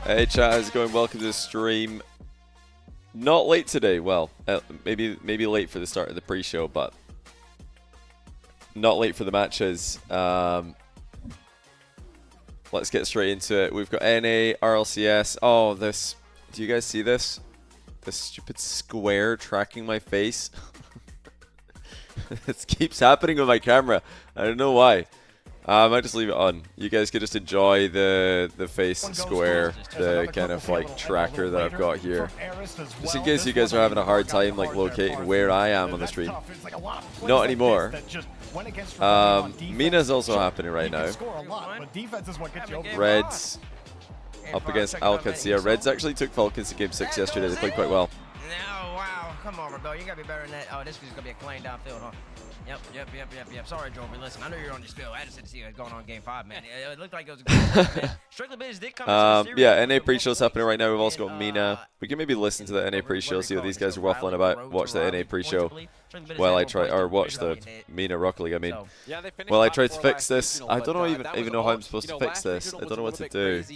Hey chat, how's it going? Welcome to the stream. Not late today. Well, maybe late for the start of the pre-show, but not late for the matches. Let's get straight into it. We've got NA, RLCS. Oh, this. Do you guys see this? This stupid square tracking my face. This keeps happening with my camera. I don't know why. I might just leave it on. You guys could just enjoy the face square, the kind of like tracker that I've got here. Just in case you guys are having a hard time like locating where I am on the stream. Not anymore. Mina's also happening right now. Reds up against Alcancia. Reds actually took Falcons to game 6 yesterday. They played quite well. No, wow. Come on, Rebel. You got to be better than that. Oh, this is going to be a clean downfield, huh? Yep. Sorry, Joby. Listen, I know you're on your spill. I just had to see what's going on in Game 5, man. It looked like it was a good game. Strictly Business did come yeah, NA pre-show's happening right now. We've also got Mina. We can maybe listen to the NA pre-show, see what these guys are waffling about. Watch the NA pre-show while I try, or watch the Mina Rock League, I mean. While I try to fix this. I don't even know how I'm supposed to fix this. I don't know what to do. Is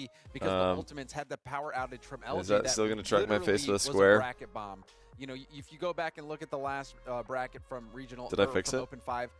that still going to track my face with a square? You know, if you go back and look at the last bracket from regional, did I fix it? Open 5,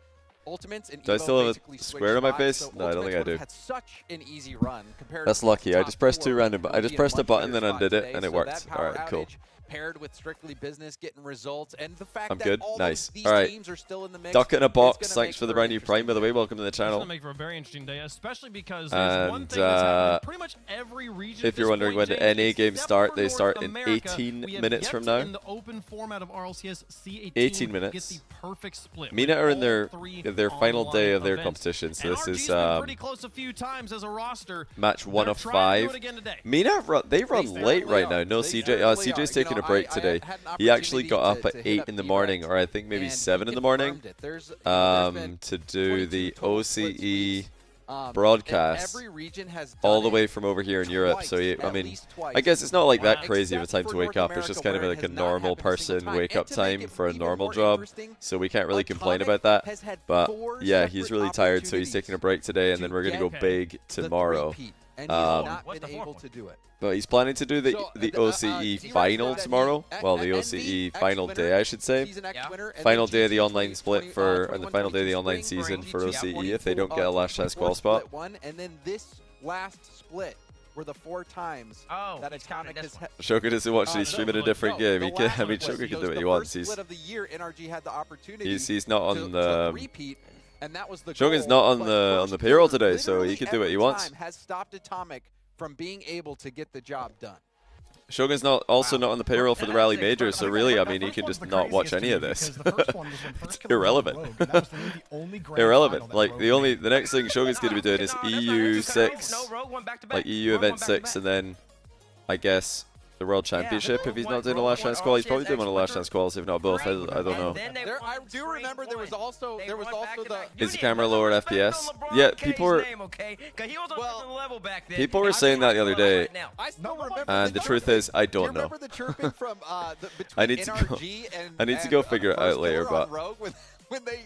Ultimates and do I still have a square on my face? So no, I don't think I do. Had such an easy run That's lucky. I just pressed 2 random. I just pressed a button, then undid it, and it worked. All right, cool. Paired with Strictly Business getting results, and the fact I'm that good. all Nice. these All right. teams are still in the mix, Duck in a box. Thanks for the brand new Prime, by the way. Welcome to the channel. It's going to make for a very interesting day, especially because there's one thing that's happening pretty much every region. If you're wondering when the NA games start, they start in 18 minutes from now. In the open format of RLCS, see 18 minutes. Get the perfect split. Mina are in their final day of their competition, so this is pretty close a few times as a roster. Match 1 of 5. Mina they run late right now. No CJ. CJ's taking a break today. He actually got up at 8 in the morning, or I think maybe 7 in the morning, to do the OCE broadcast all the way from over here in Europe. So I mean, I guess it's not like that crazy of a time to wake up. It's just kind of like a normal person wake up time for a normal job. So we can't really complain about that. But yeah, he's really tired, so he's taking a break today, and then we're gonna go big tomorrow. But he's planning to do the OCE final tomorrow. Well, the OCE final day, I should say. Final day of the online split or the final day of the online season for OCE if they don't get a last chance qual spot. And then this last split were the 4 times that Atomic has. Shogun doesn't watch these stream in a different game. He can, I mean, Shogun can do what he wants. He's not on the. Shogun's not on the payroll today, so he can do what he wants. Has stopped Atomic from being able to get the job done. Shogun's also not on the payroll for the Rally Major, so really, I mean, he can just not watch any of this. It's irrelevant. Irrelevant. Like the next thing Shogun's going to be doing is EU 6, like EU Event 6, and then I guess the World Championship if he's not doing a last chance qual. He's probably doing one of the last chance quals, if not both. I don't know. I do remember there was also the. Is the camera lower at FPS? Yeah, people were. People were saying that the other day, and the truth is, I don't know. I need to go figure it out later, but when they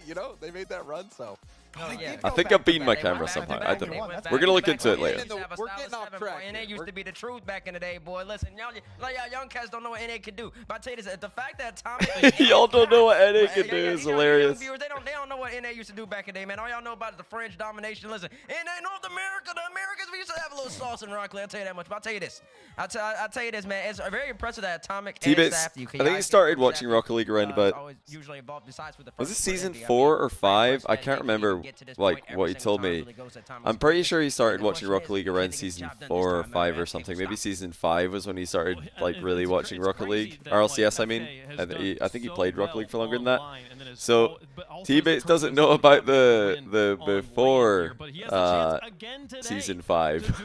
made that run, so. I think I've beaten my camera somehow. I don't know. We're gonna look into it later. We're getting off track. NA used to be the truth back in the day, boy. Listen, y'all young cats don't know what NA can do. But I tell you this, the fact that Atomic y'all don't know what NA can do is hilarious. They don't know what NA used to do back in the day, man. All y'all know about is the French domination. Listen, NA North America, the Americans, we used to have a little sauce in Rock Lee. I'll tell you that much. But I'll tell you this. I'll tell you this, man. It's very impressive that Atomic T-Bits, I think he started watching Rocket League around about, was it season 4 or 5? I can't remember like what he told me. I'm pretty sure he started watching Rocket League around season 4 or 5 or something. Maybe season 5 was when he started like really watching Rocket League. RLCS, I mean. I think he played Rocket League for longer than that. So T-Bits doesn't know about the before season 5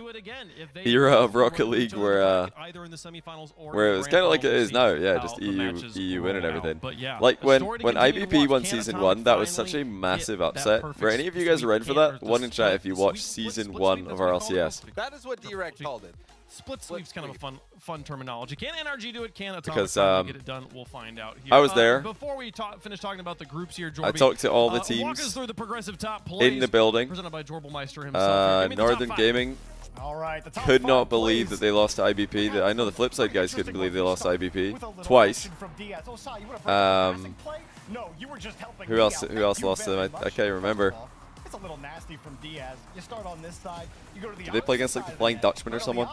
era of Rocket League where it was kind of like it is now. Yeah, just EU win and everything. Like when IBP won season 1, that was such a massive upset. Were any of you guys ready for that? One in chat if you watched season 1 of RLCS. That is what D-Rec called it. Split sleeve's kind of a fun terminology. Can NRG do it? Can Atomic because, get it done? We'll find out here. I was there. Before we finish talking about the groups here, Jorby, I talked to all the walk us teams through the progressive top plays in the building. Presented by Jorbalmeister himself. Northern Gaming could not believe that they lost to IBP. I know the flip side guys couldn't believe they lost to IBP twice. Who else lost to them? I can't remember. It's a little nasty from Diaz. You start on this side, you go to the Did they play against like the Flying Dutchman or someone?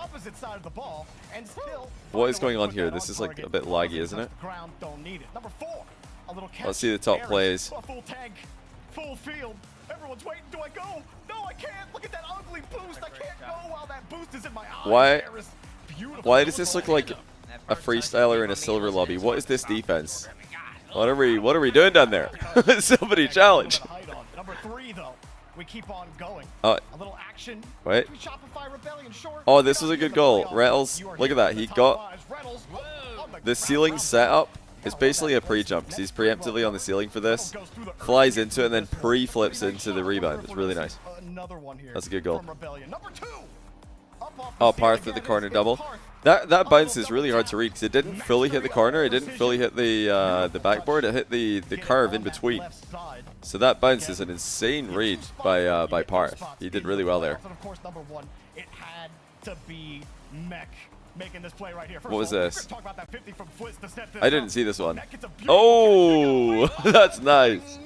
What is going on here? This is like a bit laggy, isn't it? Let's see the top plays. Full tank, full field. Everyone's waiting. Do I go? No, I can't. Look at that ugly boost. I can't go while that boost is in my eye. Why does this look like a freestyler in a silver lobby? What is this defense? What are we doing down there? Somebody challenge. Number 3 though. We keep on going. A little action. Wait. Oh, this was a good goal. Reynolds, look at that. He got the ceiling setup. It's basically a pre-jump because he's preemptively on the ceiling for this. Flies into it and then pre-flips into the rebound. It's really nice. That's a good goal. Oh, Parth at the corner double. That bounce is really hard to read because it didn't fully hit the corner. It didn't fully hit the backboard. It hit the curve in between. So that bounce is an insane read by Parth. He did really well there. It had to be Mech making this play right here. What was this? I didn't see this one. Oh, that's nice.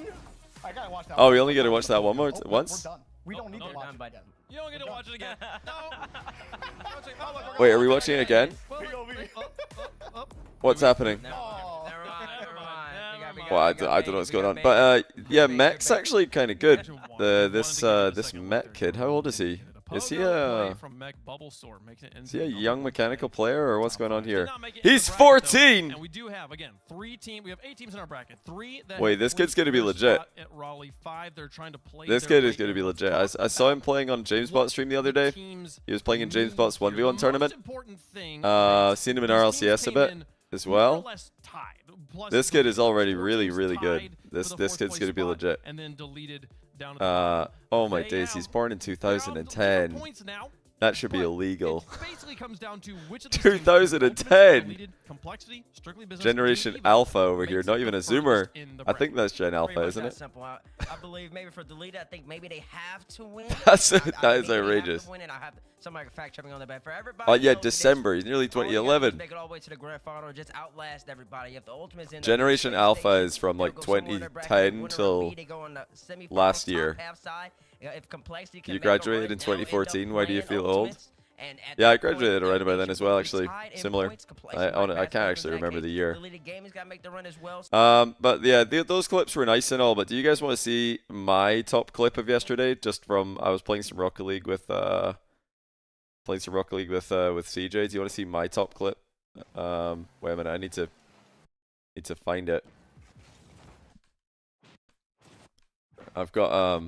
Oh, we only get to watch that once? We don't need to watch it again. You don't get to watch it again. No. Wait, are we watching it again? What's happening? Well, I don't know what's going on. But yeah, Mech's actually kind of good. This Mech kid, how old is he? Is he a young mechanical player or what's going on here? He's 14! And we do have, again, 3 teams. We have 8 teams in our bracket. 3 that wait, this kid's going to be legit. At Raleigh, 5 they're trying to play. This kid is going to be legit. I saw him playing on JamesBot's stream the other day. He was playing in JamesBot's 1v1 tournament. Seen him in RLCS a bit as well. This kid is already really, really good. This kid's going to be legit. And then deleted down oh my days, he's born in 2010. That should be illegal. 2010! Generation Alpha over here, not even a Zoomer. I think that's Gen Alpha, isn't it? I believe maybe for deleted, I think maybe they have to win. That is outrageous. Somebody fact check me on the back for everybody. Oh yeah, December. He's nearly 2011. Make it all the way to the grand final, just outlast everybody. If the ultimates in Generation Alpha is from like 2010 till last year. You graduated in 2014. Why do you feel old? Yeah, I graduated around about then as well, actually. Similar. I can't actually remember the year. But yeah, those clips were nice and all, but do you guys want to see my top clip of yesterday? Just from, I was playing some Rocket League with CJ. Do you want to see my top clip? Wait a minute, I need to find it. I've got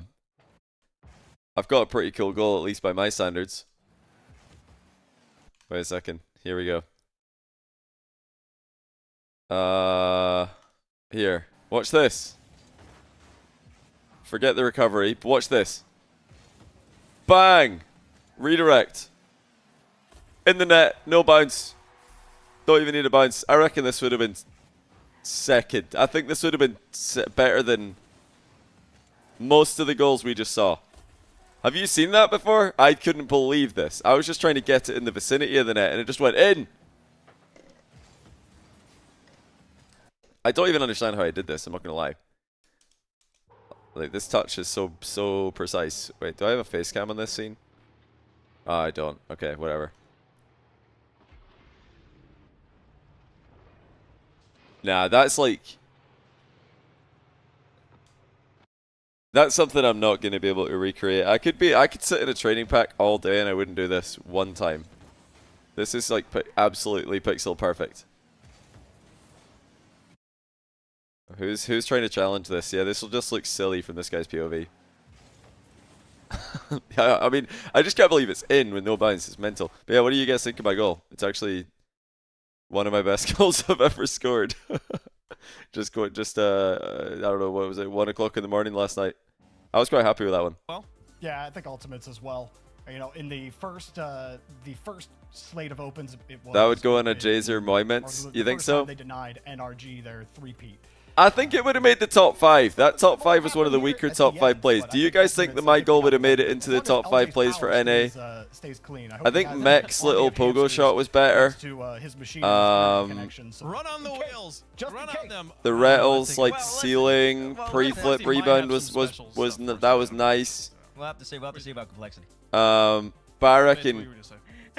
a pretty cool goal, at least by my standards. Wait a second. Here we go. Here. Watch this. Forget the recovery. Watch this. Bang! Redirect. In the net. No bounce. Don't even need a bounce. I reckon this would have been second. I think this would have been better than most of the goals we just saw. Have you seen that before? I couldn't believe this. I was just trying to get it in the vicinity of the net and it just went in. I don't even understand how I did this, I'm not going to lie. Like, this touch is so precise. Wait, do I have a face cam on this scene? Oh, I don't. Okay, whatever. Nah, that's like... That's something I'm not going to be able to recreate. I could sit in a training pack all day and I wouldn't do this one time. This is like absolutely pixel perfect. Who's trying to challenge this? Yeah, this will just look silly from this guy's POV. Yeah, I mean, I just can't believe it's in with no bounce. It's mental. But yeah, what do you guys think of my goal? It's actually one of my best goals I've ever scored. I don't know, what was it, 1 o'clock in the morning last night. I was quite happy with that one. Well, yeah, I think Ultimates as well. You know, in the first slate of opens, it was... That would go on a Jazer Moments, you think so? They denied NRG their three-peat. I think it would have made the top 5. That top 5 was one of the weaker top 5 plays. Do you guys think that my goal would have made it into the top 5 plays for NA? I think Mech's little pogo shot was better. Run on the wheels. Run on them. The Rettles like ceiling pre-flip rebound was nice. We'll have to see about complexity. But I reckon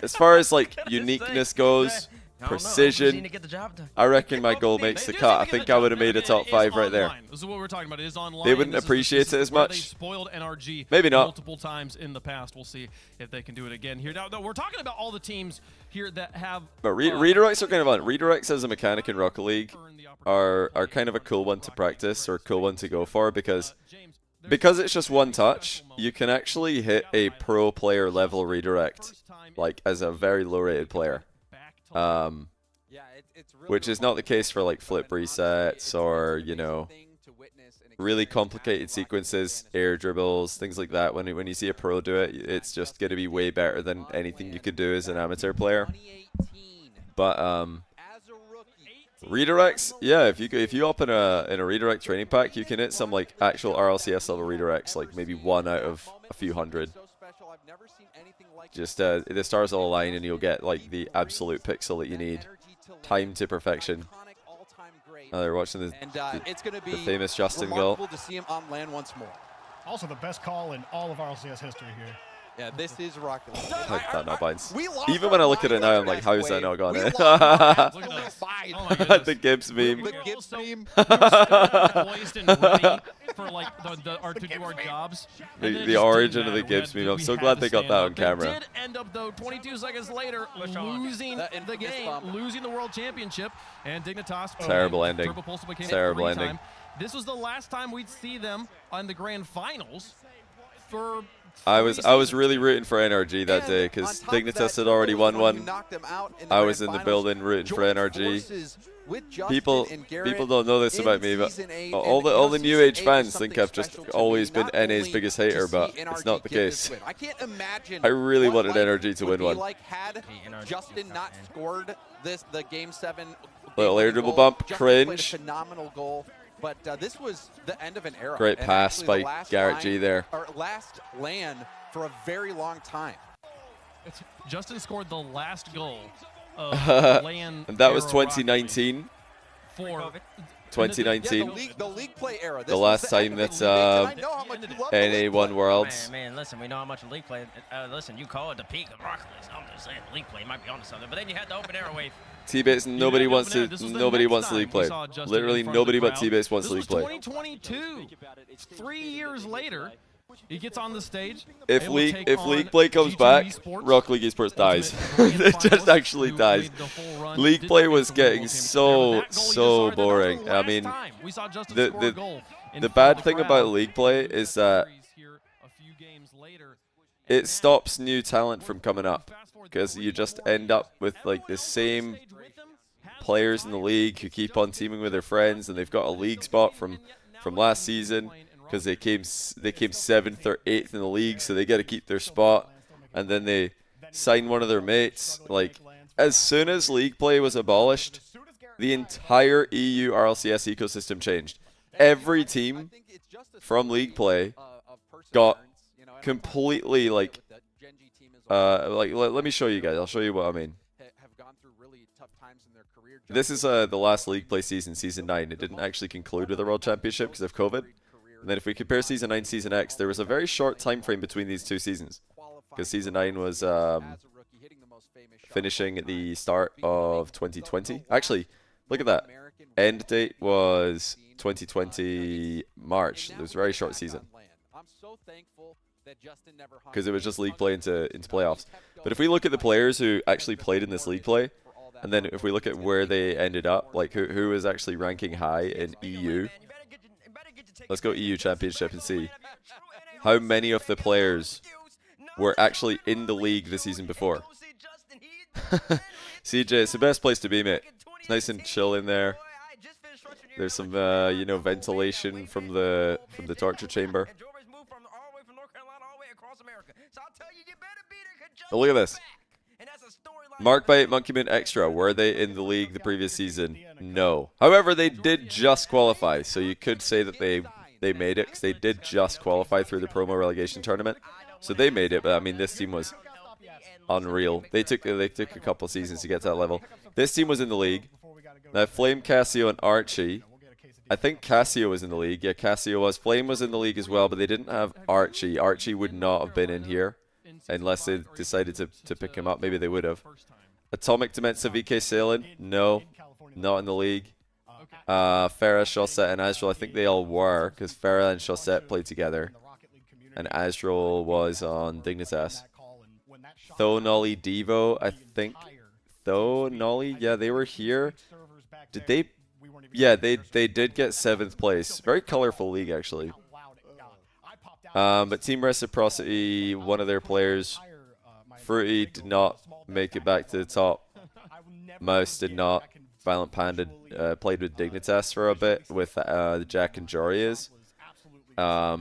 as far as like uniqueness goes, precision, I reckon my goal makes the cut. I think I would have made a top 5 right there. This is what we're talking about. It is online. They wouldn't appreciate it as much. They spoiled NRG maybe not multiple times in the past. We'll see if they can do it again here. Now, we're talking about all the teams here that have. But redirects are kind of fun. Redirects as a mechanic in Rocket League are kind of a cool one to practice or a cool one to go for because it's just one touch. You can actually hit a pro player level redirect, like as a very low rated player. Which is not the case for like flip resets or, you know, really complicated sequences, air dribbles, things like that. When you see a pro do it, it's just going to be way better than anything you could do as an amateur player. But redirects, yeah, if you hop in a redirect training pack, you can hit some like actual RLCS level redirects, like maybe 1 out of a few hundred. Just the stars all align and you'll get like the absolute pixel that you need. Time to perfection. Oh, they're watching the famous Justin goal. To see him on land once more. Also the best call in all of RLCS history here. Yeah, this is Rocket League. Like that, not binds. Even when I look at it now, I'm like, how is that not gone in? The Gibbs meme. The Gibbs meme. Poised and ready for like to do our jobs. The origin of the Gibbs meme. I'm so glad they got that on camera. They did end up though 22 seconds later losing the game, losing the world championship, and Dignitas. Terrible ending. Terrible ending. This was the last time we'd see them on the grand finals. For I was really rooting for NRG that day because Dignitas had already won one. I was in the building rooting for NRG. People don't know this about me, but all the new age fans think I've just always been NA's biggest hater, but it's not the case. I really wanted NRG to win one. Had Justin not scored the game 7 little air dribble bump, cringe. Phenomenal goal. But this was the end of an era. Great pass by Garrett G there. Our last land for a very long time. Justin scored the last goal of LAN. And that was 2019. For 2019. Yeah, the league play era. The last time that NA won Worlds. Man, listen, we know how much league play. Listen, you call it the peak of Rocket League. I'm just saying, league play might be onto something. But then you had the open era wave. T-Base, nobody wants league play. Literally nobody but T-Base wants league play. 2022. 3 years later, he gets on the stage. If league play comes back, Rocket League Esports dies. It just actually dies. League play was getting so boring. I mean, the bad thing about league play is that it stops new talent from coming up because you just end up with like the same players in the league who keep on teaming with their friends, and they've got a league spot from last season because they came 7th or 8th in the league, so they got to keep their spot, and then they sign one of their mates. Like, as soon as league play was abolished, the entire EU RLCS ecosystem changed. Every team from league play got completely like let me show you guys. I'll show you what I mean. This is the last league play season, season 9. It didn't actually conclude with the World Championship because of COVID. And then if we compare season 9 season X, there was a very short time frame between these two seasons, because season 9 was finishing at the start of 2020. Actually, look at that. End date was 2020 March. It was a very short season because it was just league play into playoffs. But if we look at the players who actually played in this league play, and then if we look at where they ended up, like who is actually ranking high in EU, let's go EU Championship and see how many of the players were actually in the league the season before. CJ, it's the best place to be, mate. It's nice and chill in there. There's some, you know, ventilation from the torture chamber. Oh, look at this. Mark by 8 Monkey Moon Extra. Were they in the league the previous season? No. However, they did just qualify, so you could say that they made it because they did just qualify through the promo relegation tournament. So they made it, but I mean, this team was unreal. They took a couple of seasons to get to that level. This team was in the league. Now Flame, Cassio, and Archie. I think Cassio was in the league. Yeah, Cassio was. Flame was in the league as well, but they didn't have Archie. Archie would not have been in here unless they decided to pick him up. Maybe they would have. Atomic Demenza, VK Sailing? No, not in the league. Farah, Shawset, and Azrael, I think they all were, because Farah and Shawset played together. And Azrael was on Dignitas. Tho, Nolly, Devo, I think. Tho, Nolly, yeah, they were here. Did they? Yeah, they did get 7th place. Very colorful league, actually. But Team Reciprocity, one of their players, Fruity, did not make it back to the top. Mouse did not. Violent Panda played with Dignitas for a bit with Jack and Jorias. I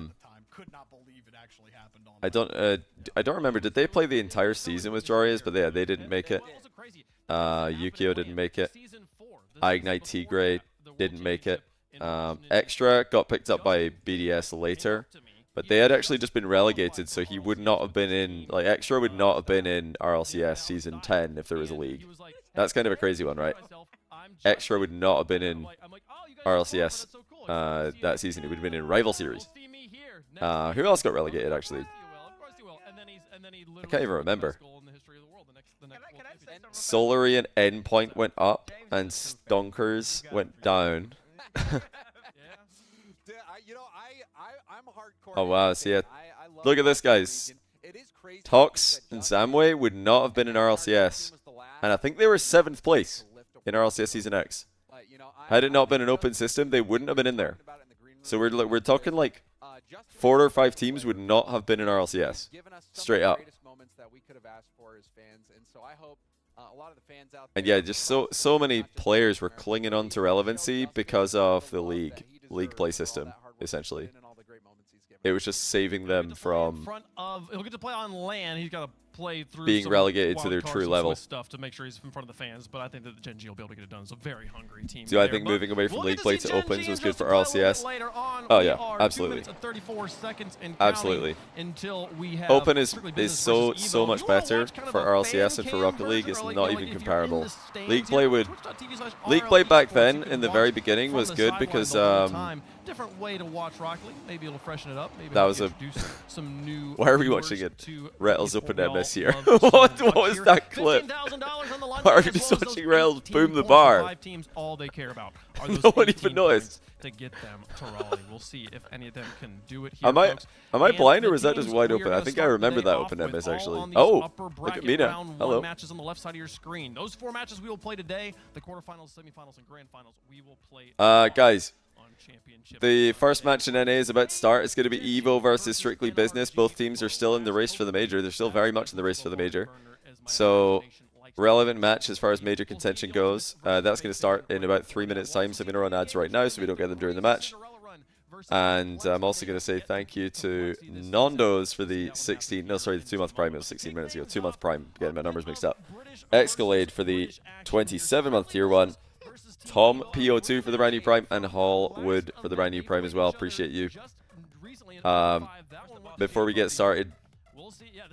don't remember. Did they play the entire season with Jorias? But yeah, they didn't make it. Yukio didn't make it. Ignite Tigray didn't make it. Extra got picked up by BDS later, but they had actually just been relegated, so he would not have been in. Like, Extra would not have been in RLCS season 10 if there was a league. That's kind of a crazy one, right? Extra would not have been in RLCS that season. It would have been in Rival Series. Who else got relegated, actually? I can't even remember. Solary and Endpoint went up, and Stonkers went down. Oh wow, see it. Look at this, guys. Tox and Zamway would not have been in RLCS, and I think they were 7th place in RLCS Season X. Had it not been an open system, they wouldn't have been in there. So we're talking like 4 or 5 teams would not have been in RLCS, straight up. And yeah, just so many players were clinging on to relevancy because of the league play system, essentially. It was just saving them from he'll get to play on land. He's got to play through being relegated to their true level stuff to make sure he's in front of the fans. But I think that the Gen G will be able to get it done. It's a very hungry team. Do I think moving away from league play to opens was good for RLCS? Oh yeah, absolutely. 34 seconds absolutely. Until we have Open is so much better for RLCS and for Rocket League. It's not even comparable. League play back then in the very beginning was good because different way to watch Rocket League. Maybe it'll freshen it up. Maybe that was some new. Why are we watching it? Rattles up and MS here. what was that clip? Why are we just watching Rails boom the bar? 5 teams, all they care about are those no one even noticed. To get them to Raleigh. We'll see if any of them can do it here, Am I blind or was that just wide open? I think I remember that open MS actually. Oh, look at me now. Hello. Matches on the left side of your screen. Those 4 matches we will play today. The quarterfinals, semifinals, and grand finals we will play. Guys. the first match in NA is about to start. It's going to be Evo versus Strictly Business. Both teams are still in the race for the major. They're still very much in the race for the major. So, relevant match as far as major contention goes. That's going to start in about 3 minutes time. So I'm going to run ads right now so we don't get them during the match. And I'm also going to say thank you to Nondos for the 2-month prime. It was 16 minutes ago. 2-month prime. Getting my numbers mixed up. Escalade for the 27-month tier 1. Tom PO2 for the brand new prime. And Hallwood for the brand new prime as well. Appreciate you. Before we get started,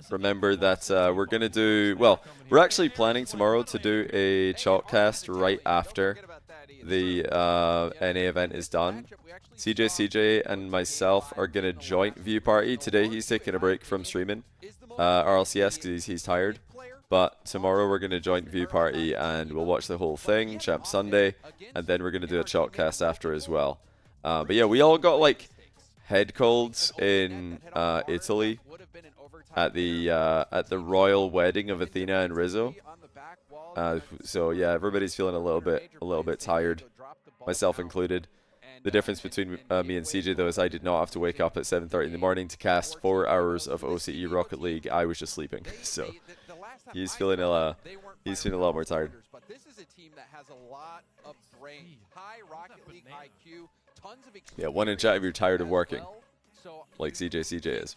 remember that we're going to do, well, we're actually planning tomorrow to do a chalkcast right after the NA event is done. CJ and myself are going to joint view party. Today he's taking a break from streaming RLCS because he's tired. But tomorrow we're going to joint view party and we'll watch the whole thing, Champ Sunday, and then we're going to do a chalkcast after as well. But yeah, we all got like head colds in Italy at the royal wedding of Athena and Rizzo. So yeah, everybody's feeling a little bit tired, myself included. The difference between me and CJ though is I did not have to wake up at 7:30 in the morning to cast 4 hours of OCE Rocket League. I was just sleeping, so he's feeling a lot more tired. But this is a team that has a lot of brain, high Rocket League IQ, tons of experience. Yeah, one in chat if you're tired of working, like CJ is.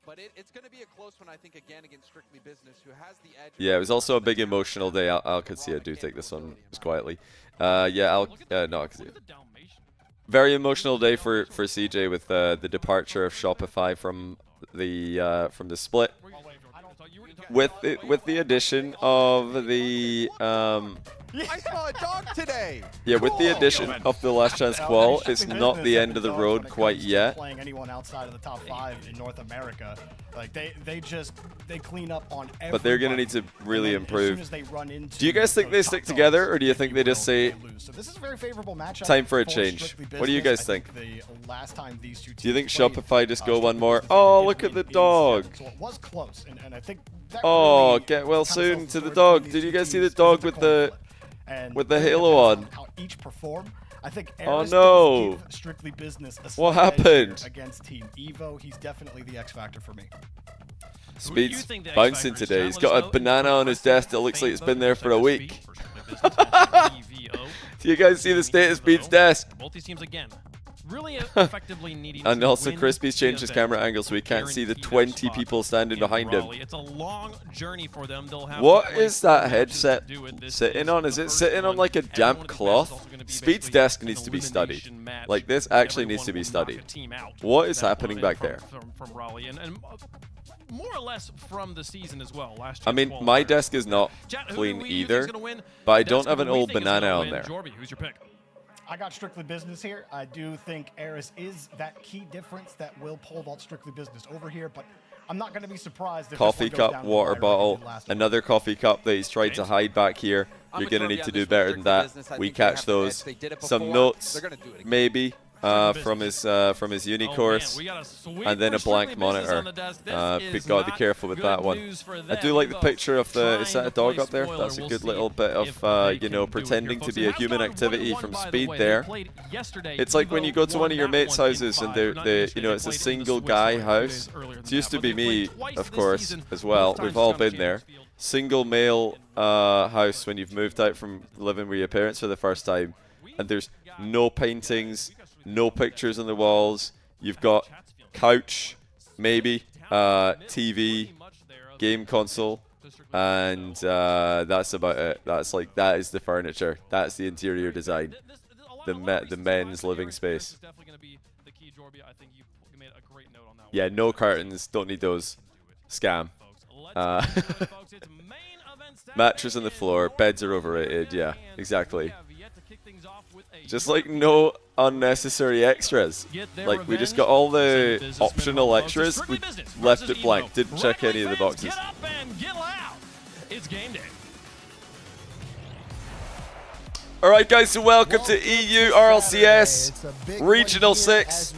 But it's going to be a close one, I think, again against Strictly Business, who has the edge. Yeah, it was also a big emotional day. Al could see I do take this one just quietly. Yeah, no, I could see it. Very emotional day for CJ with the departure of Shopify from the split. With the addition of the I saw a dog today. Yeah, with the addition of the Last Chance Qual, it's not the end of the road quite yet. Playing anyone outside of the top 5 in North America, like they clean up on everybody. But they're gonna need to really improve. Do you guys think they stick together, or do you think they just say, so this is a very favorable matchup, time for a change? What do you guys think? The last time these two Do you think Shopify just go one more? Oh, look at the dog. So it was close, and I think oh, get well soon to the dog. Did you guys see the dog with the halo on? How each perform. I think oh no! Strictly Business what happened against Team Evo? He's definitely the X factor for me. Speed's bouncing today. He's got a banana on his desk that looks like it's been there for a week. Do you guys see the state of Speed's desk? Both these teams again. Really effectively needing and also Crispy's changed his camera angle so we can't see the 20 people standing behind him. It's a long journey for them. They'll have what is that headset sitting on? Is it sitting on like a damp cloth? Speed's desk needs to be studied. Like this actually needs to be studied. What is happening back there? From Raleigh and more or less from the season as well. I mean, my desk is not clean either, but I don't have an old banana on there. Who's your pick? I got Strictly Business here. I do think Eris is that key difference that will pole vault Strictly Business over here, but I'm not going to be surprised if coffee cup, water bottle, another coffee cup that he's tried to hide back here. You're going to need to do better than that. We catch those. Some notes, maybe. From his uni course, and then a blank monitor. Gotta be careful with that one. I do like the picture of the. Is that a dog up there? That's a good little bit of you know, pretending to be a human activity from Speed there. It's like when you go to one of your mates' houses and they you know, it's a single guy house. It used to be me, of course, as well. We've all been there. Single male house when you've moved out from living with your parents for the first time, and there's no paintings. No pictures on the walls. You've got couch, maybe, TV, game console, and that's about it. That is the furniture. That's the interior design. The men's living space. Yeah, no curtains. Don't need those. Scam. Mattress on the floor. Beds are overrated. Yeah, exactly. Just like no unnecessary extras. Like we just got all the optional extras. We left it blank. Didn't check any of the boxes. Get up and get loud. It's game day. Alright guys, so welcome to EU RLCS Regional 6.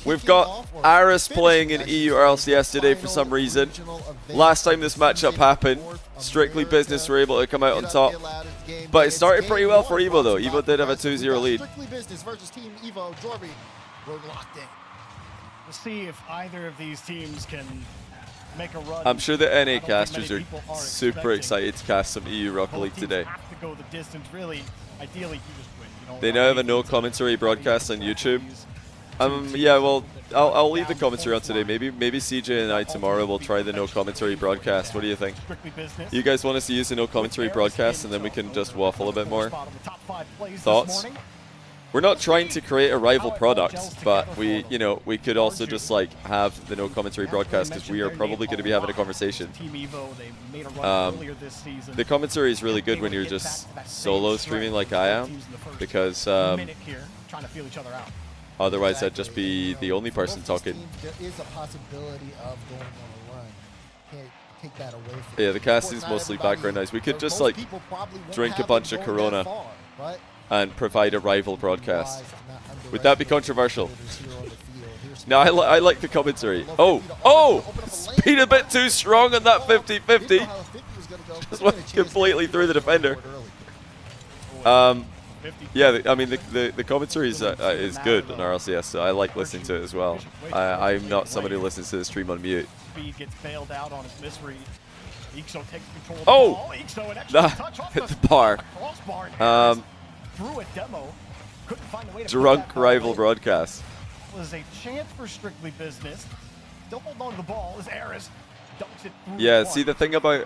We've got Aris playing in EU RLCS today for some reason. Last time this matchup happened, Strictly Business were able to come out on top. But it started pretty well for Evo, though. Evo did have a 2-0 lead. Strictly Business versus Team Evo. Jorby, we're locked in. We'll see if either of these teams can make a run. I'm sure the NA casters are super excited to cast some EU Rocket League today. Have to go the distance, really. Ideally, you just win. You know, They now have a no commentary broadcast on YouTube. Yeah, well, I'll leave the commentary on today. Maybe CJ and I tomorrow will try the no commentary broadcast. What do you think? You guys want us to use the no commentary broadcast, and then we can just waffle a bit more? Thoughts? We're not trying to create a rival product, but we could also just like have the no commentary broadcast because we are probably going to be having a conversation. The commentary is really good when you're just solo streaming like I am, because otherwise I'd just be the only person talking. There is a possibility of going on a run. Can't take that away from Yeah, the cast is mostly background noise. We could just like drink a bunch of Corona and provide a rival broadcast. Would that be controversial? No, I like the commentary. Oh! Speed a bit too strong on that 50-50. Just went completely through the defender. Yeah, I mean the commentary is good on RLCS, so I like listening to it as well. I'm not somebody who listens to the stream on mute. Gets bailed out on his misread. Ixo takes control of the Oh! ball. Hit the bar. Through a demo, couldn't find a way to Drunk rival broadcast. Was a chance for Strictly Business. Still holding on to the ball as Aris dumps it through. Yeah, see the thing about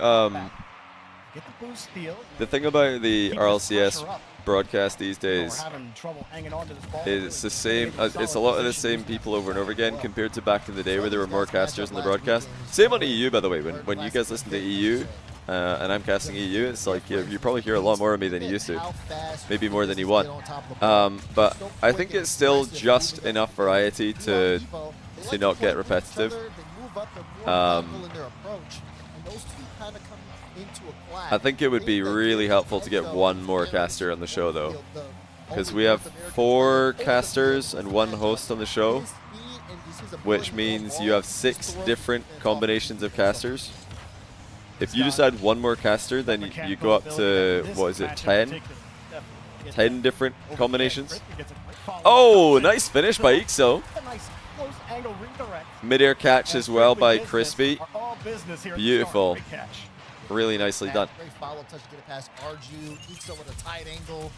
Get the boost steal. the RLCS broadcast these days is it's the same. It's a lot of the same people over and over again compared to back in the day where there were more casters in the broadcast. Same on EU, by the way. When you guys listen to EU. And I'm casting EU, it's like you probably hear a lot more of me than you used to. Maybe more than you want. But I think it's still just enough variety to not get repetitive. I think it would be really helpful to get one more caster on the show, though. Because we have 4 casters and 1 host on the show, which means you have 6 different combinations of casters. If you just add 1 more caster, then you go up to, what is it, 10? 10 different combinations. Oh, nice finish by Ixo. Mid-air catch as well by Crispy. Beautiful. Really nicely done. Great follow touch to get it past Arju. Ixo with a tight angle.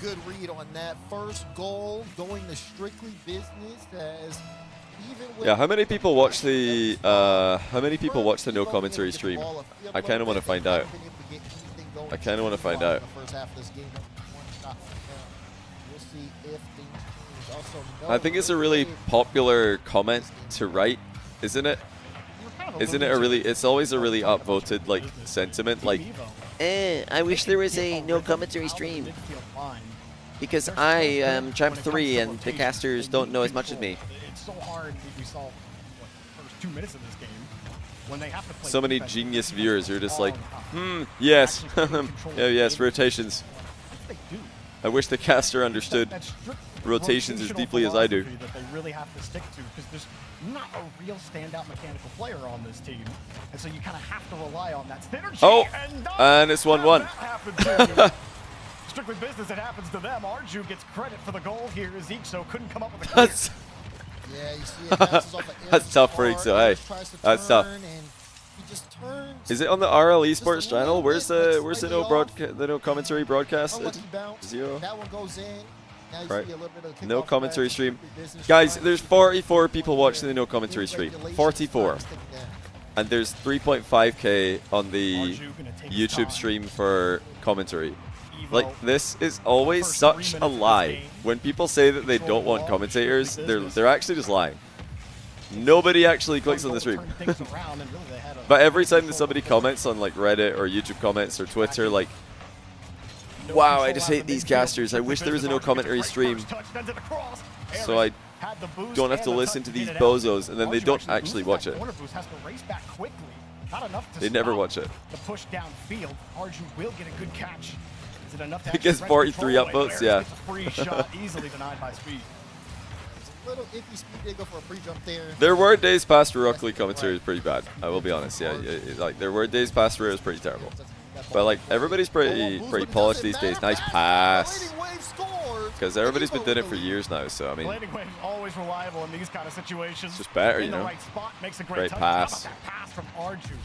Good read on that. First goal going to Strictly Business as yeah, how many people watch the no commentary stream? I kind of want to find out. I think it's a really popular comment to write, isn't it? Isn't it a really? It's always a really upvoted like sentiment, like, I wish there was a no commentary stream because I am Champ 3 and the casters don't know as much as me. So hard we saw first 2 minutes of this game when they have to play. So many genius viewers who are just like, yes, yeah, yes, rotations. I wish the caster understood rotations as deeply as I do. That they really have to stick to because there's not a real standout mechanical player on this team, and so you kind of have to rely on that synergy. Oh, and it's 1-1. Strictly Business, it happens to them. Arju gets credit for the goal here as Ixo couldn't come up with a clear. Yeah, you see it bounces off of That's tough for Ixo, hey. That's tough. Is it on the RL Esports channel? Where's the no commentary broadcasted? 0. That one goes in. Right. No commentary stream. Guys, there's 44 people watching the no commentary stream. 44. And there's 3.5k on the YouTube stream for commentary. Like, this is always such a lie. When people say that they don't want commentators, they're actually just lying. Nobody actually clicks on the stream. But every time that somebody comments on like Reddit or YouTube comments or Twitter, like, wow, I just hate these casters. I wish there was a no commentary stream so I don't have to listen to these bozos, and then they don't actually watch it. They never watch it. The push downfield, Arju will get a good catch. It gets 43 upvotes, yeah. Free shot easily denied by Speed. little iffy speed. They go for a pre-jump there. There were days past where Rocket League commentary was pretty bad. I will be honest. Yeah, like there were days past where it was pretty terrible. But like everybody's pretty polished these days. Nice pass. Because everybody's been doing it for years now. So I mean, Blading Wave always reliable in these kind of situations. It's just better, you in the know. right spot, makes a Great touch. pass. How about that pass from Arju?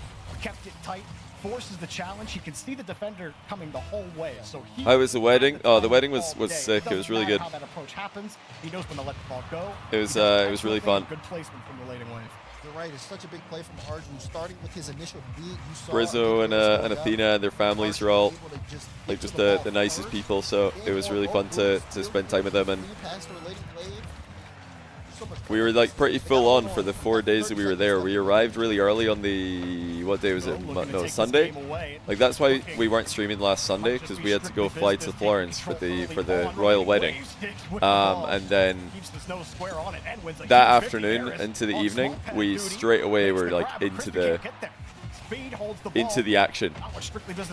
Kept it tight, forces the challenge. He can see the defender coming the whole way. So he how was the wedding? Oh, the wedding was sick. It was really good. How that approach happens. He knows when to let the ball go. It was really fun. Good placement from the Blading Wave. You're right. It's such a big play from Arju, starting with his initial beat. You saw Rizzo and Athena and their families are all like just the nicest people. So it was really fun to spend time with them, and we were like pretty full on for the 4 days that we were there. We arrived really early on the, what day was it? No, Sunday. Like that's why we weren't streaming last Sunday, because we had to go fly to Florence for the royal wedding. And then that afternoon into the evening, we straight away were like into the action.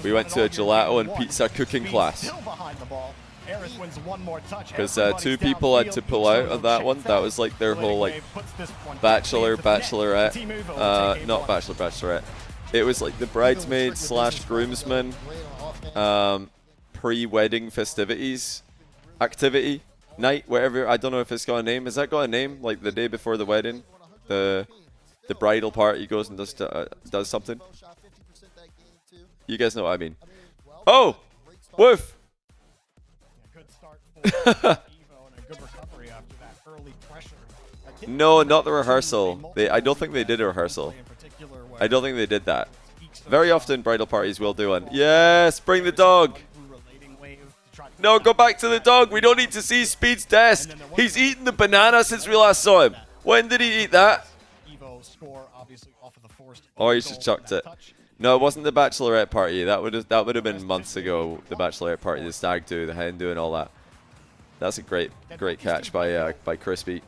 We went to a gelato and pizza cooking class. Because 2 people had to pull out of that one. That was like their whole like bachelor, bachelorette, not bachelor, bachelorette. It was like the bridesmaid slash groomsman pre-wedding festivities activity night, whatever. I don't know if it's got a name. Has that got a name? Like the day before the wedding, the bridal party goes and does something. You guys know what I mean. Oh, woof. No, not the rehearsal. I don't think they did a rehearsal. I don't think they did that. Very often bridal parties will do one. Yes, bring the dog. No, go back to the dog. We don't need to see Speed's test. He's eaten the banana since we last saw him. When did he eat that? Oh, he just chucked it. No, it wasn't the bachelorette party. That would have been months ago. The bachelorette party, the stag do, the hen do, and all that. That's a great catch by Crispy.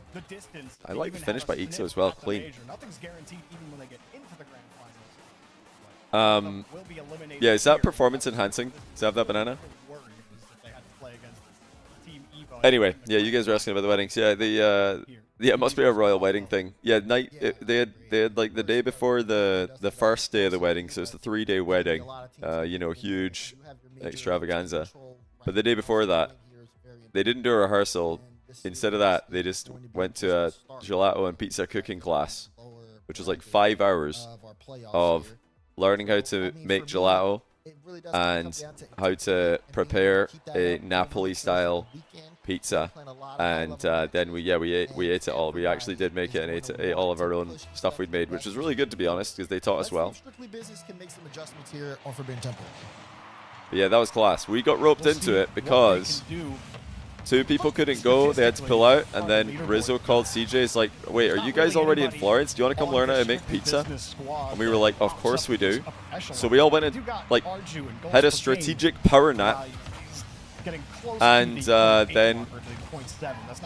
I like the finish by Ixo as well, clean. Yeah, is that performance enhancing to have that banana? Anyway, yeah, you guys are asking about the weddings. Yeah, yeah, it must be a royal wedding thing. Yeah, they had like the day before the first day of the wedding, so it's the 3-day wedding. You know, huge extravaganza. But the day before that, they didn't do a rehearsal. Instead of that, they just went to a gelato and pizza cooking class, which was like 5 hours of learning how to make gelato and how to prepare a Napoli-style pizza. And then we ate it all. We actually did make it and ate all of our own stuff we'd made, which was really good, to be honest, because they taught us well. But yeah, that was class. We got roped into it because 2 people couldn't go. They had to pull out, and then Rizzo called CJ. It's like, wait, are you guys already in Florence? Do you want to come learn how to make pizza? And we were like, of course we do. So we all went and like had a strategic power nap, and then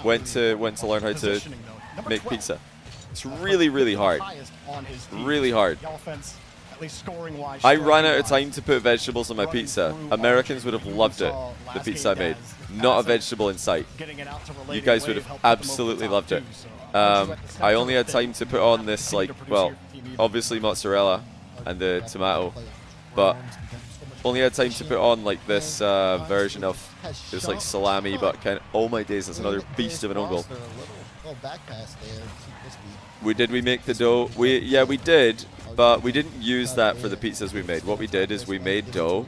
went to learn how to make pizza. It's really, really hard. Really hard. I ran out of time to put vegetables on my pizza. Americans would have loved it, the pizza I made. Not a vegetable in sight. You guys would have absolutely loved it. I only had time to put on this, like, well, obviously mozzarella and the tomato, but only had time to put on like this version of just like salami, but kind of, oh my days, that's another beast of an own goal. Did we make the dough? Yeah, we did. But we didn't use that for the pizzas we made. What we did is we made dough,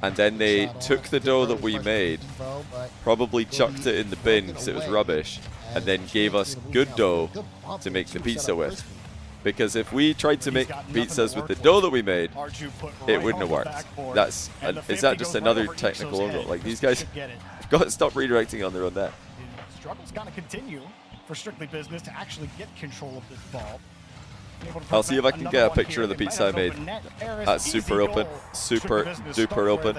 and then they took the dough that we made, probably chucked it in the bin because it was rubbish, and then gave us good dough to make the pizza with. Because if we tried to make pizzas with the dough that we made, it wouldn't have worked. Is that just another technical overload? Like, these guys have got to stop redirecting on their own net. Struggle's got to continue for Strictly Business to actually get control of this ball. I'll see if I can get a picture of the pizza I made. That's super open, super duper open.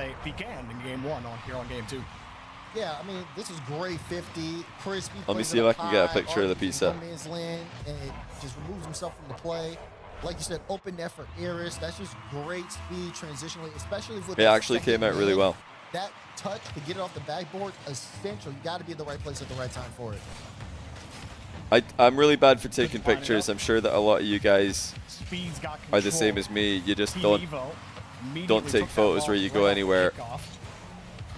Yeah, I mean, this is great 50. Crispy. Let me see if I can get a picture of the pizza. And it just removes himself from the play. Like you said, open net for Eris. That's just great speed transitionally, especially with it actually came out really well. That touch to get it off the backboard, essential. You got to be in the right place at the right time for it. I'm really bad for taking pictures. I'm sure that a lot of you guys are the same as me. You just don't take photos where you go anywhere.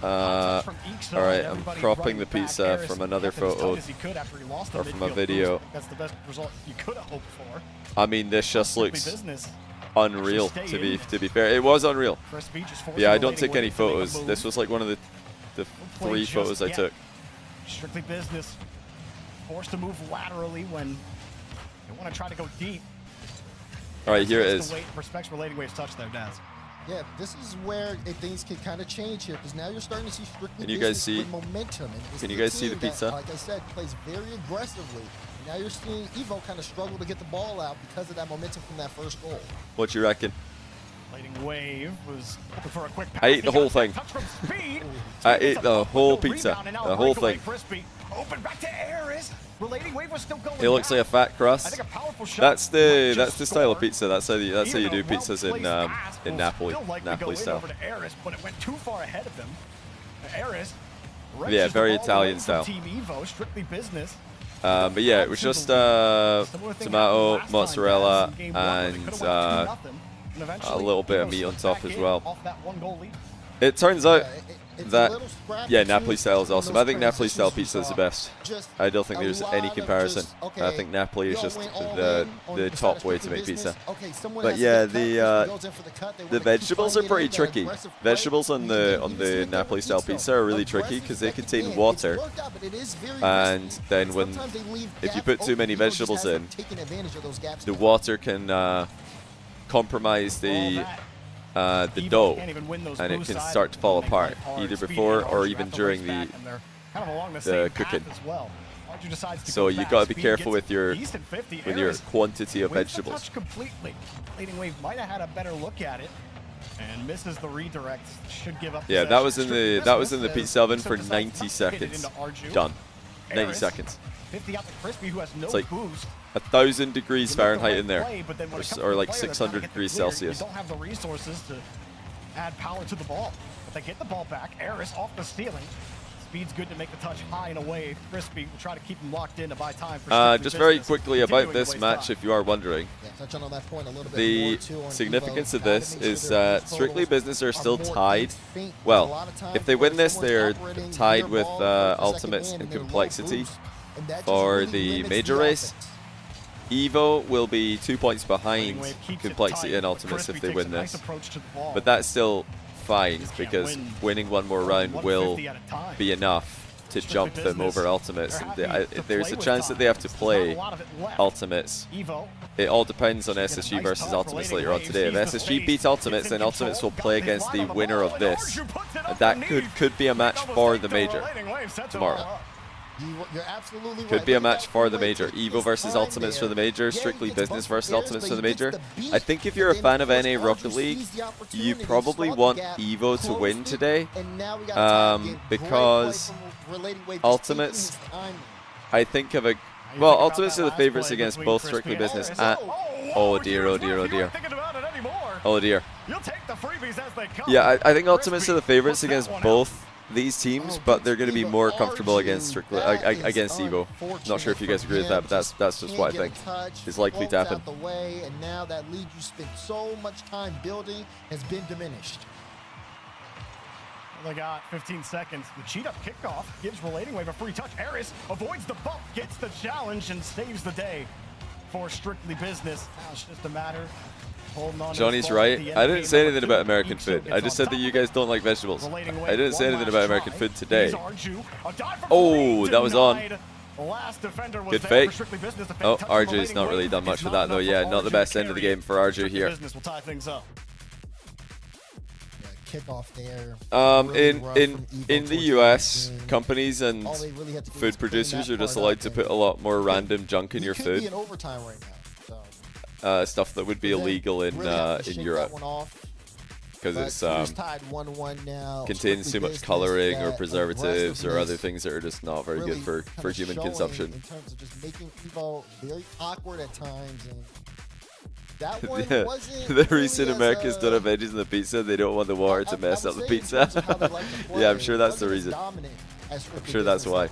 Alright, I'm cropping the pizza from another photo or from a video. That's the best result you could have hoped for. I mean, this just looks unreal, to be fair. It was unreal. Yeah, I don't take any photos. This was like one of the 3 photos I took. Strictly business. Forced to move laterally when they want to try to go deep. Alright, here it is. Respects relating waves touch there, Daz. Yeah, this is where things can kind of change here, because now you're starting to see strictly Can you guys see? with momentum. And Can you guys see the pizza? That, like I said, plays very aggressively. Now you're seeing Evo kind of struggle to get the ball out because of that momentum from that first goal. What you reckon? Relating wave was looking for a quick pass. I ate the whole thing. I ate the whole pizza. The whole thing. Open back to Aris. Relating wave was still going. It looks like a fat crust. I think a powerful shot. That's the style of pizza. That's how you do pizzas in Napoli. Napoli style. Over to Aris, but it went too far ahead of him. Aris. Yeah, very Italian style. Team Evo, strictly business. But yeah, it was just tomato, mozzarella, and a little bit of meat on top as well. It turns out that, yeah, Napoli style is awesome. I think Napoli style pizza is the best. I don't think there's any comparison. I think Napoli is just the top way to make pizza. But yeah, the vegetables are pretty tricky. Vegetables on the Napoli style pizza are really tricky because they contain water, and then if you put too many vegetables in, the water can compromise the dough, and it can start to fall apart either before or even during the cooking. So you got to be careful with your quantity of vegetables. Leading wave might have had a better look at it and misses the redirect. Should give up. Yeah, that was in the pizza oven for 90 seconds. Done. 90 seconds. 50 out to Crispy, who has no it's like boost. 1,000 degrees Fahrenheit in there, or like 600 degrees Celsius. They don't have the resources to add power to the ball. But they get the ball back. Aris off the ceiling. Speed's good to make the touch high and away. Crispy will try to keep him locked in to buy time for just very quickly about this match, if you are wondering. The The significance of this is that Strictly Business are still tied. Well, if they win this, they're tied with Ultimates in complexity for the major race. Evo will be 2 points behind Complexity and Ultimates if they win this. But that's still fine, because winning one more round will be enough to jump them over Ultimates. And there's a chance that they have to play Ultimates. It all depends on SSG versus Ultimates later on today. If SSG beats Ultimates, then Ultimates will play against the winner of this. And that could be a match for the major tomorrow. You're absolutely right. Could be a match for the major. Evo versus Ultimates for the major. Strictly Business versus Ultimates for the major. I think if you're a fan of NA Rocket League, you probably want Evo to win today, because Ultimates, I think of a... Well, Ultimates are the favorites against both Strictly Business and... Oh dear, oh dear, oh dear. Oh dear. Yeah, I think Ultimates are the favorites against both these teams, but they're going to be more comfortable against Strictly against Evo. Not sure if you guys agree with that, but that's just what I think is likely to happen. And now that lead you spent so much time building has been diminished. They got 15 seconds. The cheat up kickoff gives Relating Wave a free touch. Aris avoids the bump, gets the challenge, and saves the day for Strictly Business. Now it's just a matter. Johnny's right. I didn't say anything about American food. I just said that you guys don't like vegetables. I didn't say anything about American food today. Oh, that was on. Good fake. Oh, RJ's not really done much with that though. Yeah, not the best end of the game for RJ here. Kickoff there. In the US, companies and food producers are just allowed to put a lot more random junk in your food. Stuff that would be illegal in Europe, because it's contains too much coloring or preservatives or other things that are just not very good for human consumption. In terms of just making Evo very awkward at times. And that one the reason Americans don't have veggies in the pizza, they don't want the water to mess up the pizza. Yeah, I'm sure that's the reason. I'm sure that's why.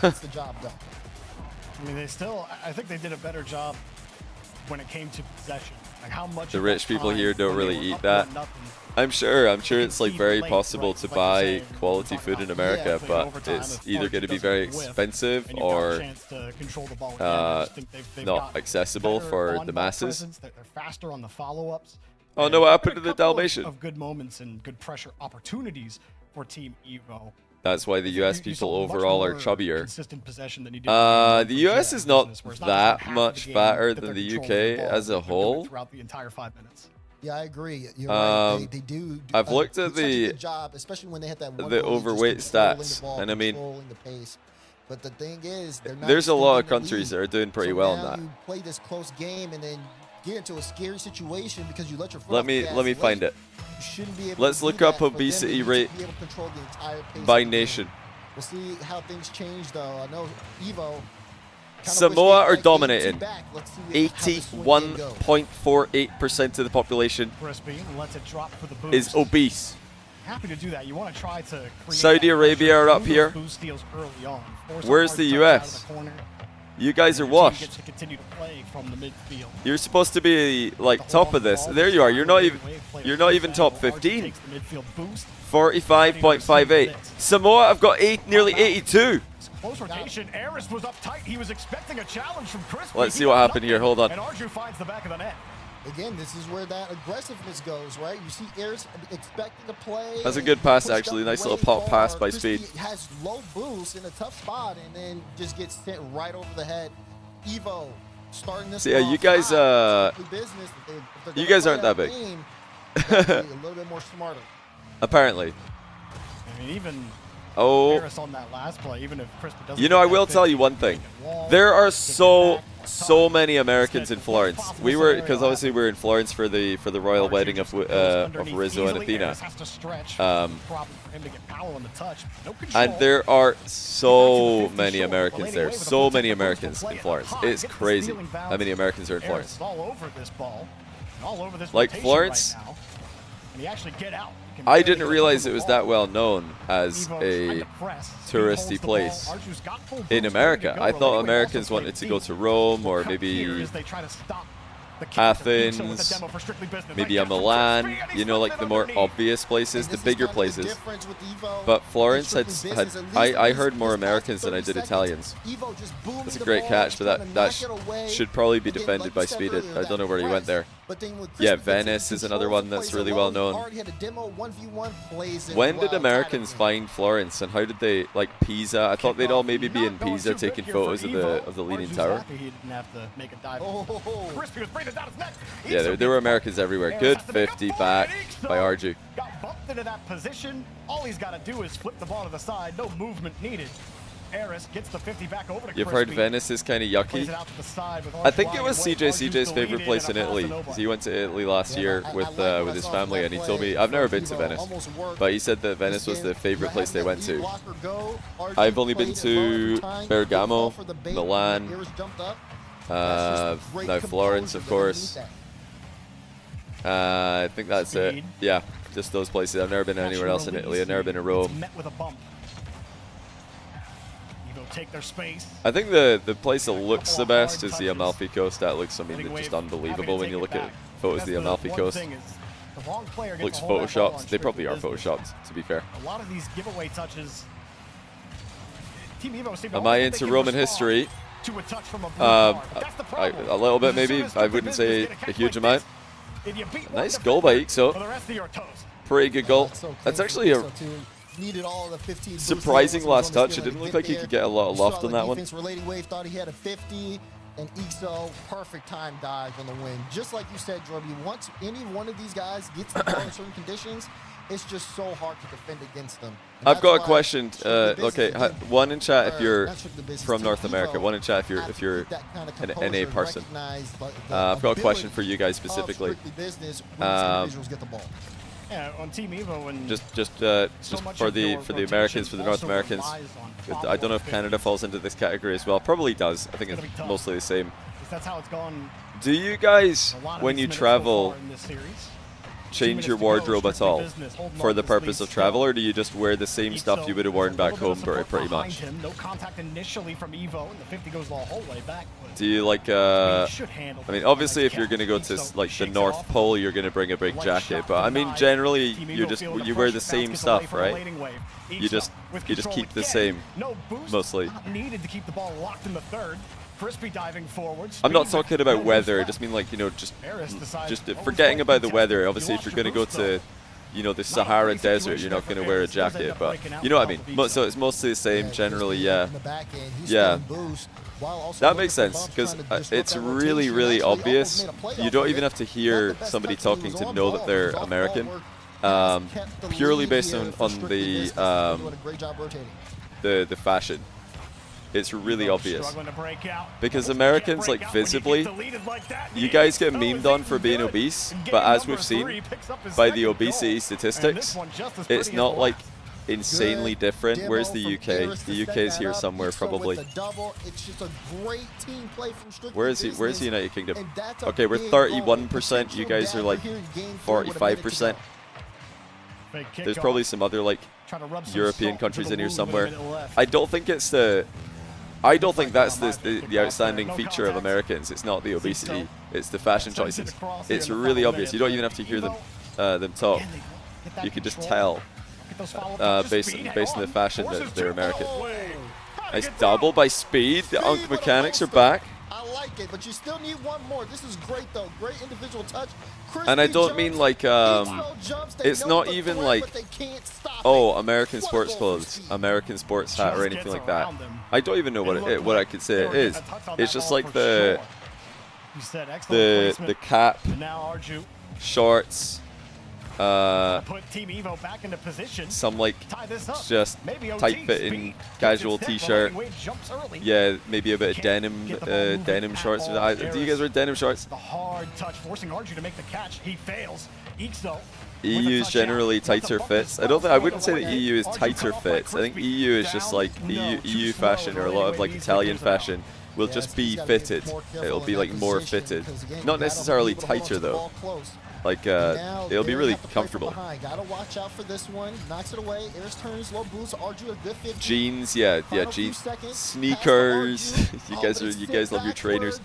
It's the job done. I mean, I think they did a better job when it came to possession. Like how much The rich people here don't really eat that. I'm sure it's like very possible to buy quality food in America, but it's either going to be very expensive or not accessible for the masses. They're faster on the follow-ups. Oh no, what happened to the Dalmatian? Of good moments and good pressure opportunities for Team Evo. That's why the US people overall are chubbier. The US is not that much fatter than the UK as a whole. Throughout the entire 5 minutes. Yeah, I agree. You're right. They do. I've looked at the job, especially when they hit that the overweight stats, and I mean, the pace. But the thing is, there's a lot of countries that are doing pretty well in that. You play this close game and then get into a scary situation because you let your foot let me find it. You shouldn't be able Let's to look do up that, obesity rate be able to control the entire pace by of the nation. game. We'll see how things change, though. I know Evo. Samoa are dominating. 81.48% of the population is obese. Happy to do that. You want to try to Saudi Arabia are up here. Where's the US? You guys are washed. You're supposed to be like top of this. There you are. You're not even top 15. 45.58. Samoa have got nearly 82. Close rotation. Aris was up tight. He was expecting a challenge from Crispy. Let's see what happened here. Hold on. And Arju finds the back of the net. Again, this is where that aggressiveness goes, right? You see Aris expecting to play. That's a good pass, actually. Nice little pop pass by Speed. Has low boost in a tough spot and then just gets sent right over the head. Evo starting this. So yeah, you guys aren't that big. A little bit more smarter. Apparently. I mean, even Aris on that last play, even if Crispy doesn't. You know, I will tell you one thing. There are so many Americans in Florence. We were, because obviously we're in Florence for the royal wedding of Rizzo and Athena. And there are so many Americans there. So many Americans in Florence. It's crazy how many Americans are in Florence. Like Florence, I didn't realize it was that well known as a touristy place in America. I thought Americans wanted to go to Rome or maybe Athens, maybe a Milan, you know, like the more obvious places, the bigger places. But Florence I heard more Americans than I did Italians. That's a great catch, but that should probably be defended by Speed. I don't know where he went there. Yeah, Venice is another one that's really well known. When did Americans find Florence, and how did they, like Pisa? I thought they'd all maybe be in Pisa taking photos of the Leaning Tower. Yeah, there were Americans everywhere. Good 50 back by Arju. Got bumped into that position. All he's got to do is flip the ball to the side. No movement needed. Aris gets the 50 back over to You've heard Venice is kind of yucky. I think it was CJ's favorite place in Italy. He went to Italy last year with his family, and he told me, I've never been to Venice, but he said that Venice was the favorite place they went to. I've only been to Bergamo, Milan, now Florence, of course. I think that's it. Yeah, just those places. I've never been anywhere else in Italy. I've never been to Rome. Take their space. I think the place that looks the best is the Amalfi Coast. That looks, I mean, just unbelievable when you look at photos of the Amalfi Coast. Looks photoshopped. They probably are photoshopped, to be fair. A lot of these giveaway touches. Team Evo seem to Am I into Roman history? To a touch from a little bit, maybe. I wouldn't say a huge amount. Nice goal by Ixo. Pretty good goal. That's actually a needed all the 15 surprising last touch. It didn't look like he could get a lot of loft on that one. Relating wave thought he had a 50, and Ixo perfect time dive on the win. Just like you said, Jorby, once any one of these guys gets the ball in certain conditions, it's just so hard to defend against them. And I've got a question. Okay, one in chat if you're from North America. One in chat if you're an NA person. I've got a question for you guys specifically. Yeah, on Team Evo and just for the Americans, for the North Americans. I don't know if Canada falls into this category as well. Probably does. I think it's mostly the same. That's how it's gone. Do you guys, when you travel, change your wardrobe at all for the purpose of travel, or do you just wear the same stuff you would have worn back home pretty much? No contact initially from Evo, and the 50 goes the whole way back. Do you like, I mean, obviously if you're going to go to like the North Pole, you're going to bring a big jacket, but I mean, generally you wear the same stuff, right? You just keep the same, mostly. Needed to keep the ball locked in the third. Crispy diving forward. I'm not talking about weather. I just mean like, you know, just forgetting about the weather. Obviously, if you're going to go to, you know, the Sahara Desert, you're not going to wear a jacket. But you know what I mean. So it's mostly the same generally. Yeah. Yeah. That makes sense because it's really, really obvious. You don't even have to hear somebody talking to know that they're American. Purely based on the fashion. It's really obvious because Americans, like, visibly, you guys get memed on for being obese, but as we've seen by the obesity statistics, it's not like insanely different. Where's the UK? The UK is here somewhere probably. Where is he? Where's the United Kingdom? Okay, we're 31%. You guys are like 45%. There's probably some other like European countries in here somewhere. I don't think it's the. I don't think that's the outstanding feature of Americans. It's not the obesity. It's the fashion choices. It's really obvious. You don't even have to hear them talk. You can just tell based on the fashion that they're American. Nice double by Speed. The Unk mechanics are back. I like it, but you still need one more. This is great though. Great individual touch. And I don't mean like it's not even like, oh, American sports clothes, American sports hat, or anything like that. I don't even know what I could say it is. It's just like the cap, shorts, some like just tight-fitting casual t-shirt. Yeah, maybe a bit of denim shorts. Do you guys wear denim shorts? The hard touch forcing Arju to make the catch. He fails. EU's generally tighter fits. I wouldn't say that EU is tighter fits. I think EU is just like EU fashion, or a lot of like Italian fashion will just be fitted. It'll be like more fitted. Not necessarily tighter though. Like, it'll be really comfortable. Gotta watch out for this one. Knocks it away. Airs turns, low boost. Arju a good 15. Jeans, yeah, jeans. Sneakers. you guys love your trainers.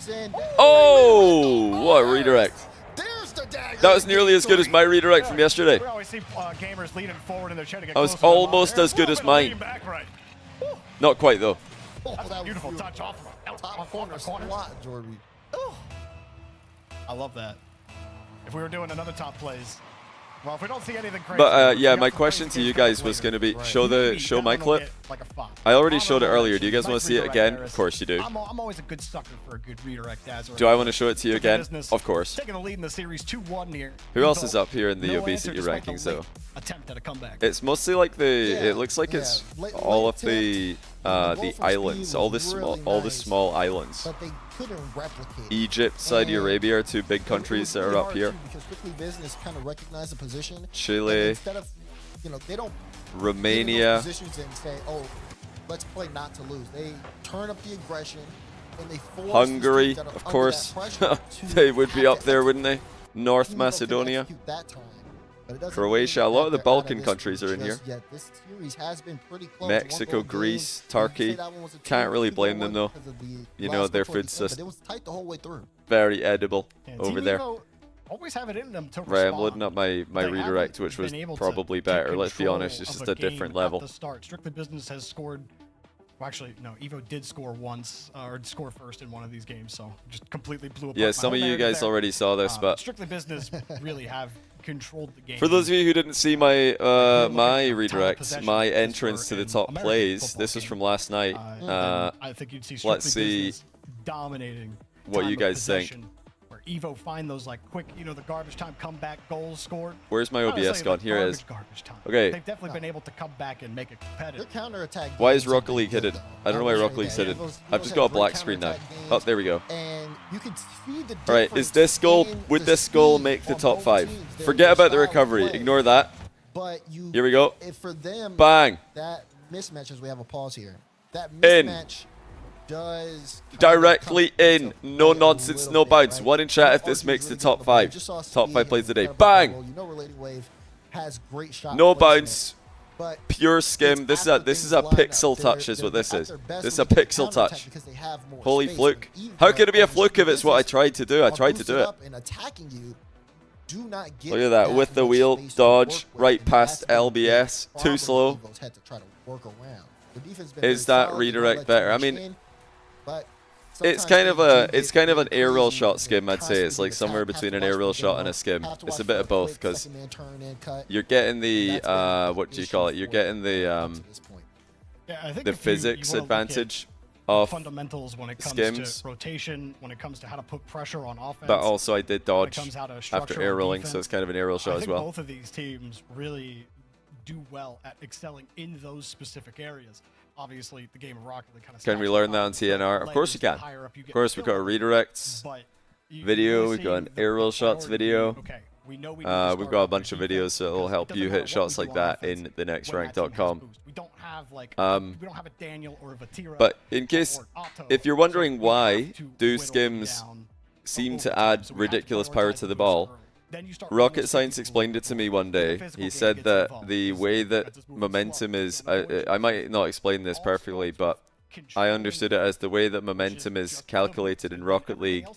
Oh, what a redirect. That was nearly as good as my redirect from yesterday. That was almost as good as mine. Not quite though. Beautiful touch off top corner slot, Jorby. I love that. If we were doing another top plays, well, if we don't see anything crazy. But yeah, my question to you guys was going to be show my clip. I already showed it earlier. Do you guys want to see it again? Of course you do. I'm always a good sucker for a good redirect. Do I want to show it to you again? Of course. Taking the lead in the series 2-1 here. Who else is up here in the obesity rankings though? Attempt at a comeback. It's mostly like it looks like it's all of the islands, all the small islands. But they couldn't replicate. Egypt, Saudi Arabia are two big countries that are up here. Because Strictly Business kind of recognize the position. Chile. Instead of, they don't. Romania. Positions and say, oh, let's play not to lose. They turn up the aggression and they force Hungary, of course. They would be up there, wouldn't they? North Macedonia. Croatia, a lot of the Balkan countries are in here. Mexico, Greece, Turkey. Can't really blame them though. You know, their food system. Very edible over there. Always have it in them to right, I'm loading up my redirect, which was probably better. Let's be honest, it's just a different level. Strictly Business has scored. Well, actually, no. Evo did score once, or score first in one of these games, so just completely blew apart. Yeah, some of you guys already saw this, but Strictly Business really have controlled the game. For those of you who didn't see my my redirect, my entrance to the top plays, this was from last night. I think you'd see Strictly let's see dominating what you guys think. Evo find those like quick, the garbage time comeback goals scored. Where's my OBS gone? Here it is. Okay. They've definitely been able to come back and make it competitive. Why is Rocket League hidden? I don't know why Rocket League's hidden. I've just got a black screen now. Oh, there we go. All right, is this goal? Would this goal make the top 5? Forget about the recovery. Ignore that. Here we go. For them, bang. That mismatch, as we have a pause here. That mismatch does Directly in. No nonsense, no bounce. One in chat if this makes the top 5. Top 5 plays today. Bang! You know Relating Wave has great shot No placement, bounce. but Pure skim. This is a pixel touch is what this is. This is a pixel touch. Holy fluke. How could it be a fluke if it's what I tried to do? I tried to do it. Look at that. With the wheel, dodge, right past LBS. Too slow. Is that redirect better? I mean, it's kind of an aerial shot skim, I'd say. It's like somewhere between an aerial shot and a skim. It's a bit of both because you're getting the what do you call it? You're getting the physics advantage of fundamentals when it comes skims. to rotation, when it comes to how to put pressure on offense. But also I did dodge after air rolling, defense. so it's kind of an aerial shot as well. Both of these teams really do well at excelling in those specific areas. Obviously, the game of Rocket League kind of. Can we learn that on TNR? Of course you can. Of course, we've got a redirects video, we've got an aerial shots video. We've got a bunch of videos that will help you hit shots like that in the nextrank.com. But in case, if you're wondering why do skims seem to add ridiculous power to the ball, Rocket Science explained it to me one day. He said that the way that momentum is, I might not explain this perfectly, but I understood it as the way that momentum is calculated in Rocket League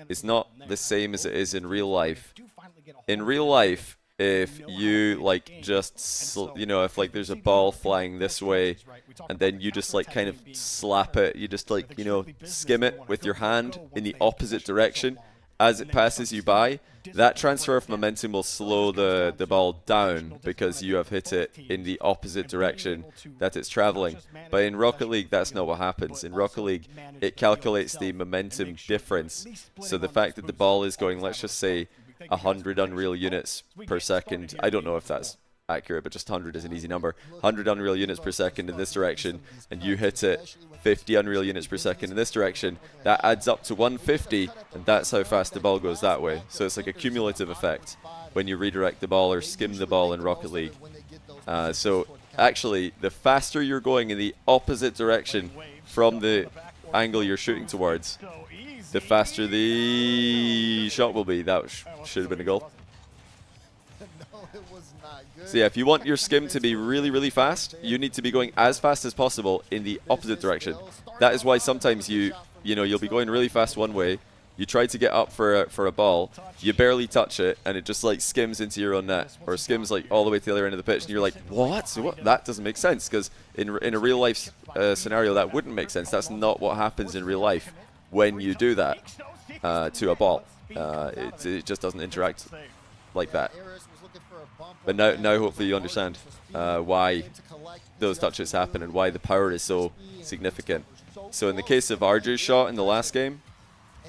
is not the same as it is in real life. In real life, if you like just, you know, if like there's a ball flying this way and then you just like kind of slap it, you just like, you know, skim it with your hand in the opposite direction as it passes you by, that transfer of momentum will slow the ball down because you have hit it in the opposite direction that it's traveling. But in Rocket League, that's not what happens. In Rocket League, it calculates the momentum difference. So the fact that the ball is going, let's just say, 100 Unreal units per second. I don't know if that's accurate, but just 100 is an easy number. 100 Unreal units per second in this direction, and you hit it 50 Unreal units per second in this direction. That adds up to 150, and that's how fast the ball goes that way. So it's like a cumulative effect when you redirect the ball or skim the ball in Rocket League. So actually, the faster you're going in the opposite direction from the angle you're shooting towards, the faster the shot will be. That should have been a goal. So yeah, if you want your skim to be really, really fast, you need to be going as fast as possible in the opposite direction. That is why sometimes you'll be going really fast one way. You try to get up for a ball, you barely touch it, and it just like skims into your own net, or skims like all the way to the other end of the pitch, and you're like, what? That doesn't make sense, because in a real life scenario that wouldn't make sense. That's not what happens in real life when you do that to a ball. It just doesn't interact like that. But now hopefully you understand why those touches happen and why the power is so significant. So in the case of RJ's shot in the last game,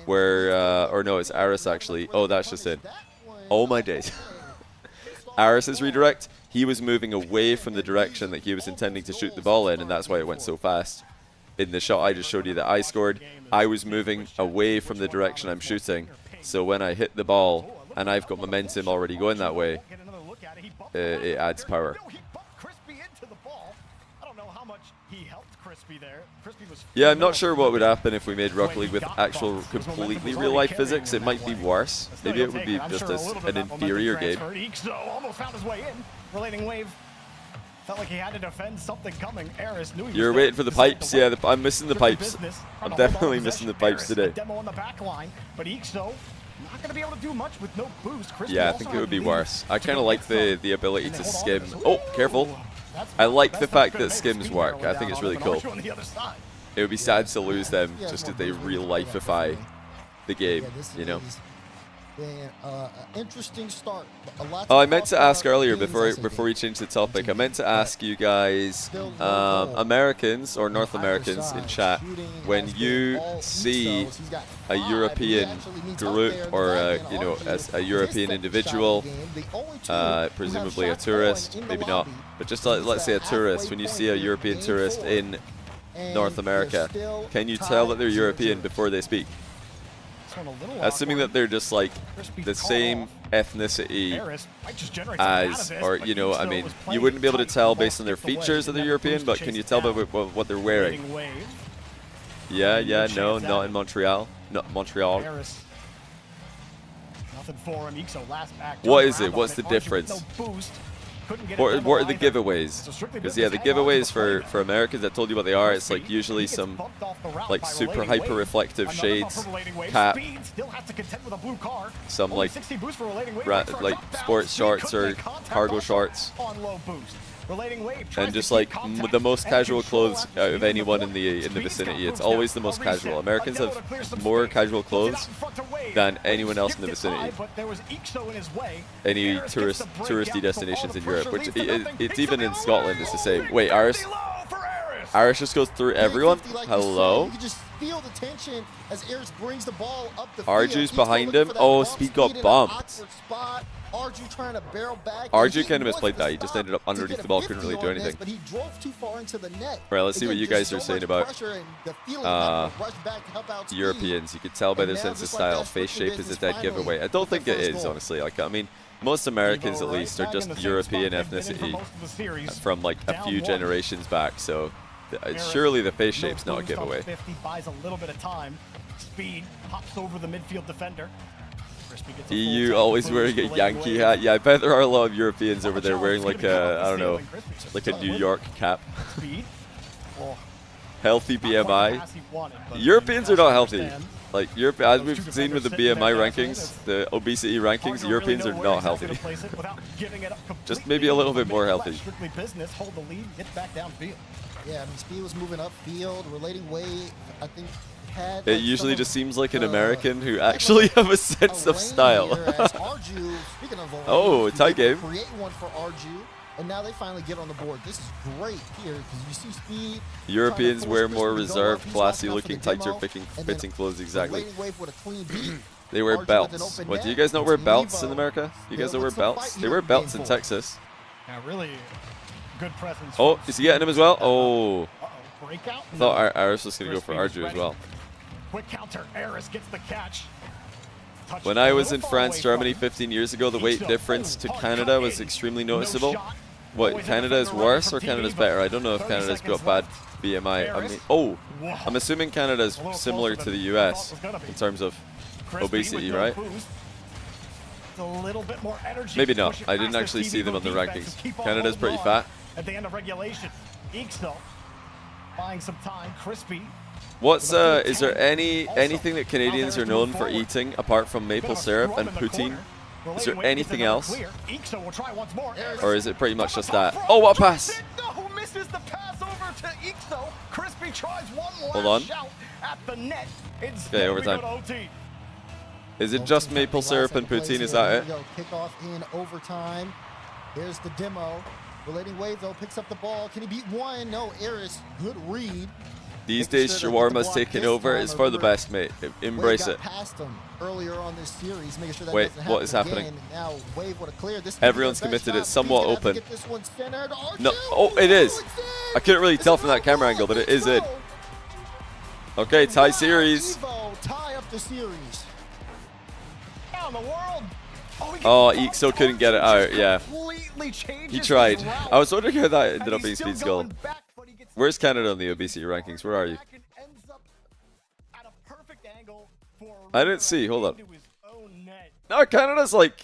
where, or no, it's Aris actually. Oh, that's just it. Oh my days. Aris's redirect, he was moving away from the direction that he was intending to shoot the ball in, and that's why it went so fast. In the shot I just showed you that I scored, I was moving away from the direction I'm shooting. So when I hit the ball, and I've got momentum already going that way, it adds power. Yeah, I'm not sure what would happen if we made Rocket League with actual completely real-life physics. It might be worse. Maybe it would be just an inferior game. You're waiting for the pipes. Yeah, I'm missing the pipes. I'm definitely missing the pipes today. Not going to be able to do much with no boost. Yeah, I think it would be worse. I kind of like the ability to skim. Oh, careful. I like the fact that skims work. I think it's really cool. It would be sad to lose them just because they real-lifify the game, you know? Interesting start. Oh, I meant to ask earlier before we change the topic. I meant to ask you guys, Americans or North Americans in chat, when you see a European group or as a European individual, presumably a tourist, maybe not, but just let's say a tourist. When you see a European tourist in North America, can you tell that they're European before they speak? Assuming that they're just like the same ethnicity as, or I mean, you wouldn't be able to tell based on their features that they're European, but can you tell by what they're wearing? Yeah, no, not in Montreal. Not Montreal. Nothing for him. Ixo last back. What is it? What's the difference? What are the giveaways? Because yeah, the giveaways for Americans, I told you what they are. It's like usually some like super hyper reflective shades, cap, some like sports shorts or cargo shorts, and just like the most casual clothes out of anyone in the vicinity. It's always the most casual. Americans have more casual clothes than anyone else in the vicinity. Any touristy destinations in Europe, which it's even in Scotland, it's the same. Wait, Iris just goes through everyone. Hello. You can just feel the tension as Eris brings the ball up the Arju's behind him. Oh, Speed got bumped. Arju trying to barrel back. Arju kind of misplayed that. He just ended up underneath the ball, couldn't really do anything. But he drove too far into the net. Right, let's see what you guys are saying about Europeans. You could tell by their sense of style. Face shape is a dead giveaway. I don't think it is, honestly. Like, I mean, most Americans, at least, are just European ethnicity from like a few generations back. So surely the face shape's not a giveaway. Buys a little bit of time. Speed hops over the midfield defender. EU always wearing a Yankee hat. Yeah, I bet there are a lot of Europeans over there wearing like a, I don't know, like a New York cap. Healthy BMI. Europeans are not healthy. Like, as we've seen with the BMI rankings, the obesity rankings, Europeans are not healthy. Just maybe a little bit more healthy. Yeah, I mean, Speed was moving upfield, relating weight, I think. It usually just seems like an American who actually have a sense of style. Oh, tie game. Create one for Arju, and now they finally get on the board. This is great here because you see Speed. Europeans wear more reserved, classy-looking, tighter fitting clothes. Exactly. They wear belts. What, do you guys not wear belts in America? You guys don't wear belts? They wear belts in Texas. Yeah, really good presence. Oh, is he getting him as well? Oh. I thought Iris was going to go for Arju as well. Quick counter. Eris gets the catch. When I was in France, Germany 15 years ago, the weight difference to Canada was extremely noticeable. What, Canada is worse or Canada's better? I don't know if Canada's got bad BMI. I mean, I'm assuming Canada is similar to the US in terms of obesity, right? Maybe not. I didn't actually see them on the rankings. Canada's pretty fat. At the end of regulation, Ixo buying some time. Crispy. What's is there anything that Canadians are known for eating apart from maple syrup and poutine? Is there anything else? Or is it pretty much just that? Oh, what a pass! No, misses the pass over to Ixo. Crispy tries one Hold on. shot at the net. Okay, overtime. Is it just maple syrup and poutine? Is that it? Kickoff in overtime. There's the demo. Relating wave though picks up the ball. Can he beat one? No, Eris. Good read. These days, shawarma's taking over. It's for the best, mate. Embrace it. Wait, what is happening? Everyone's committed. It's somewhat open. No, oh, it is. I couldn't really tell from that camera angle, but it is in. Okay, tie series. Oh, Ixo couldn't get it out. Yeah, he tried. I was wondering how that ended up being Speed's goal. Where's Canada on the obesity rankings? Where are you? I didn't see. Hold on. No, Canada's like...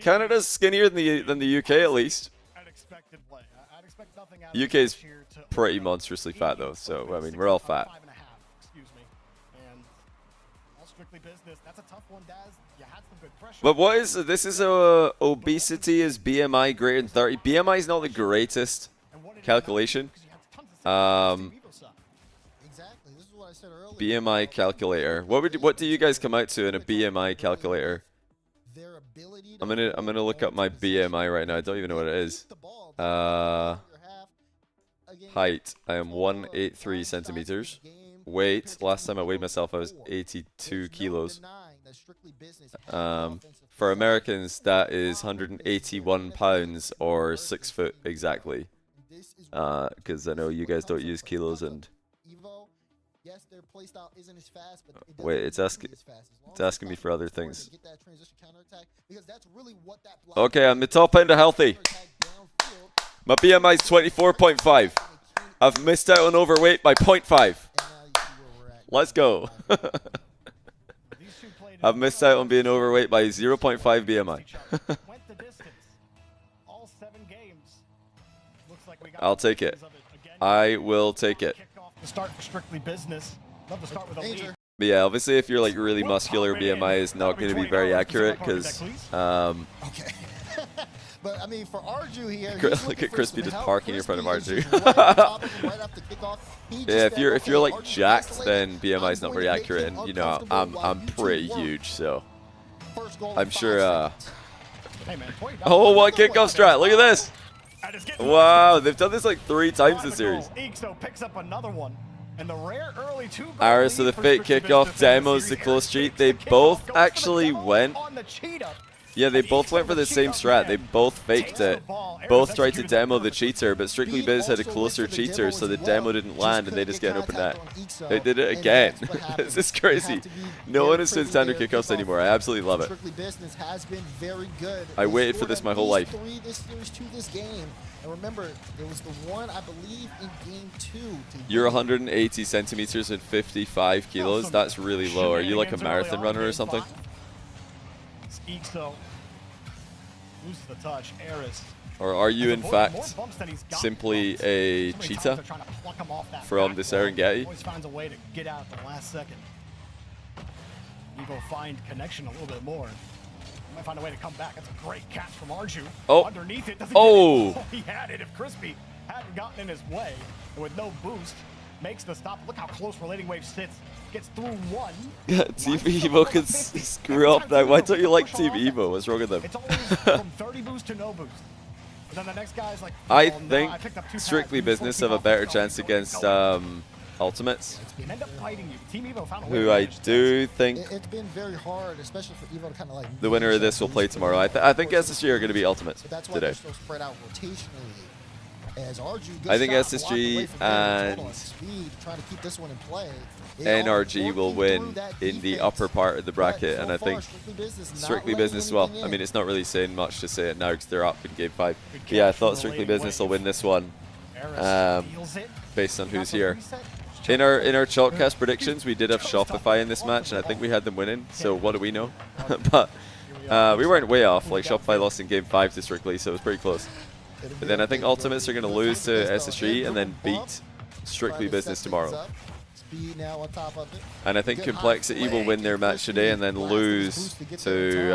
Canada's skinnier than the UK at least. UK's pretty monstrously fat though, so I mean we're all fat. But what is this? Is obesity is BMI greater than 30? BMI is not the greatest calculation. BMI calculator. What do you guys come out to in a BMI calculator? I'm gonna look up my BMI right now. I don't even know what it is. Height. I am 183 centimeters. Weight. Last time I weighed myself, I was 82 kilos. For Americans, that is 181 pounds or 6 foot exactly. Because I know you guys don't use kilos and. Wait, it's asking me for other things. Okay, I'm the top end of healthy. My BMI is 24.5. I've missed out on overweight by 0.5. Let's go. I've missed out on being overweight by 0.5 BMI. I'll take it. I will take it. Start strictly business. Love to start with a lead. But yeah, obviously if you're like really muscular, BMI is not going to be very accurate because okay. But I mean, for Arju here, look at Crispy just parking in front of Arju. Yeah, if you're like jacked, then BMI is not very accurate, and you know I'm pretty huge, so I'm sure. Oh, what kickoff strat! Look at this! Wow, they've done this like 3 times this series. Aris with the fake kickoff, demos the close cheat. They both actually went. Yeah, they both went for the same strat. They both faked it. Both tried to demo the cheater, but Strictly Biz had a closer cheater, so the demo didn't land, and they just get an open net. They did it again. This is crazy. No one is doing standard kickoffs anymore. I absolutely love it. I waited for this my whole life. And remember, it was the one, I believe, in game 2. You're 180 centimeters and 55 kilos. That's really low. Are you like a marathon runner or something? Loses the touch. Eris. Or are you in fact simply a cheetah from the Serengeti? Always finds a way to get out at the last second. Evo find connection a little bit more. Might find a way to come back. That's a great catch from Arju. Oh. Underneath it. Oh. He had it. If Crispy hadn't gotten in his way and with no boost, makes the stop. Look how close Relating Wave sits. Gets through one. Team Evo can screw up now. Why don't you like Team Evo? What's wrong with them? It's always from 30 boost to no boost. And then the next guy's like, I think Strictly Business have a better chance against Ultimates, who I do think it's been very hard, especially for Evo to kind of like the winner of this will play tomorrow. I think SSG are going to be Ultimates today. Spread out rotationally. As Arju I think SSG and trying to keep this one in play. NRG will win in the upper part of the bracket, and I think Strictly Business as well. I mean, it's not really saying much to say it now because they're up in game 5. But yeah, I thought Strictly Business will win this one based on who's here. In our Chalkcast predictions, we did have Shopify in this match, and I think we had them winning. So what do we know? But we weren't way off. Like Shopify lost in game 5 to Strictly, so it was pretty close. But then I think Ultimates are going to lose to SSG and then beat Strictly Business tomorrow. And I think Complexity will win their match today and then lose to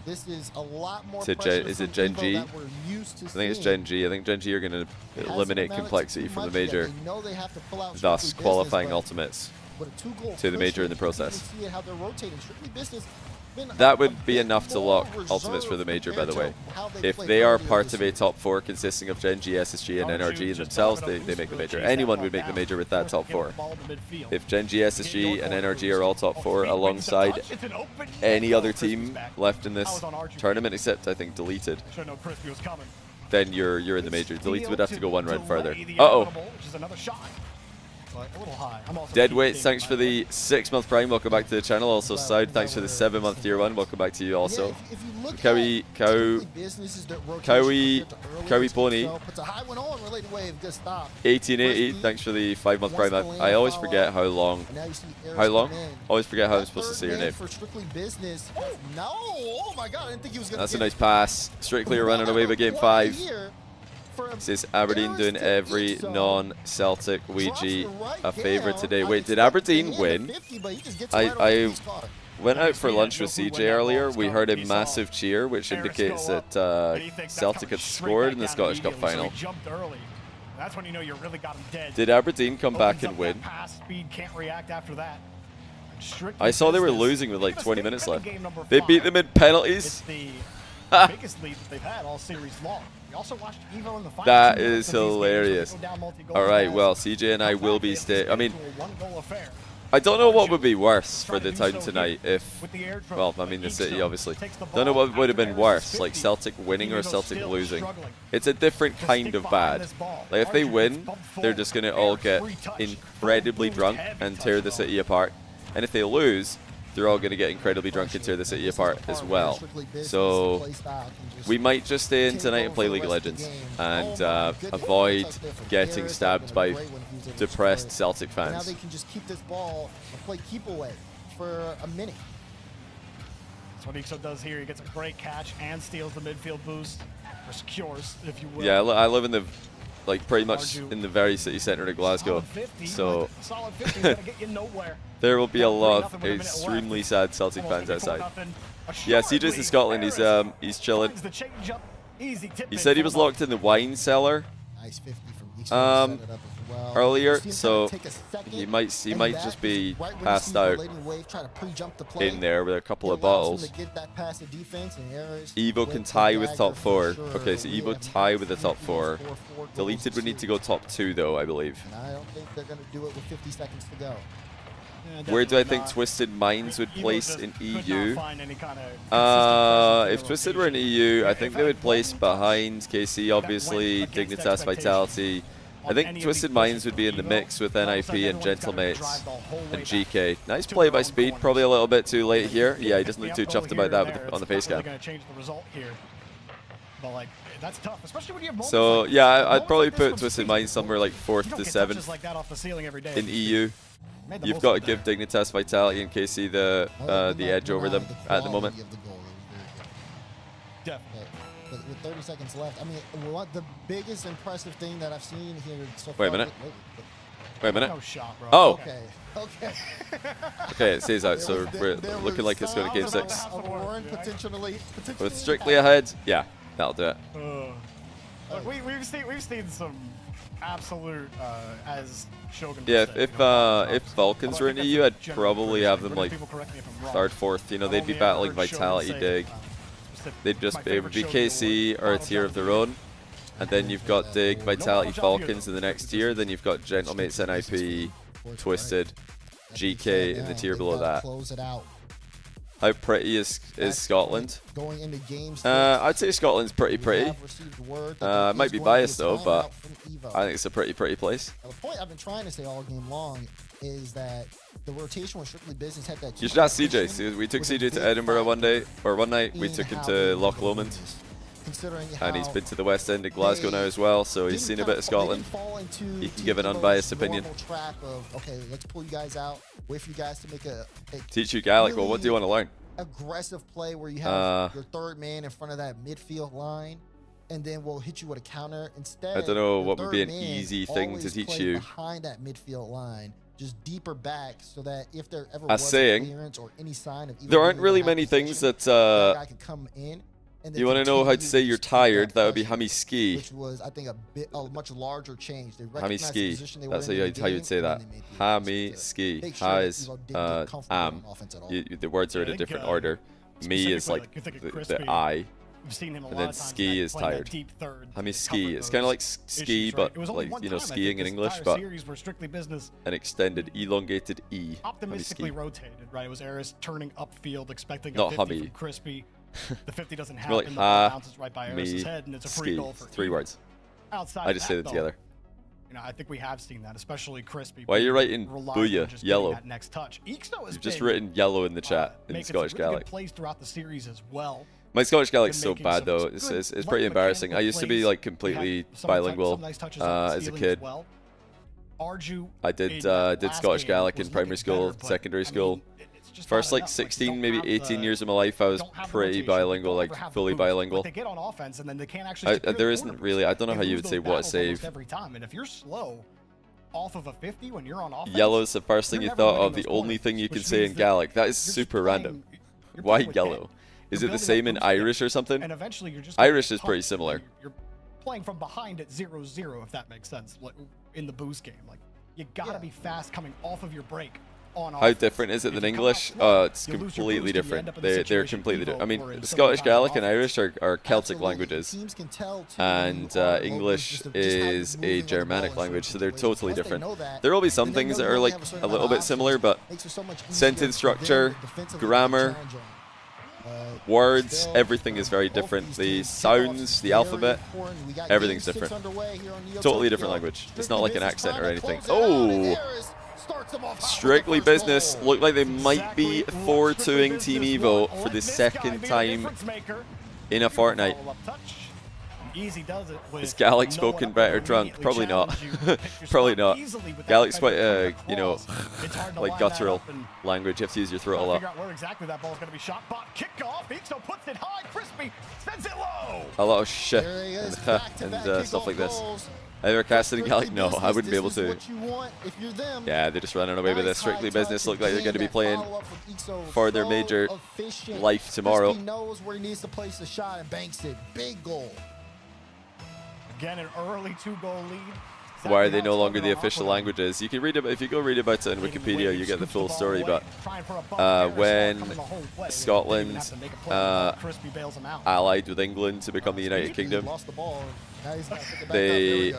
is it Gen G? I think it's Gen G. I think Gen G are going to eliminate Complexity from the major, thus qualifying Ultimates to the major in the process. That would be enough to lock Ultimates for the major, by the way. If they are part of a top 4 consisting of Gen G, SSG, and NRG themselves, they make the major. Anyone would make the major with that top 4. If Gen G, SSG, and NRG are all top 4 alongside any other team left in this tournament, except I think Deleted, then you're in the major. Deleted would have to go 1 round further. Uh-oh. Deadweight, thanks for the 6-month prime. Welcome back to the channel. Also, Side, thanks for the 7-month tier 1. Welcome back to you also. Cowie Pony 1880, thanks for the 5-month prime. I always forget how long. Always forget how I'm supposed to say your name. That's a nice pass. Strictly are running away by game 5. This is Aberdeen doing every non-Celtic Ouija a favour today. Wait, did Aberdeen win? I went out for lunch with CJ earlier. We heard a massive cheer, which indicates that Celtic had scored in the Scottish Cup final. Did Aberdeen come back and win? I saw they were losing with like 20 minutes left. They beat them in penalties. Biggest lead they've had all series long. We also watched Evo in the finals. That is hilarious. All right, well, CJ and I will be I mean, I don't know what would be worse for the town tonight if, well, I mean the city obviously. Don't know what would have been worse, like Celtic winning or Celtic losing. It's a different kind of bad. Like if they win, they're just going to all get incredibly drunk and tear the city apart. And if they lose, they're all going to get incredibly drunk and tear the city apart as well. So we might just stay in tonight and play League of Legends and avoid getting stabbed by depressed Celtic fans. Now they can just keep this ball and play keep away for a minute. That's what Ixo does here. He gets a great catch and steals the midfield boost, or secures, if you will. Yeah, I live in the, like, pretty much in the very city centre of Glasgow, so solid 50 gonna get you nowhere. there will be a lot of extremely sad Celtic fans outside. Yeah, CJ's in Scotland. He's chilling. He said he was locked in the wine cellar Nice 50 from Ixo earlier, so he might just be passed out in there with a couple of bottles. Evo can tie with top 4. Okay, so Evo tie with the top 4. Deleted would need to go top 2 though, I believe. I don't think they're going to do it with 50 seconds to go. Where do I think Twisted Minds would place in EU? If Twisted were in EU, I think they would place behind KC, obviously, Dignitas, Vitality. I think Twisted Minds would be in the mix with NIP and Gentlemates and GK. Nice play by Speed, probably a little bit too late here. Yeah, he doesn't look too chuffed about that on the face cam. So yeah, I'd probably put Twisted Minds somewhere like 4th to 7th in EU. You've got to give Dignitas, Vitality, and KC the edge over them at the moment. With 30 seconds left, I mean, what the biggest impressive thing that I've seen here so far. Wait a minute. Wait a minute. No shot, bro. Oh. Okay. Okay. Okay, it stays out, so we're looking like it's going to game 6. Potentially With Strictly ahead, yeah, that'll do it. Look, we've seen some absolute as Shogun. Yeah, if Vulcans were in EU, I'd probably have them like 3rd, 4th. You know, they'd be battling Vitality, Dig. They'd just it would be KC or a tier of their own, and then you've got Dig, Vitality, Falcons in the next tier. Then you've got Gentlemates, NIP, Twisted, GK in the tier below that. How pretty is Scotland? I'd say Scotland's pretty. I might be biased though, but I think it's a pretty place. The point I've been trying to say all game long is that the rotation with Strictly Business had that. You should ask CJ. See, we took CJ to Edinburgh one night. We took him to Loch Lomond. And he's been to the West End of Glasgow now as well, so he's seen a bit of Scotland. He can give an unbiased opinion. Okay, let's pull you guys out. Wait for you guys to make a teach you Gaelic. Well, what do you want to learn? Aggressive play where you have your 3rd man in front of that midfield line, and then we'll hit you with a counter instead. I don't know what would be an easy thing to teach you. Behind that midfield line, just deeper back, so that if there ever was a clearance or any sign of there aren't really many things that guy could come in. You want to know how to say you're tired? That would be Hamiski. Which was, I think, a much larger change. Hamiski. That's how you would say that. Hamiski. Ha is am. The words are in a different order. Me is like the I. And then ski is tired. Hamiski. It's kind of like ski, but like, you know, skiing in English, but an extended, elongated E. Optimistically rotated, right? It was Eris turning upfield, expecting a 50 from Crispy. The 50 doesn't happen. The ball bounces right by Eris's head, and it's a free goal for 3 words. Outside I just say them together. You know, I think we have seen that, especially Crispy. Why are you writing booyah, yellow? Next touch. You've just written yellow in the chat in Scottish Gaelic. Plays throughout the series as well. My Scottish Gaelic's so bad though. It's pretty embarrassing. I used to be like completely bilingual as a kid. I did Scottish Gaelic in primary school, secondary school. First like 16, maybe 18 years of my life, I was pretty bilingual, like fully bilingual. There isn't really, I don't know how you would say what a save. Yellow's the first thing you thought of, the only thing you can say in Gaelic. That is super random. Why yellow? Is it the same in Irish or something? Irish is pretty similar. You're playing from behind at 0-0, if that makes sense, in the boost game. Like, you gotta be fast coming off of your break. How different is it than English? It's completely different. They're completely different. I mean, Scottish Gaelic and Irish are Celtic languages, and English is a Germanic language, so they're totally different. There will be some things that are like a little bit similar, but sentence structure, grammar, words, everything is very different. The sounds, the alphabet, everything's different. Totally different language. It's not like an accent or anything. Oh! Strictly Business look like they might be 4-2ing Team Evo for the second time in a fortnight. Is Gallic spoken better drunk? Probably not. Probably not. Gallic's quite a, you know, like guttural language. You have to use your throat a lot. A lot of shit and stuff like this. Either casted in Gallic? No, I wouldn't be able to. Yeah, they're just running away with this. Strictly Business look like they're going to be playing for their major life tomorrow. Knows where he needs to place the shot and banks it. Big goal. Again, an early 2-goal lead. Why are they no longer the official languages? You can read it if you go read about it in Wikipedia. You get the full story. But when Scotland allied with England to become the United Kingdom, they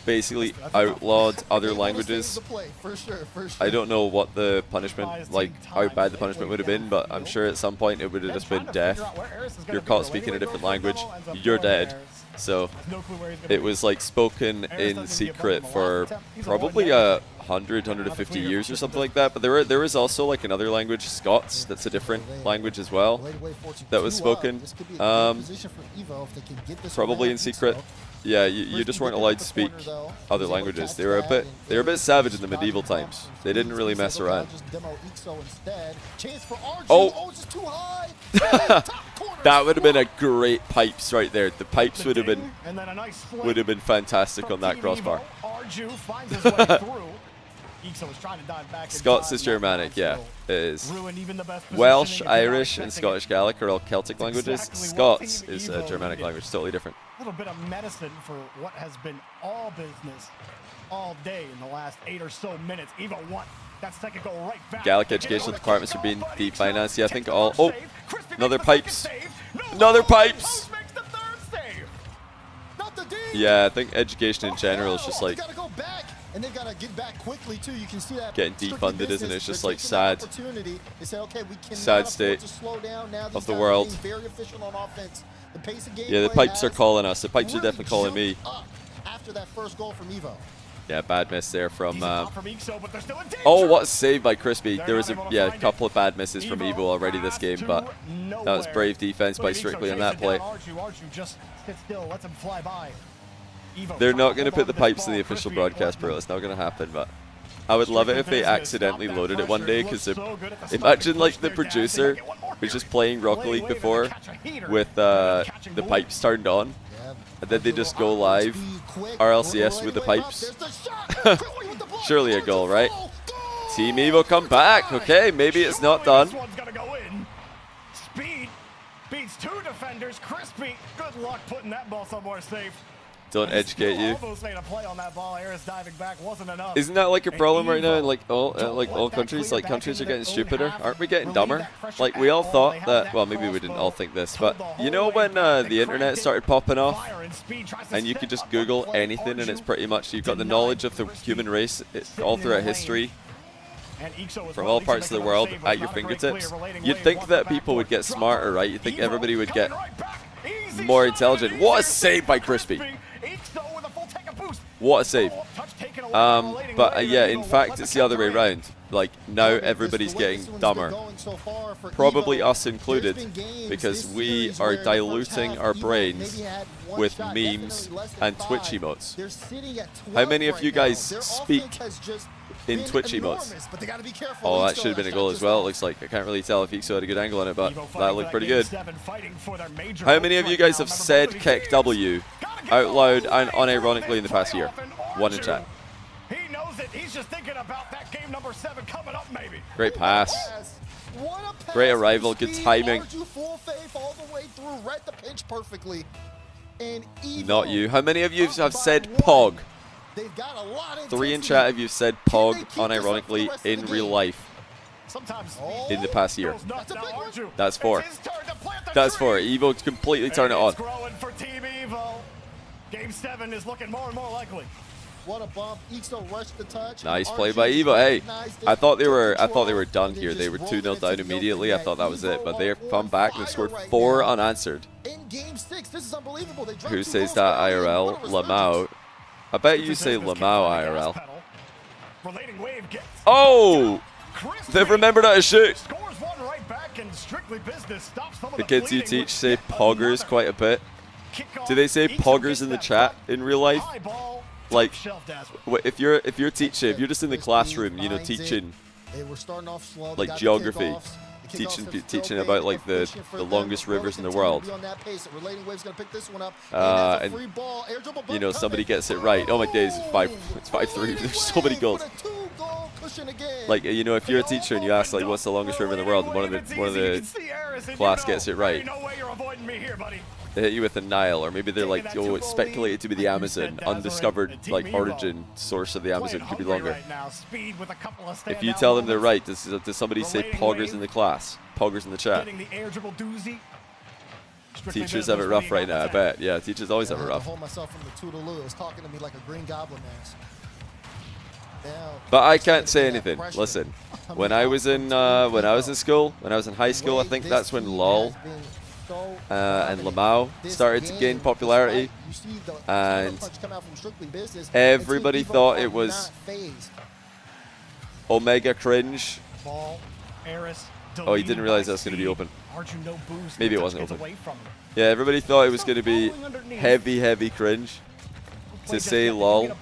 basically outlawed other languages. I don't know what the punishment, like how bad the punishment would have been, but I'm sure at some point it would have just been death. You're caught speaking a different language, you're dead. So it was like spoken in secret for probably 150 years or something like that. But there is also like another language, Scots, that's a different language as well, that was spoken probably in secret. Yeah, you just weren't allowed to speak other languages. They were a bit savage in the medieval times. They didn't really mess around. Oh, that would have been a great pipes right there. The pipes would have been fantastic on that crossbar. Scots is Germanic, yeah, it is. Welsh, Irish, and Scottish Gaelic are all Celtic languages. Scots is a Germanic language, totally different. A little bit of medicine for what has been all business all day in the last 8 or so minutes. Evo 1, that second goal right back. Gaelic educational departments are being definanced. Yeah, I think all. Oh, another pipes. Another pipes. Yeah, I think education in general is just like and they've got to get back quickly too. You can see that getting defunded, isn't it? It's just like sad, sad state of the world. Yeah, the pipes are calling us. The pipes are definitely calling me. After that first goal from Evo. Yeah, bad miss there from. Oh, what a save by Crispy! There was a couple of bad misses from Evo already this game, but that was brave defense by Strictly on that play. They're not going to put the pipes in the official broadcast, bro. It's not going to happen, but I would love it if they accidentally loaded it one day, because imagine like the producer was just playing Rocket League before with the pipes turned on, and then they just go live RLCS with the pipes. Surely a goal, right? Team Evo come back. Okay, maybe it's not done. Speed beats 2 defenders. Crispy, good luck putting that ball somewhere safe. Don't educate you. Isn't that like a problem right now in like all countries? Like countries are getting stupider. Aren't we getting dumber? Like we all thought that. Well, maybe we didn't all think this, but you know when the internet started popping off, and you could just Google anything, and it's pretty much you've got the knowledge of the human race all throughout history, from all parts of the world at your fingertips. You'd think that people would get smarter, right? You'd think everybody would get more intelligent. What a save by Crispy! What a save. But yeah, in fact, it's the other way around. Like, now everybody's getting dumber. Probably us included, because we are diluting our brains with memes and Twitch emotes. How many of you guys speak in Twitch emotes? Oh, that should have been a goal as well, it looks like. I can't really tell if Ixo had a good angle on it, but that looked pretty good. How many of you guys have said kick W out loud and unironically in the past year? One in chat. He knows it. He's just thinking about that game number 7 coming up, maybe. Great pass. Great arrival. Good timing. Not you. How many of you have said Pog? 3 in chat have you said Pog unironically in real life in the past year. That's 4. That's 4. Evo completely turned it on. Game 7 is looking more and more likely. What a bump. Ixo rushed the touch. Nice play by Evo. Hey, I thought they were done here. They were 2-0 down immediately. I thought that was it, but they've come back and scored 4 unanswered. In game 6, this is unbelievable. Who says that IRL? Lamau. I bet you say Lamau IRL. Relating wave gets Oh! Crispy. They've remembered how to shoot. Scores one right back, and Strictly Business stops some of The kids you bleeding teach with say yet poggers another quite a bit. kickoff. Do they say Ixo poggers gets in the that chat front in real life? high ball, Like, top shelf dazzle. if you're teaching, if you're just in the classroom, you know, teaching They were starting off slow. like geography, teaching about like the longest rivers in the world. And you know, somebody gets it right. Oh my days, it's 5-3. There's so many goals. Like, you know, if you're a teacher and you ask like what's the longest river in the world, and one of the class gets it right, they hit you with the Nile, or maybe they're like, oh, it's speculated to be the Amazon, undiscovered like origin source of the Amazon could be longer. If you tell them they're right, does somebody say poggers in the class? Poggers in the chat. Teachers have it rough right now, I bet. Yeah, teachers always have it rough. But I can't say anything. Listen, when I was in school, when I was in high school, I think that's when LOL and Lamau started to gain popularity, and everybody thought it was Omega cringe. Oh, you didn't realize that was going to be open. Maybe it wasn't open. Yeah, everybody thought it was going to be heavy cringe to say LOL.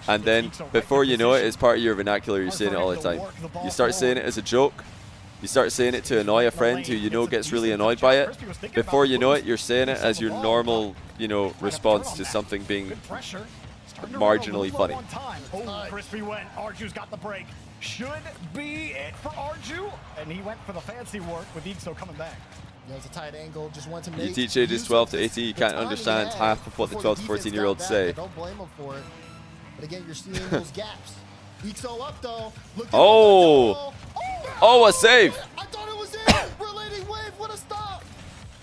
And then, before you know it, it's part of your vernacular. You're saying it all the time. You start saying it as a joke. You start saying it to annoy a friend who you know gets really annoyed by it. Before you know it, you're saying it as your normal, you know, response to something being marginally funny. Oh, Crispy went. Arju's got the break. Should be it for Arju. And he went for the fancy work with Ixo coming back. Yeah, it's a tight angle. Just went to make you teach ages 12 to 18, you can't understand half of what the 12 to 14-year-olds say. Don't blame them for it. But again, you're seeing those gaps. Ixo up though. Oh, a save. I thought it was in. Relating wave, what a stop.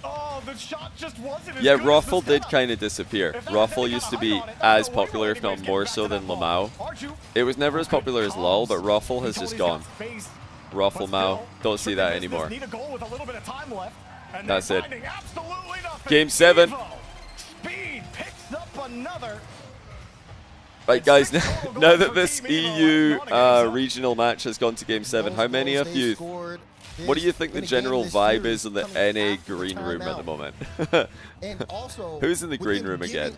Oh, the shot just wasn't as Yeah, good Ruffle as the did stop. kind of disappear. Ruffle used to be as popular, if not more so, than Lamau. It was never as popular as LOL, but Ruffle has just gone. Ruffle Mao, don't see that anymore. That's it. Game 7. Speed picks up another. Right, guys, now that this EU regional match has gone to Game 7, how many of you, what do you think the general vibe is in the NA green room at the moment? Who's in the green room again?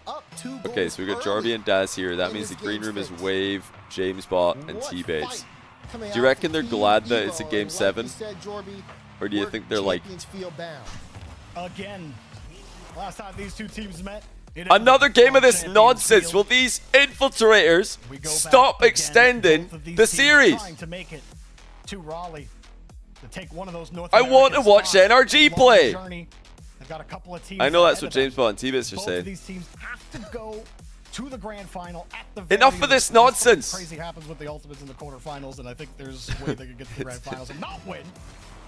Okay, so we've got Jarvie and Daz here. That means the green room is Wave, JamesBot, and T-Bates. Do you reckon they're glad that it's a Game 7? Or do you think they're like... Again, last time these two teams met, another game of this nonsense. Will these infiltrators stop extending the series? I want to watch NRG play. I know that's what JamesBot and T-Bits are saying. These teams have to go to the grand final at the Enough of this nonsense. Crazy happens with the Ultimates in the quarterfinals, and I think there's a way they could get to the grand finals and not win.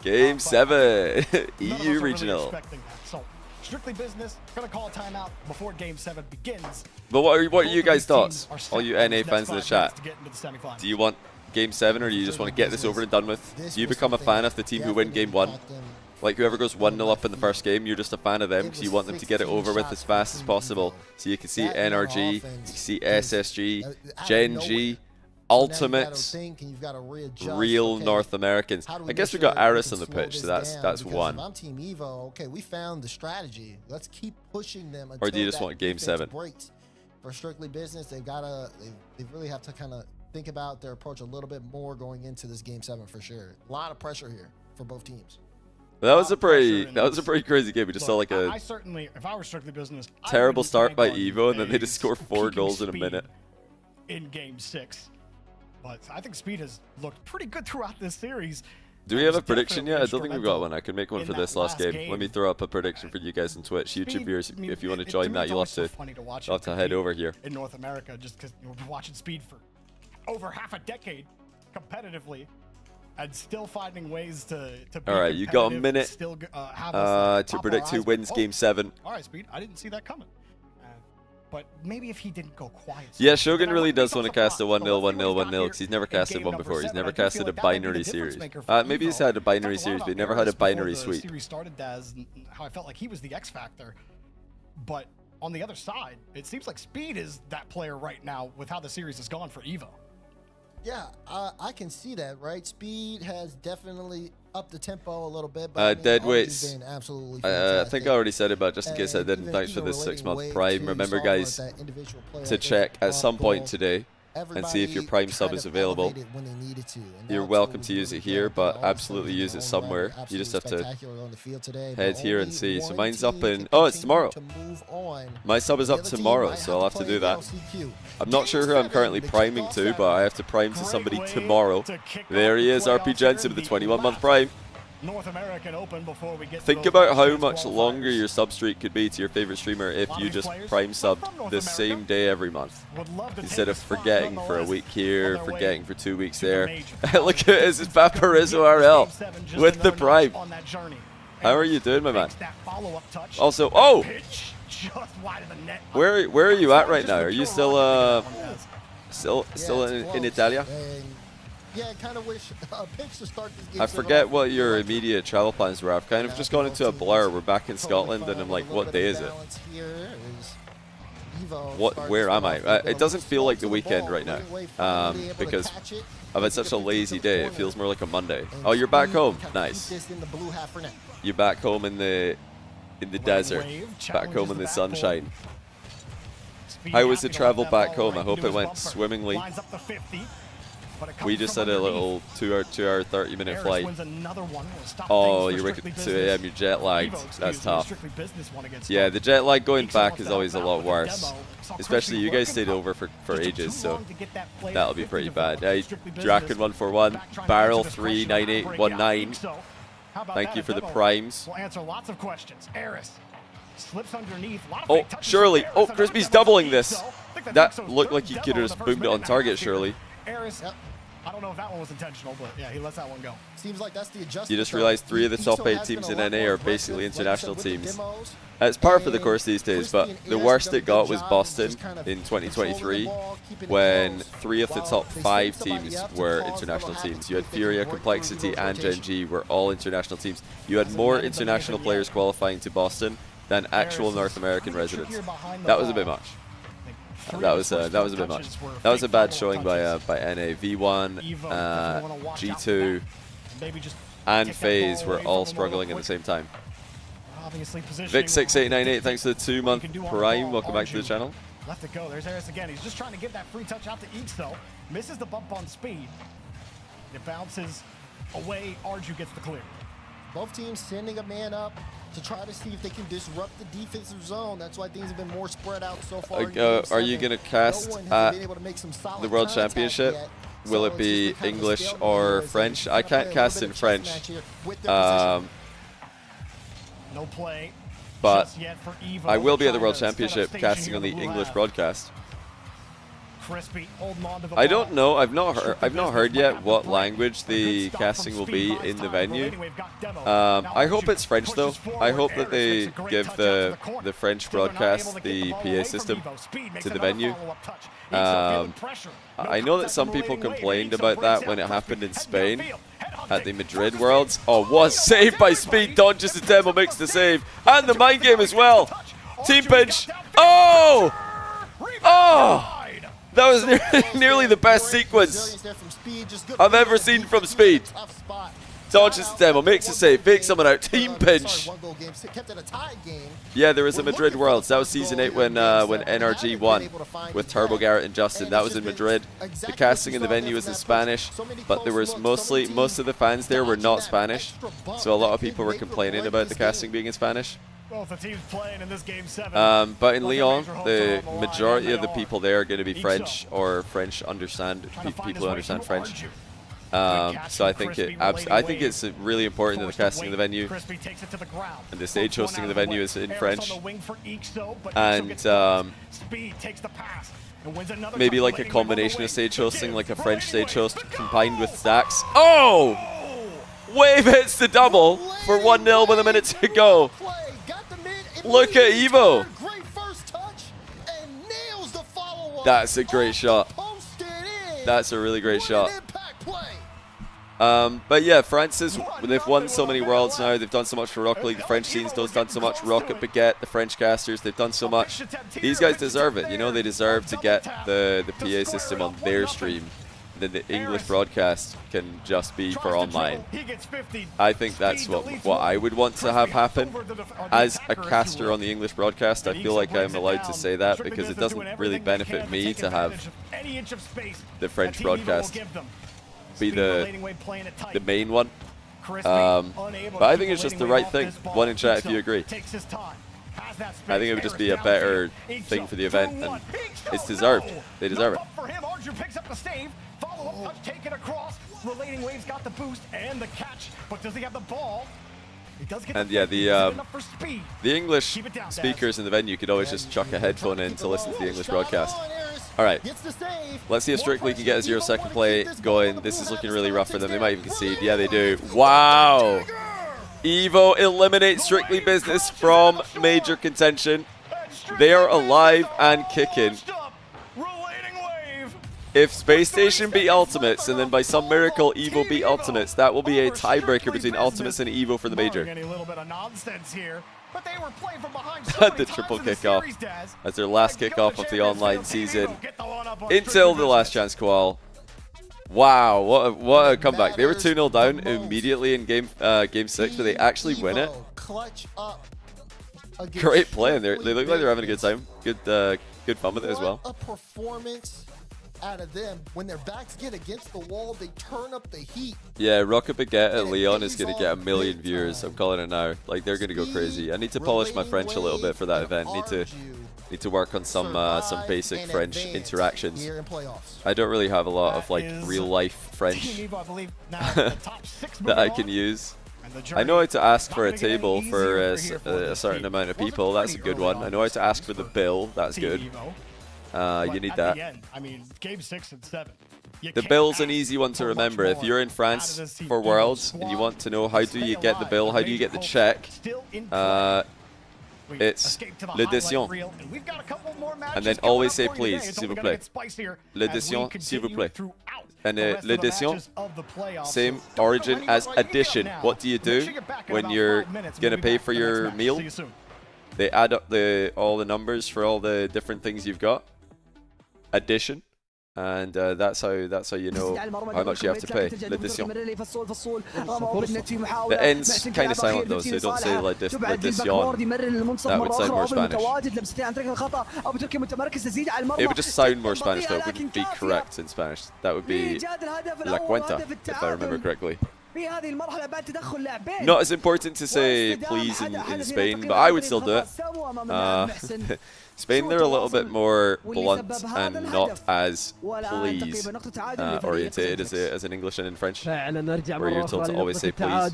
Game 7, EU regional. Really so, strictly business. Gonna call a timeout before Game 7 begins. But what are you guys' thoughts? All you NA fans in the chat. Do you want Game 7, or do you just want to get this over and done with? Do you become a fan of the team who win Game 1? Like whoever goes 1-0 up in the first game, you're just a fan of them because you want them to get it over with as fast as possible. So you can see NRG, you can see SSG, Gen G, Ultimates, real North Americans. I guess we got Aris on the pitch, so that's one. I'm Team Evo. Okay, we found the strategy. Let's keep pushing them. Or do you just want Game 7? For strictly business, they really have to kind of think about their approach a little bit more going into this Game 7 for sure. A lot of pressure here for both teams. That was a pretty crazy game. We just saw like a if I were strictly business, terrible start by Evo, and then they just score 4 goals in a minute. In Game 6, but I think Speed has looked pretty good throughout this series. Do we have a prediction yet? I don't think we've got one. I could make one for this last game. Let me throw up a prediction for you guys on Twitch. YouTube viewers, if you want to join that, you'll have to head over here. In North America, just because we've been watching Speed for over half a decade competitively, and still finding ways to be all right, you got a minute still, to predict who wins Game 7. All right, Speed. I didn't see that coming. But maybe if he didn't go quiet. Yeah, Shogun really does want to cast a 1-0, 1-0, 1-0 because he's never casted one before. He's never casted a binary series. Maybe he's had a binary series, but he never had a binary sweep. The series started as how I felt like he was the X factor, but on the other side, it seems like Speed is that player right now with how the series has gone for Evo. Yeah, I can see that, right? Speed has definitely upped the tempo a little bit. But dead weights. been absolutely I think I already said it, but just in case I didn't, thanks for the 6-month Prime. Remember, guys, to check at some point today and see if your Prime sub is available. You're welcome to use it here, but absolutely use it somewhere. You just have to head here and see. So mine's up in... Oh, it's tomorrow. My sub is up tomorrow, so I'll have to do that. I'm not sure who I'm currently priming to, but I have to prime to somebody tomorrow. There he is, RP Jensen with the 21-month Prime. North American Open before we get Think about how much longer your sub streak could be to your favorite streamer if you just prime sub the same day every month, instead of forgetting for a week here, forgetting for 2 weeks there. Look at this, it's Vaporizzo RL with the Prime. How are you doing, my man? Also, oh! Where are you at right now? Are you still in Italia? Yeah, I kind of wish Pitch to start this game. I forget what your immediate travel plans were. I've kind of just gone into a blur. We're back in Scotland, and I'm like, what day is it? Where am I? It doesn't feel like the weekend right now, because I've had such a lazy day. It feels more like a Monday. Oh, you're back home. Nice. You're back home in the desert. Back home in the sunshine. How was the travel back home? I hope it went swimmingly. We just had a little 2 hour 30-minute flight. Oh, you're waking up at 2 a.m. You're jet lagged. That's tough. Yeah, the jet lag going back is always a lot worse. Especially you guys stayed over for ages, so that'll be pretty bad. Hey, Draken141, Barrel 39819. Thank you for the primes. Oh, Shirley. Oh, Crispy's doubling this. That looked like he could have just boomed it on target, Shirley. I don't know if that one was intentional, but yeah, he lets that one go. Seems like that's the adjustment. You just realized 3 of the top 8 teams in NA are basically international teams. It's par for the course these days, but the worst it got was Boston in 2023, when 3 of the top 5 teams were international teams. You had Furia, Complexity, and Gen G were all international teams. You had more international players qualifying to Boston than actual North American residents. That was a bit much. That was a bit much. That was a bad showing by NA. V1, G2, and FaZe were all struggling at the same time. Vic6898, thanks for the 2-month Prime. Welcome back to the channel. Left it go. There's Harris again. He's just trying to give that free touch out to Eeks, though. Misses the bump on speed. It bounces away. Arju gets the clear. Both teams sending a man up to try to see if they can disrupt the defensive zone. That's why things have been more spread out so far. Are you going to cast at the World Championship? Will it be English or French? I can't cast in French. No play. But I will be at the World Championship casting on the English broadcast. I don't know. I've not heard yet what language the casting will be in the venue. I hope it's French though. I hope that they give the French broadcast the PA system to the venue. I know that some people complained about that when it happened in Spain at the Madrid Worlds. Oh, was saved by Speed. Dodges the demo, makes the save, and the mind game as well. Team pinch. Oh! Oh! That was nearly the best sequence I've ever seen from Speed. Dodges the demo, makes a save, fakes someone out, team pinch. Yeah, there was a Madrid Worlds. That was Season 8 when NRG won with Turbo Garrett and Justin. That was in Madrid. The casting in the venue was in Spanish, but there was most of the fans there were not Spanish. So a lot of people were complaining about the casting being in Spanish. Both the teams playing in this game 7. But in Lyon, the majority of the people there are going to be French or French people who understand French. So I think it's really important that the casting of the venue and the stage hosting of the venue is in French. And maybe like a combination of stage hosting, like a French stage host combined with Stacks. Oh! Wave hits the double for 1-0 with a minute to go. Look at Evo. That's a great shot. That's a really great shot. But yeah, France they've won so many worlds now. They've done so much for Rocket League. The French scene's done so much. Rocket Baguette, the French casters, they've done so much. These guys deserve it. You know, they deserve to get the PA system on their stream then the English broadcast can just be for online. I think that's what I would want to have happen. As a caster on the English broadcast, I feel like I'm allowed to say that because it doesn't really benefit me to have the French broadcast be the main one. But I think it's just the right thing. One in chat if you agree. I think it would just be a better thing for the event, and it's deserved. They deserve it. Follow-up touch taken across. Relating Waves got the boost and the catch, but does he have the ball? He does get and yeah, the English speakers in the venue could always just chuck a headphone in to listen to the English broadcast. All right, let's see if Strictly can get a 0-second play going. This is looking really rough for them. They might even concede. Yeah, they do. Wow. Evo eliminates Strictly Business from major contention. They are alive and kicking. If Space Station beat Ultimates, and then by some miracle Evo beat Ultimates, that will be a tiebreaker between Ultimates and Evo for the major. The triple kickoff as their last kickoff of the online season until the last chance qual. Wow, what a comeback. They were 2-0 down immediately in game 6, but they actually win it. Great play, and they look like they're having a good time. Good fun with it as well. A performance out of them. When their backs get against the wall, they turn up the heat. Yeah, Rocket Baguette at Leon is going to get 1 million viewers. I'm calling it now. Like, they're going to go crazy. I need to polish my French a little bit for that event. Need to work on some basic French interactions. I don't really have a lot of like real life French that I can use. I know how to ask for a table for a certain amount of people. That's a good one. I know how to ask for the bill. That's good. You need that. The bill's an easy one to remember. If you're in France for Worlds and you want to know how do you get the bill, how do you get the check, it's le décision. And then always say please, s'il vous plaît. Le décision, s'il vous plaît. And le décision, same origin as addition. What do you do when you're going to pay for your meal? They add up all the numbers for all the different things you've got. Addition. And that's how you know how much you have to pay. L'addition. The end's kind of silent though, so don't say l'addition. That would sound more Spanish. It would just sound more Spanish though. It wouldn't be correct in Spanish. That would be la cuenta, if I remember correctly. Not as important to say please in Spain, but I would still do it. Spain, they're a little bit more blunt and not as please orientated as in English and in French, where you're told to always say please.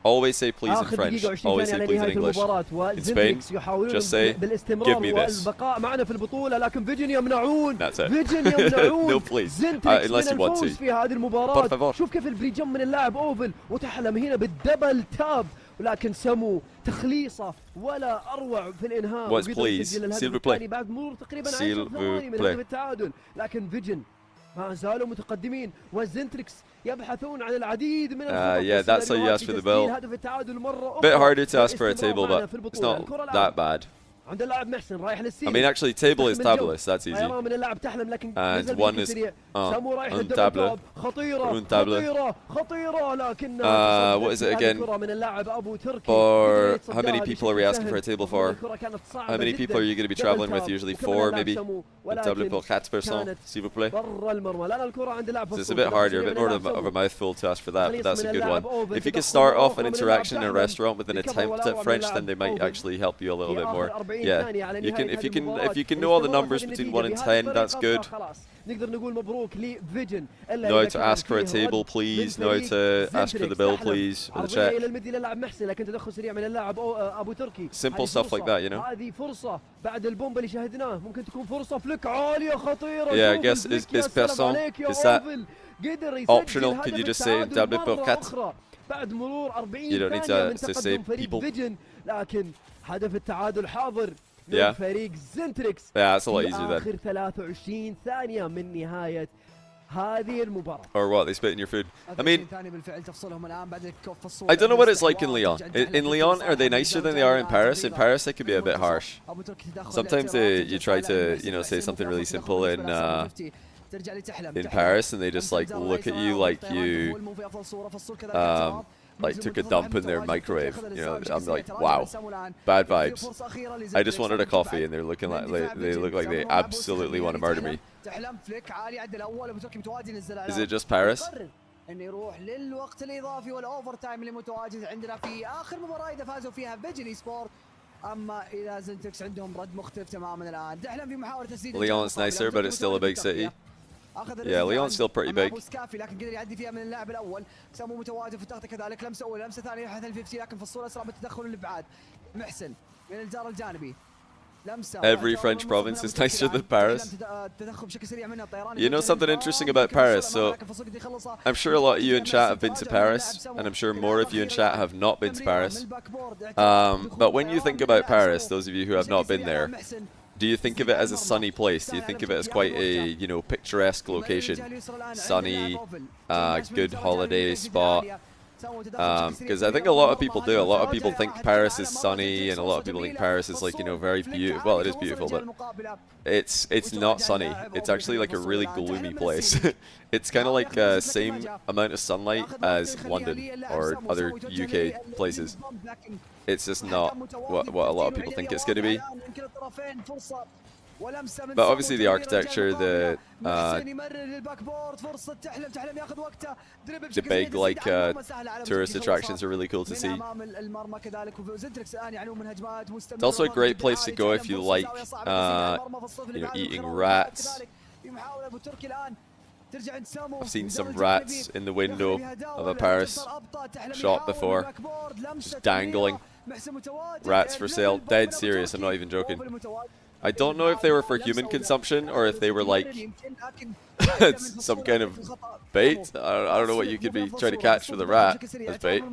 Always say please in French. Always say please in English. In Spain, just say, give me this. That's it. No please. Unless you want to. Por favor. ولكن سمو تخليصه ولا اروع في الانهاء. What's please? S'il vous plaît. بعد مرور تقريبا 10 ثواني من هدف التعادل، لكن فيجن ما زالوا متقدمين والزنتريكس يبحثون عن العديد من yeah, that's how you ask for the bill. Bit harder to ask for a table, but it's not that bad. I mean, actually, table is tableless. That's easy. And one is un table. Un table. What is it again? Or how many people are we asking for a table for? How many people are you going to be traveling with? Usually 4, maybe. Un table pour 4 personnes, s'il vous plaît. So it's a bit harder, a bit more of a mouthful to ask for that, but that's a good one. If you can start off an interaction in a restaurant with an attempt at French, then they might actually help you a little bit more. Yeah, if you can know all the numbers between 1 and 10, that's good. Know how to ask for a table, please. Know how to ask for the bill, please, or the check. Simple stuff like that, you know. Yeah, I guess is person, is that optional? Can you just say un table pour 4? You don't need to say people. Yeah. Yeah, that's a lot easier then. Or what, they spit in your food. I mean, I don't know what it's like in Lyon. In Lyon, are they nicer than they are in Paris? In Paris, they could be a bit harsh. Sometimes you try to, say something really simple in in Paris, and they just like look at you like you like took a dump in their microwave. You know, I'm like, wow, bad vibes. I just wanted a coffee, and they're looking like they look like they absolutely want to murder me. Is it just Paris? انه يروح للوقت الاضافي والاوفر تايم اللي متواجد عندنا في اخر مباراه اذا فازوا فيها فيجن سبورت. اما الى زنتكس عندهم رد مختلف تماما الان. دحلم في محاوله تسديد. Lyon's nicer, but it's still a big city. Yeah, Lyon's still pretty big. لكن قدر يعدي فيها من اللاعب الاول. سامو متواجد في الضغط كذلك. لمسه اولى لمسه ثانيه يبحث عن 50 لكن في الصوره اسرع بالتدخل الابعاد. محسن من الجار الجانبي. Every French province is nicer than Paris. You know something interesting about Paris? So I'm sure a lot of you in chat have been to Paris, and I'm sure more of you in chat have not been to Paris. But when you think about Paris, those of you who have not been there, do you think of it as a sunny place? Do you think of it as quite a, you know, picturesque location? Sunny, good holiday spot? Because I think a lot of people do. A lot of people think Paris is sunny, and a lot of people think Paris is like, you know, very beautiful. Well, it is beautiful, but it's not sunny. It's actually like a really gloomy place. It's kind of like same amount of sunlight as London or other UK places. It's just not what a lot of people think it's going to be. But obviously the architecture, the big like tourist attractions are really cool to see. It's also a great place to go if you like you know, eating rats. I've seen some rats in the window of a Paris shop before, just dangling. Rats for sale. Dead serious, I'm not even joking. I don't know if they were for human consumption or if they were like some kind of bait. I don't know what you could be trying to catch with a rat as bait.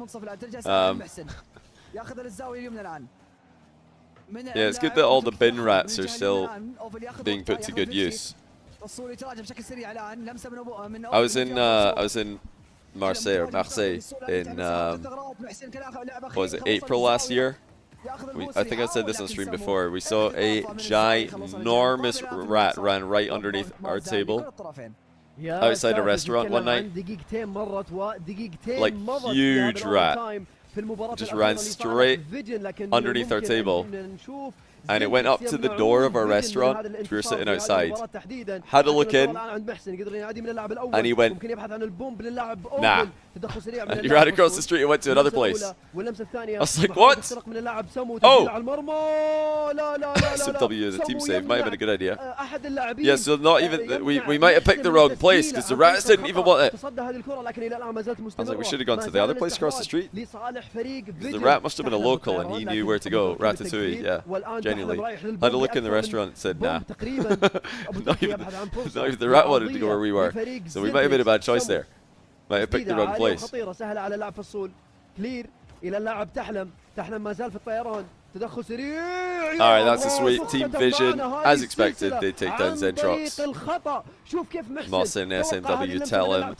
Yeah, it's good that all the bin rats are still being put to good use. I was in Marseille in what was it, April last year. I think I said this on stream before. We saw a ginormous rat ran right underneath our table outside a restaurant one night. Like huge rat. Just ran straight underneath our table. And it went up to the door of our restaurant. We were sitting outside. Had a look in. And he went, nah. And he ran across the street and went to another place. I was like, what? Oh! SMW is a team save. Might have been a good idea. Yeah, so not even, we might have picked the wrong place because the rats didn't even want it. I was like, we should have gone to the other place across the street. The rat must have been a local and he knew where to go. Ratatouille, yeah. Genuinely. Had a look in the restaurant and said, nah. not even the rat wanted to go where we were. So we might have made a bad choice there. Might have picked the wrong place. Alright, that's a sweep. Team Vision, as expected, they take down Zentrox. Mosin, SMW, tell him.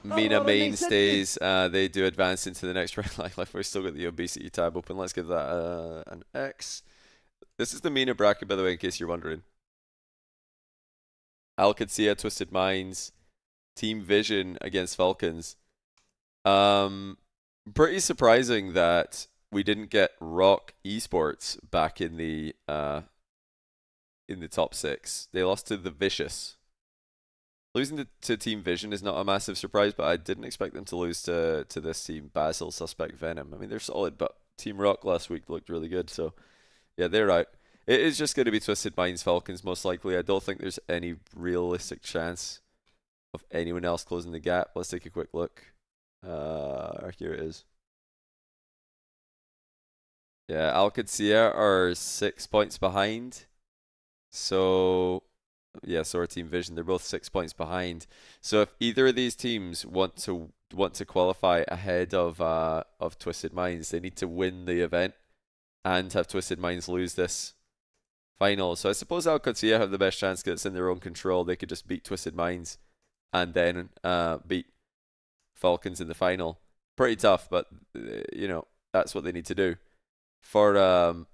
Mina mainstays, they do advance into the next round. Like we've still got the obesity tab open. Let's give that an X. This is the Mina bracket, by the way, in case you're wondering. Alcacia, Twisted Minds, Team Vision against Falcons. Pretty surprising that we didn't get Rock Esports back in the top 6. They lost to the Vicious. Losing to Team Vision is not a massive surprise, but I didn't expect them to lose to this team, Basil, Suspect, Venom. I mean, they're solid, but Team Rock last week looked really good, so yeah, they're out. It is just going to be Twisted Minds Falcons, most likely. I don't think there's any realistic chance of anyone else closing the gap. Let's take a quick look. Here it is. Yeah, Alcacia are 6 points behind. So yeah, so our Team Vision, they're both 6 points behind. So if either of these teams want to qualify ahead of Twisted Minds, they need to win the event and have Twisted Minds lose this final. So I suppose Alcacia have the best chance because it's in their own control. They could just beat Twisted Minds and then beat Falcons in the final. Pretty tough, but you know, that's what they need to do. For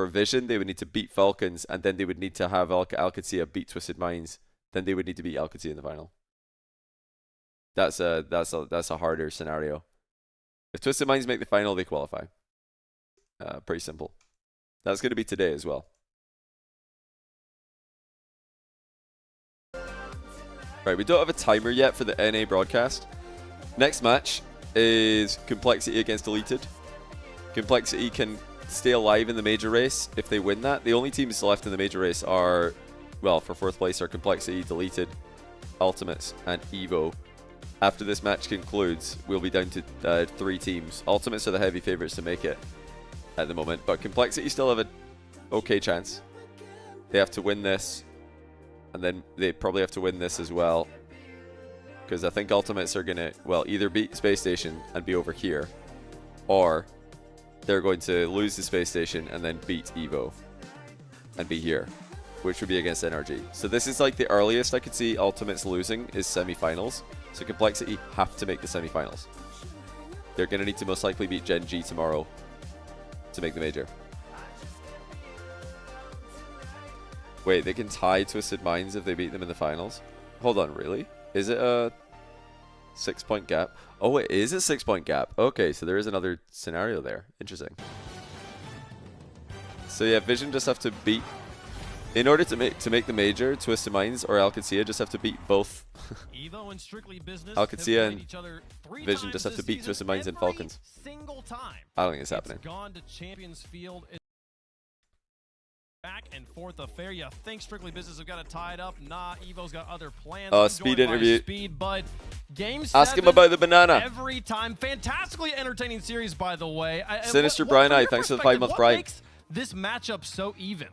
Vision, they would need to beat Falcons, and then they would need to have Alcacia beat Twisted Minds then they would need to beat Alcatia in the final. That's a harder scenario. If Twisted Minds make the final, they qualify. Pretty simple. That's going to be today as well. Right, we don't have a timer yet for the NA broadcast. Next match is Complexity against Deleted. Complexity can stay alive in the major race if they win that. The only teams left in the major race are, well, for 4th place are Complexity, Deleted, Ultimates, and Evo. After this match concludes, we'll be down to 3 teams. Ultimates are the heavy favorites to make it at the moment, but Complexity still have an okay chance. They have to win this, and then they probably have to win this as well, because I think Ultimates are going to, well, either beat Space Station and be over here, or they're going to lose the Space Station and then beat Evo and be here, which would be against NRG. So this is like the earliest I could see Ultimates losing is semifinals. So Complexity have to make the semifinals. They're going to need to most likely beat Gen G tomorrow to make the major. Wait, they can tie Twisted Minds if they beat them in the finals? Hold on, really? Is it a 6-point gap? Oh, it is a 6-point gap. Okay, so there is another scenario there. Interesting. So yeah, Vision just have to beat... In order to make the major, Twisted Minds or Alcatia just have to beat both. Evo and Strictly Business Alcatia and each other 3 Vision just have to beat Twisted Minds and Falcons. Single time. I don't think it's happening. Gone to Champions Field. Back and forth affair. You think Strictly Business have got it tied up? Nah, Evo's got other plans. Speed interview. Speed, but Game 7, ask him about the banana. Every time. Fantastically entertaining series, by the way. Sinister Brian I, thanks for the 5-month Brian. What makes this matchup so even?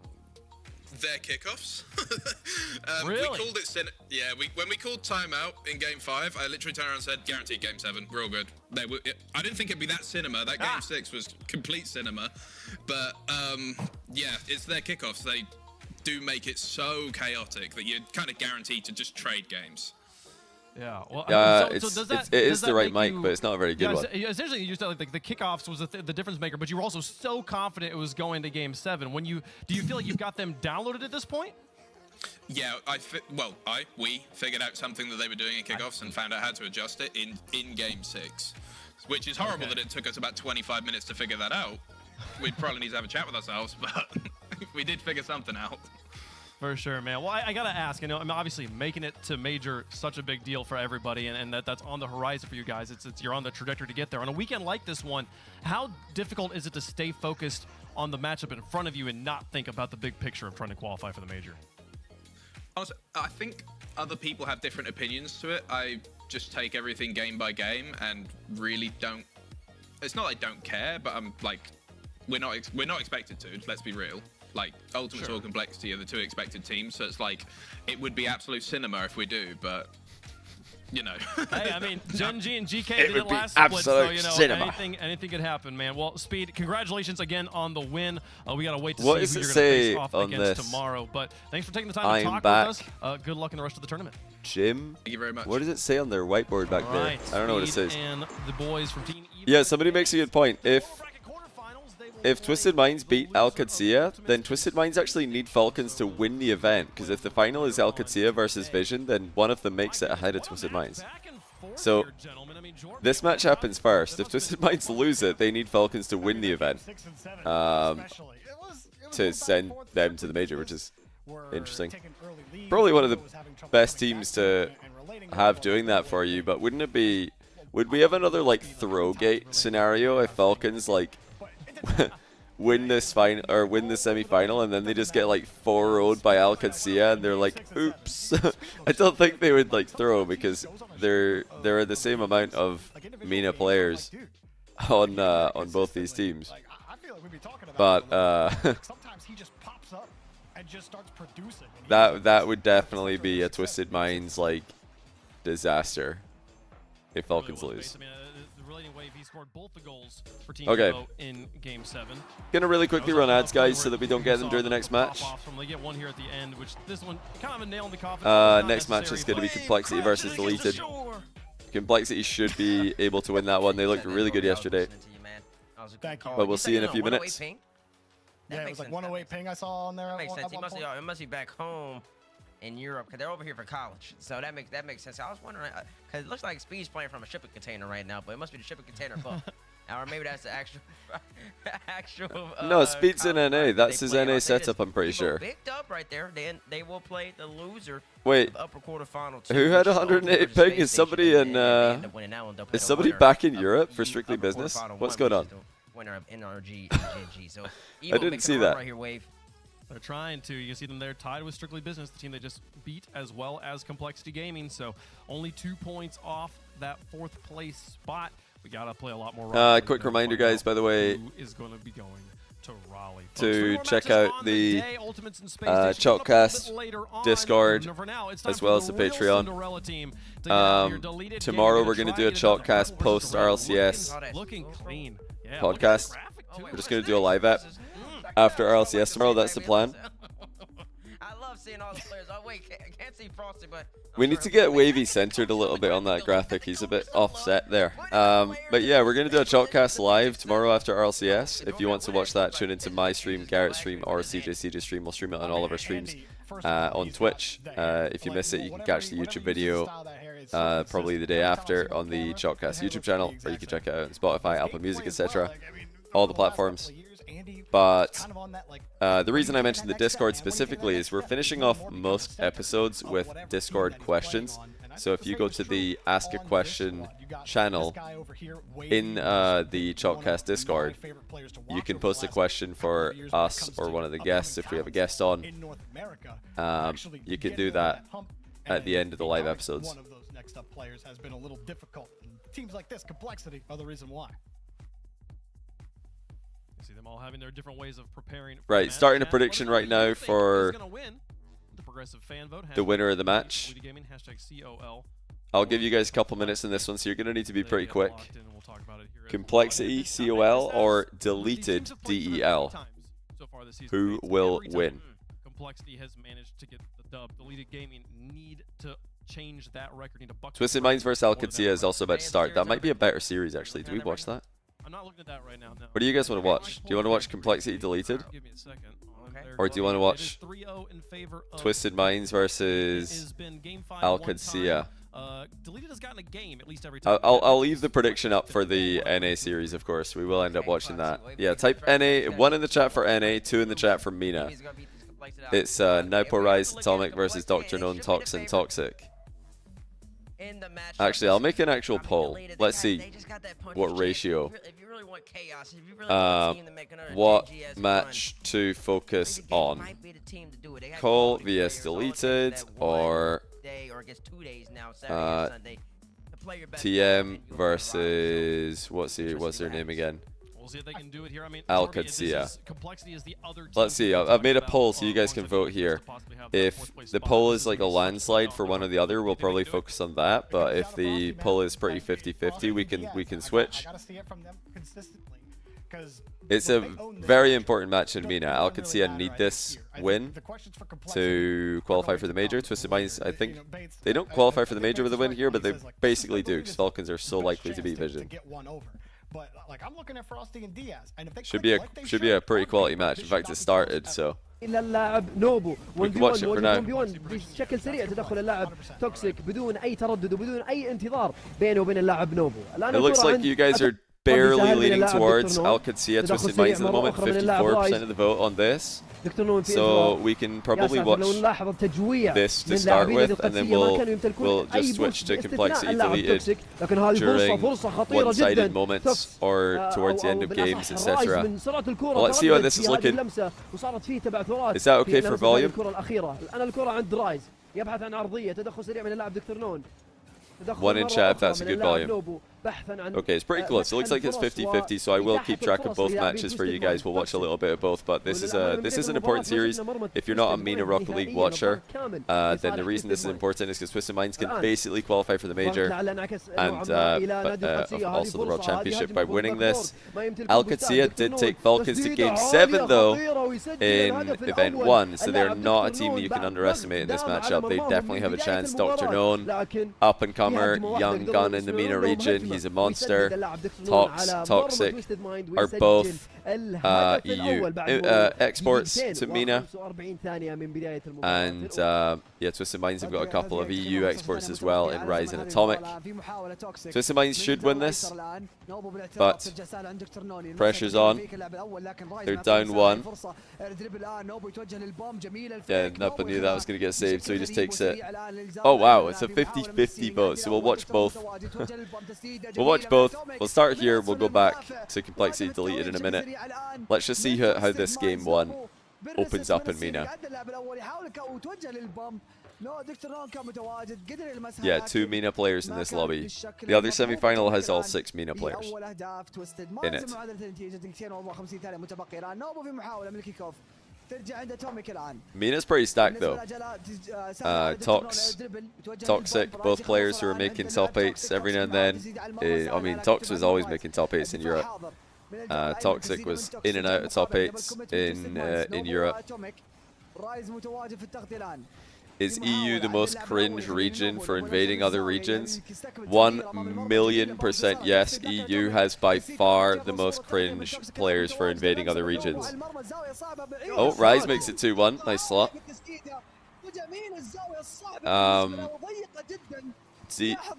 Their kickoffs. Really? We called it. When we called timeout in Game 5, I literally turned around and said, "Guaranteed Game 7. We're all good." I didn't think it'd be that cinema. That Game 6 was complete cinema, but yeah, it's their kickoffs. They do make it so chaotic that you're kind of guaranteed to just trade games. Yeah, well, it is the right mic, but it's not a very good one. Essentially, you said like the kickoffs was the difference maker, but you were also so confident it was going to Game 7. Do you feel like you've got them downloaded at this point? Yeah, we figured out something that they were doing in kickoffs and found out how to adjust it in Game 6, which is horrible that it took us about 25 minutes to figure that out. We'd probably need to have a chat with ourselves, but we did figure something out. For sure, man. Well, I got to ask, I'm obviously making it to major such a big deal for everybody, and that's on the horizon for you guys. You're on the trajectory to get there. On a weekend like this one, how difficult is it to stay focused on the matchup in front of you and not think about the big picture of trying to qualify for the major? Honestly, I think other people have different opinions to it. I just take everything game by game and really don't... It's not like I don't care, but I'm like, we're not expected to, let's be real. Like, Ultimate or Complexity are the 2 expected teams, so it's like, it would be absolute cinema if we do, but, you know. Hey, I mean, Gen G and GK did it last split, so, anything could happen, man. Well, Speed, congratulations again on the win. We got to wait to see who you're going to face off against tomorrow, but thanks for taking the time to talk with us. Good luck in the rest of the tournament. Jim, thank you very much. What does it say on their whiteboard back there? I don't know what it says. And the boys from Team Evo. Yeah, somebody makes a good point. If Twisted Minds beat Alcatia, then Twisted Minds actually need Falcons to win the event, because if the final is Alcatia versus Vision, then one of them makes it ahead of Twisted Minds. So this match happens first. If Twisted Minds lose it, they need Falcons to win the event to send them to the major, which is interesting. Probably one of the best teams to have doing that for you, but wouldn't it be... Would we have another like Throwgate scenario if Falcons like win this final or win the semi-final and then they just get like 4-0'd by Alcatia and they're like, oops. I don't think they would like throw, because there are the same amount of MENA players on both these teams. But that would definitely be a Twisted Minds like disaster if Falcons lose. Okay. In Game 7. Gonna really quickly run ads, guys, so that we don't get them during the next match. Next match is gonna be Complexity versus Deleted. Complexity should be able to win that one. They looked really good yesterday. But we'll see in a few minutes. Yeah, it was like 108 ping I saw on there. That makes sense. He must be back home. in Europe because they're over here for college. So that makes sense. I was wondering because it looks like Speed's playing from a shipping container right now, but it must be the shipping container book. Or maybe that's the actual. No, Speed's in NA. That's his NA setup, I'm pretty sure. Picked up right there. They will play the loser. Wait, of the upper quarterfinal. Who had 108 ping? Is somebody in? Is somebody back in Europe for Strictly Business? What's going on? Winner of NRG. So I didn't see that. Right here, Wave. They're trying to. You can see them there tied with Strictly Business, the team they just beat, as well as Complexity Gaming. So only 2 points off that 4th place spot. We gotta play a lot more. Quick reminder, guys, by the way, who is going to be going to Raleigh to check out the Chalkcast Discord as well as the Patreon. Tomorrow we're gonna do a Chalkcast post RLCS Looking clean. Yeah, podcast. We're just gonna do a live app after RLCS tomorrow. That's the plan. I love seeing all the players. Oh wait, can't see Frosty, but we need to get Wavy centered a little bit on that graphic. He's a bit offset there. But yeah, we're going to do a Chalkcast live tomorrow after RLCS. If you want to watch that, tune into my stream, Garrett's stream, or CJ's stream. We'll stream it on all of our streams on Twitch. If you miss it, you can catch the YouTube video probably the day after on the Chalkcast YouTube channel, or you can check it out on Spotify, Apple Music, etc. All the platforms. But the reason I mentioned the Discord specifically is we're finishing off most episodes with Discord questions. So if you go to the Ask a Question channel in the Chalkcast Discord, you can post a question for us or one of the guests if we have a guest on. You can do that at the end of the live episodes. One of those next up players has been a little difficult. Teams like this, Complexity, are the reason why. See them all having their different ways of preparing. Right, starting a prediction right now for the winner of the match. I'll give you guys a couple minutes in this one, so you're going to need to be pretty quick. Complexity, COL, or Deleted, DEL? Who will win? Complexity has managed to get the dub. Deleted Gaming need to change that record. Twisted Minds versus Alcatia is also about to start. That might be a better series, actually. Did we watch that? I'm not looking at that right now. No. What do you guys want to watch? Do you want to watch Complexity Deleted? Give me a second. Or do you want to watch Twisted Minds versus Alcatia? Deleted has gotten a game at least every time. I'll leave the prediction up for the NA series, of course. We will end up watching that. Yeah, type NA, 1 in the chat for NA, 2 in the chat for Mina. It's Naupo Rise, Atomic versus Dr. Known, Toxin, Toxic. Actually, I'll make an actual poll. Let's see what ratio. What match to focus on? Cole vs Deleted or TM versus what's their name again? We'll see if they can do it here. I mean, Alcatia. Complexity is the other team. Let's see. I've made a poll so you guys can vote here. If the poll is like a landslide for one or the other, we'll probably focus on that. But if the poll is pretty 50-50, we can switch. It's a very important match in Mina. Alcatia need this win to qualify for the major. Twisted Minds, I think they don't qualify for the major with a win here, but they basically do because Falcons are so likely to beat Vision. But like I'm looking at Frosty and Diaz, and if they should be a pretty quality match. In fact, it started, so we can watch it for now. بشكل سريع تدخل اللاعب توكسيك بدون اي تردد وبدون اي انتظار بينه وبين اللاعب نوبو. It looks like you guys are barely leaning towards Alcatia. Twisted Minds at the moment, 54% of the vote on this. So we can probably watch this to start with, and then we'll just switch to Complexity Deleted during one-sided moments or towards the end of games, etc. Well, let's see how this is looking. Is that okay for volume? One in chat if that's a good volume. Okay, it's pretty close. It looks like it's 50-50, so I will keep track of both matches for you guys. We'll watch a little bit of both, but this is an important series. If you're not a Mina Rocket League watcher, then the reason this is important is because Twisted Minds can basically qualify for the major and also the World Championship by winning this. Alcatia did take Falcons to Game 7 though in Event 1, so they're not a team that you can underestimate in this matchup. They definitely have a chance. Dr. Known, up and comer, young gun in the MENA region. he's a monster. Toxic are both EU exports to MENA. And yeah, Twisted Minds have got a couple of EU exports as well in Rise and Atomic. Twisted Minds should win this, but pressure's on. They're down 1. Yeah, Napa knew that was going to get saved, so he just takes it. Oh wow, it's a 50-50 vote, so we'll watch both. We'll watch both. We'll start here, we'll go back to Complexity Deleted in a minute. Let's just see how this game 1 opens up in MENA. Yeah, 2 MENA players in this lobby. The other semi-final has all 6 MENA players in it. MENA's pretty stacked though. Toxic, both players who are making top 8s every now and then. I mean, Tox was always making top 8s in Europe. Toxic was in and out of top 8s in Europe. Is EU the most cringe region for invading other regions? 1,000,000% yes. EU has by far the most cringe players for invading other regions. Oh, Rise makes it 2-1. Nice slot.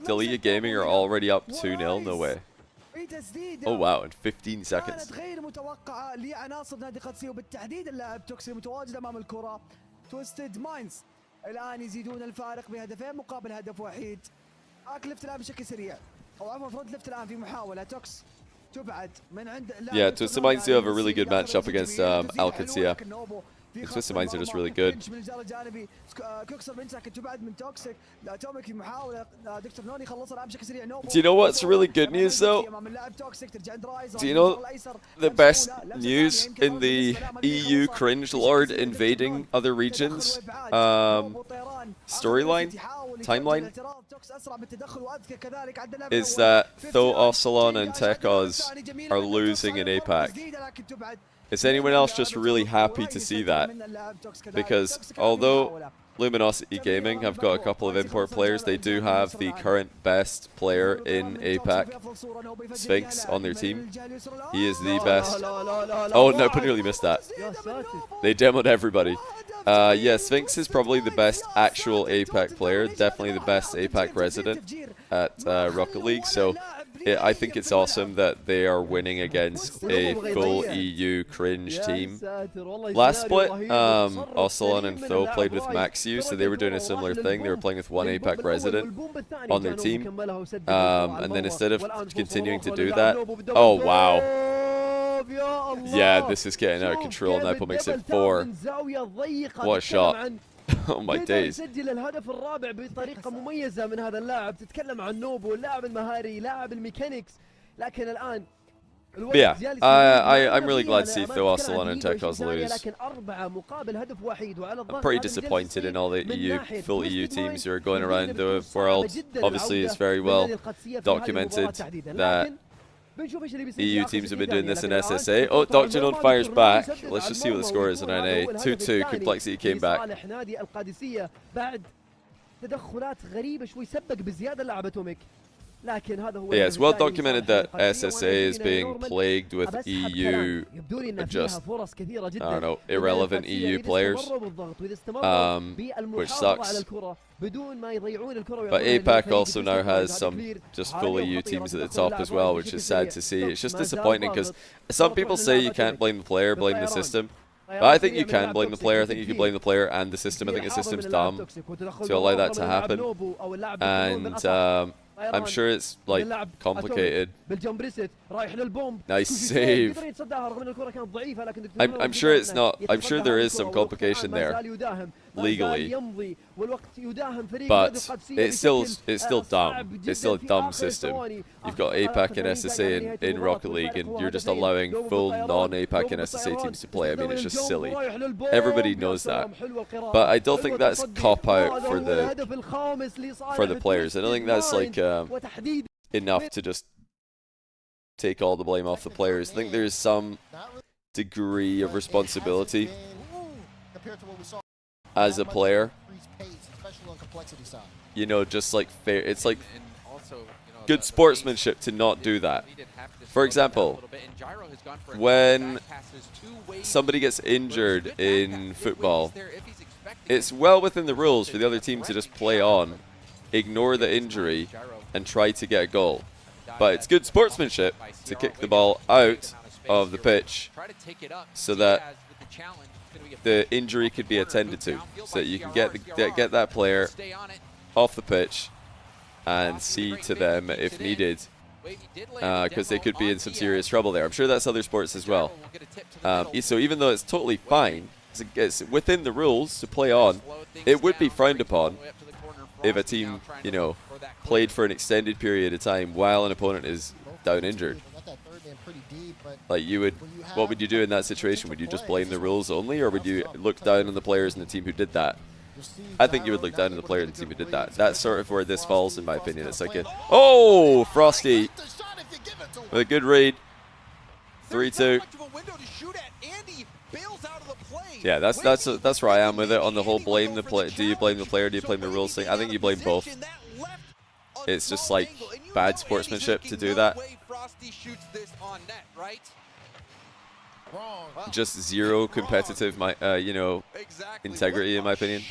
Deleted Gaming are already up 2-0. No way. Oh wow, in 15 seconds. الآن يزيدون الفارق بهدفين مقابل هدف وحيد. لفت الآن بشكل سريع أو عفوا فرونت لفت الآن في محاولة توكس تبعد من عند. Yeah, Twisted Minds do have a really good matchup against Al-Qatsiyah. The Twisted Minds are just really good. Do you know what's really good news though? Do you know the best news in the EU cringe lord invading other regions storyline, timeline? Is that though Ocelon and Tekos are losing in APAC. Is anyone else just really happy to see that? Because although Luminosity Gaming have got a couple of import players, they do have the current best player in APAC, Sphinx, on their team. He is the best. Oh no, but nearly missed that. They demoed everybody. Yeah, Sphinx is probably the best actual APAC player, definitely the best APAC resident at Rocket League, so I think it's awesome that they are winning against a full EU cringe team. Last split, Ocelon and Tho played with Maxiu, so they were doing a similar thing. They were playing with one APAC resident on their team. And then instead of continuing to do that, oh wow. Yeah, this is getting out of control. Napo makes it 4. What a shot. Oh my days. سجل الهدف الرابع بطريقة مميزة من هذا اللاعب. تتكلم عن نوبو، اللاعب المهاري، لاعب الميكانيكس، لكن الآن Yeah, I'm really glad to see Tho, Ocelon and Tekos lose. I'm pretty disappointed in all the full EU teams who are going around the world. Obviously, it's very well documented that EU teams have been doing this in SSA. Oh, Dr. Node fires back. Let's just see what the score is in NA. 2-2, Complexity came back. Yeah, it's well documented that SSA is being plagued with EU, just, I don't know, irrelevant EU players, which sucks. But APAC also now has some just full EU teams at the top as well, which is sad to see. It's just disappointing because some people say you can't blame the player, blame the system. But I think you can blame the player. I think you can blame the player and the system. I think the system's dumb to allow that to happen. And I'm sure it's like complicated. Nice save. I'm sure it's not. I'm sure there is some complication there legally, but it's still dumb. It's still a dumb system. You've got APAC and SSA in Rocket League, and you're just allowing full non-APAC and SSA teams to play. I mean, it's just silly. Everybody knows that. But I don't think that's cop-out for the players. I don't think that's like enough to just take all the blame off the players. I think there's some degree of responsibility as a player. You know, just like fair. It's like good sportsmanship to not do that. For example, when somebody gets injured in football, it's well within the rules for the other team to just play on, ignore the injury, and try to get a goal. But it's good sportsmanship to kick the ball out of the pitch so that the injury could be attended to, so that you can get that player off the pitch and see to them if needed, because they could be in some serious trouble there. I'm sure that's other sports as well. So even though it's totally fine, it's within the rules to play on, it would be frowned upon if a team, you know, played for an extended period of time while an opponent is down injured. Like what would you do in that situation? Would you just blame the rules only, or would you look down on the players in the team who did that? I think you would look down on the player in the team who did that. That's sort of where this falls, in my opinion. It's like oh, Frosty with a good read. 3-2. Yeah, that's where I am with it on the whole blame the play. Do you blame the player? Do you blame the rules thing? I think you blame both. It's just like bad sportsmanship to do that. Just zero competitive, you know, integrity, in my opinion.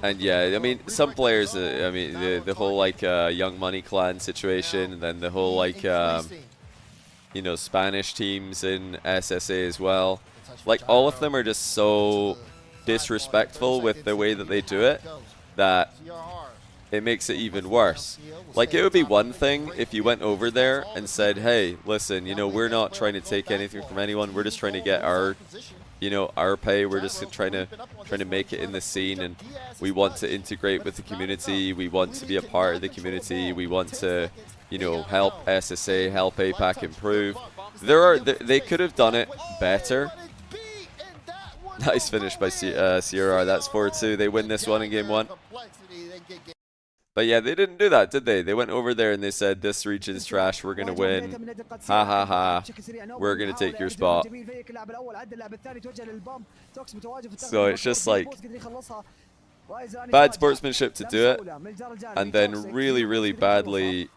And yeah, I mean, some players, I mean, the whole like Young Money Clan situation, and then the whole like, you know, Spanish teams in SSA as well. Like, all of them are just so disrespectful with the way that they do it that it makes it even worse. Like, it would be one thing if you went over there and said, hey, listen, you know, we're not trying to take anything from anyone. We're just trying to get our, you know, our pay. We're just trying to make it in the scene, and we want to integrate with the community. We want to be a part of the community. We want to, you know, help SSA, help APAC improve. They could have done it better. Nice finish by CRR. That's 4-2. They win this one in game 1. But yeah, they didn't do that, did they? They went over there and they said, this region's trash, we're going to win. Ha ha ha. We're going to take your spot. So it's just like bad sportsmanship to do it, and then really, really badly.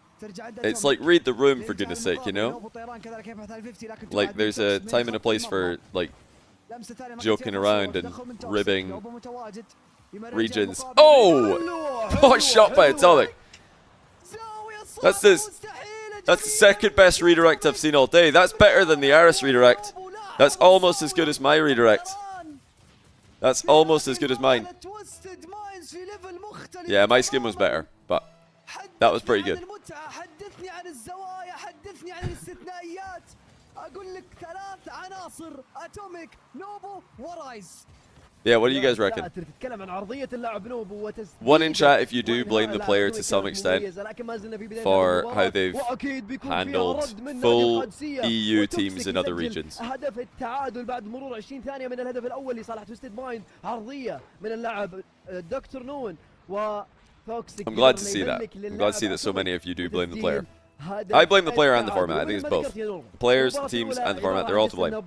It's like read the room, for goodness sake, you know? Like, there's a time and a place for, like, joking around and ribbing regions. Oh! Oh, shot by Atomic. That's the second best redirect I've seen all day. That's better than the Aris redirect. That's almost as good as my redirect. That's almost as good as mine. Yeah, my skin was better, but that was pretty good. Yeah, what do you guys reckon? One in chat if you do blame the player to some extent for how they've handled full EU teams in other regions. I'm glad to see that. I'm glad to see that so many of you do blame the player. I blame the player and the format. I think it's both. The players, the teams, and the format, they're all to blame.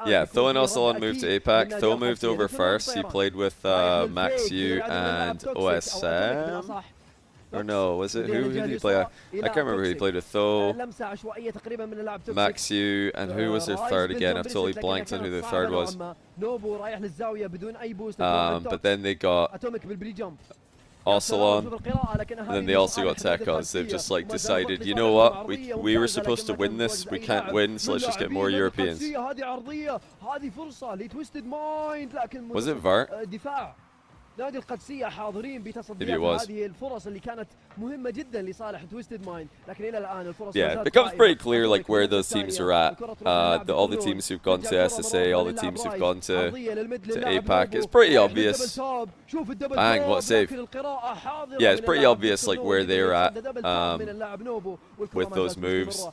Yeah, Tho and Ocelon moved to APAC. Tho moved over first. He played with Maxiu and OSM. Or no, was it? Who did he play? I can't remember who he played with. Tho, Maxiu, and who was their third again? I've totally blanked on who the third was. But then they got Ocelon, and then they also got Tekos. They've just like decided, you know what, we were supposed to win this, we can't win, so let's just get more Europeans. Was it Vart? Maybe it was. Yeah, it becomes pretty clear like where those teams are at. All the teams who've gone to SSA, all the teams who've gone to APAC. It's pretty obvious. Bang, what a save. Yeah, it's pretty obvious like where they're at with those moves.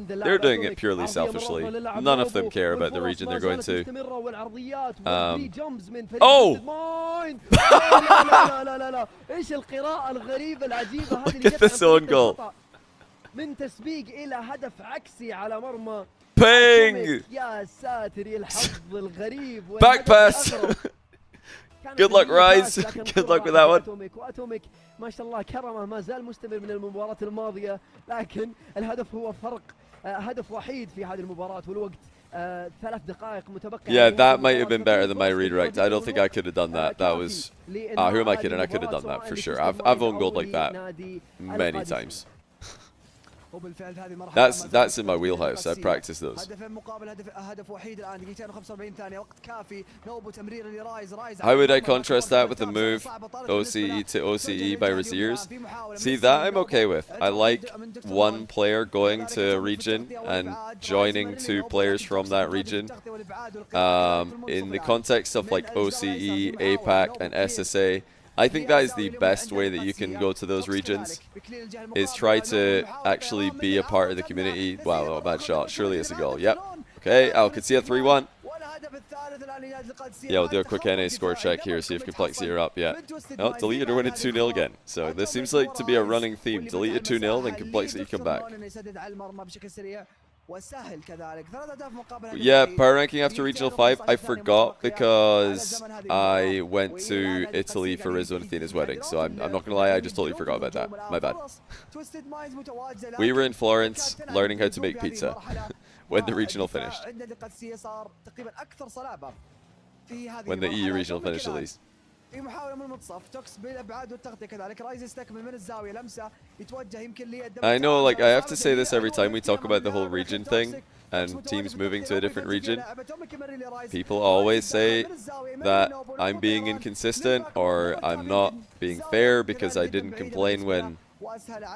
They're doing it purely selfishly. None of them care about the region they're going to. Oh! Look at this own goal. من تسبيق إلى هدف عكسي على مرمى. Ping! يا ساتر يا الحظ الغريب. Back pass! Good luck, Rise. Good luck with that one. وأتوميك ما شاء الله كرمه ما زال مستمر من المباراة الماضية، لكن الهدف هو فرق هدف وحيد في هذه المباراة والوقت 3 دقائق متبقية. Yeah, that might have been better than my redirect. I don't think I could have done that. That was... who am I kidding? I could have done that for sure. I've owned gold like that many times. That's in my wheelhouse. I practice those. How would I contrast that with the move OCE to OCE by Raziers? See, that I'm okay with. I like one player going to a region and joining 2 players from that region. In the context of like OCE, APAC, and SSA, I think that is the best way that you can go to those regions, is try to actually be a part of the community. Wow, oh, bad shot. Surely it's a goal. Yep. Okay, I could see a 3-1. Yeah, we'll do a quick NA score check here, see if Complexity are up yet. Oh, deleted or winning 2-0 again. So this seems like to be a running theme. Deleted 2-0, then Complexity come back. Yeah, power ranking after Regional 5, I forgot because I went to Italy for Rizzo and Athena's wedding, so I'm not going to lie, I just totally forgot about that. My bad. We were in Florence learning how to make pizza when the regional finished. When the EU regional finished, at least. I know, like, I have to say this every time we talk about the whole region thing and teams moving to a different region. People always say that I'm being inconsistent or I'm not being fair because I didn't complain when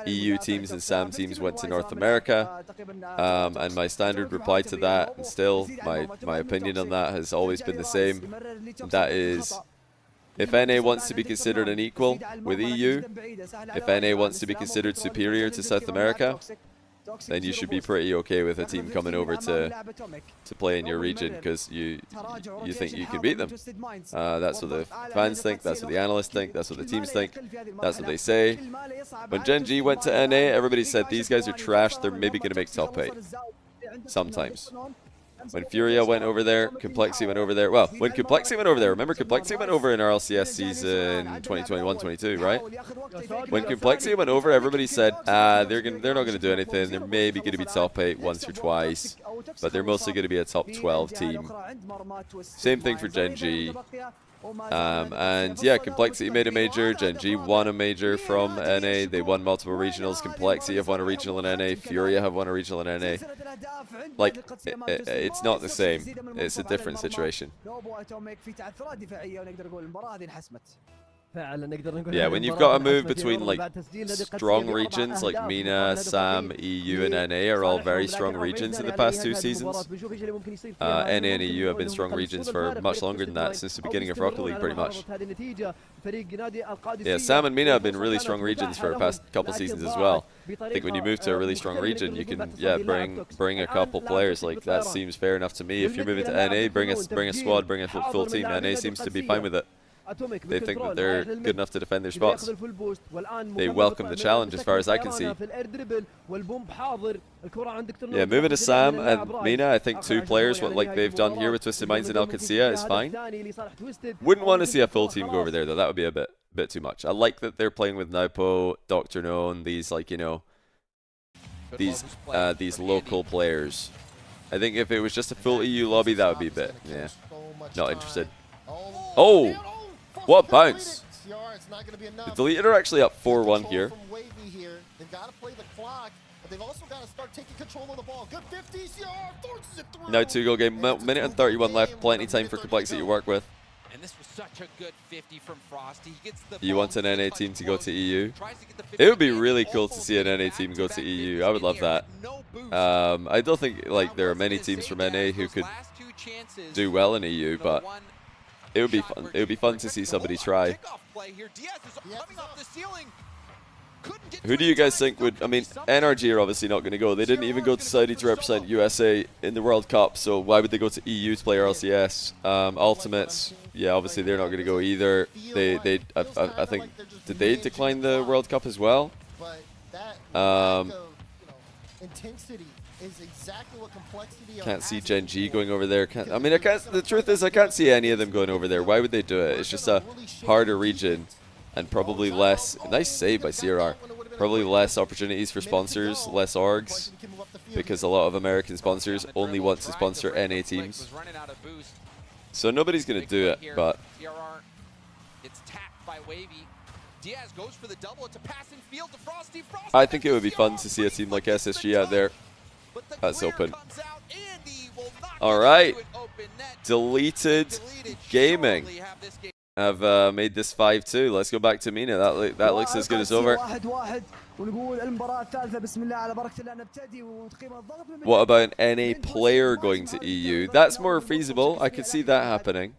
EU teams and SAM teams went to North America, and my standard reply to that, and still my opinion on that has always been the same. That is, if NA wants to be considered an equal with EU, if NA wants to be considered superior to South America, then you should be pretty okay with a team coming over to play in your region because you think you can beat them. That's what the fans think, that's what the analysts think, that's what the teams think, that's what they say. When Gen G went to NA, everybody said these guys are trash, they're maybe going to make top 8. Sometimes. When Furia went over there, Complexity went over there. Well, when Complexity went over there, remember Complexity went over in RLCS season 2021-22, right? When Complexity went over, everybody said, they're not going to do anything. They're maybe going to be top 8 once or twice, but they're mostly going to be a top 12 team. Same thing for Gen G. And yeah, Complexity made a major, Gen G won a major from NA, they won multiple regionals, Complexity have won a regional in NA, Furia have won a regional in NA. Like, it's not the same, it's a different situation. Yeah, when you've got to move between like strong regions like MENA, SAM, EU and NA are all very strong regions in the past 2 seasons. NA and EU have been strong regions for much longer than that, since the beginning of Rocket League pretty much. Yeah, SAM and MENA have been really strong regions for the past couple seasons as well. I think when you move to a really strong region, you can bring a couple players. Like, that seems fair enough to me. If you're moving to NA, bring a squad, bring a full team. NA seems to be fine with it. They think that they're good enough to defend their spots. They welcome the challenge as far as I can see. Yeah, moving to SAM and MENA, I think 2 players, like they've done here with Twisted Minds and El Qadsiya, is fine. Wouldn't want to see a full team go over there though, that would be a bit too much. I like that they're playing with Naupo, Dr. Known, these, like, you know, these local players. I think if it was just a full EU lobby, that would be a bit, yeah, not interested. Oh! What bounce! The deleted are actually up 4-1 here. Now 2-goal game, minute and 31 left, plenty time for Complexity to work with. And this was such a good 50 from Frosty. He gets the you want an NA team to go to EU? It would be really cool to see an NA team go to EU. I would love that. I don't think like there are many teams from NA who could do well in EU, but it would be fun. It would be fun to see somebody try. Who do you guys think would... I mean, NRG are obviously not going to go. They didn't even go to Saudi to represent USA in the World Cup, so why would they go to EU to play RLCS? Ultimates, yeah, obviously they're not going to go either. I think... Did they decline the World Cup as well? intensity is exactly what complexity. Can't see Gen G going over there. I mean, I can't. The truth is, I can't see any of them going over there. Why would they do it? It's just a harder region, and probably less. Nice save by CRR. Probably less opportunities for sponsors, less orgs, because a lot of American sponsors only want to sponsor NA teams. So nobody's gonna do it, but it's tapped by Wavy. Diaz goes for the double. It's a pass in field to Frosty. I think it would be fun to see a team like SSG out there. That's open. All right, Deleted Gaming have made this 5-2. Let's go back to Mina. That looks as good as over. What about an NA player going to EU? That's more feasible. I could see that happening.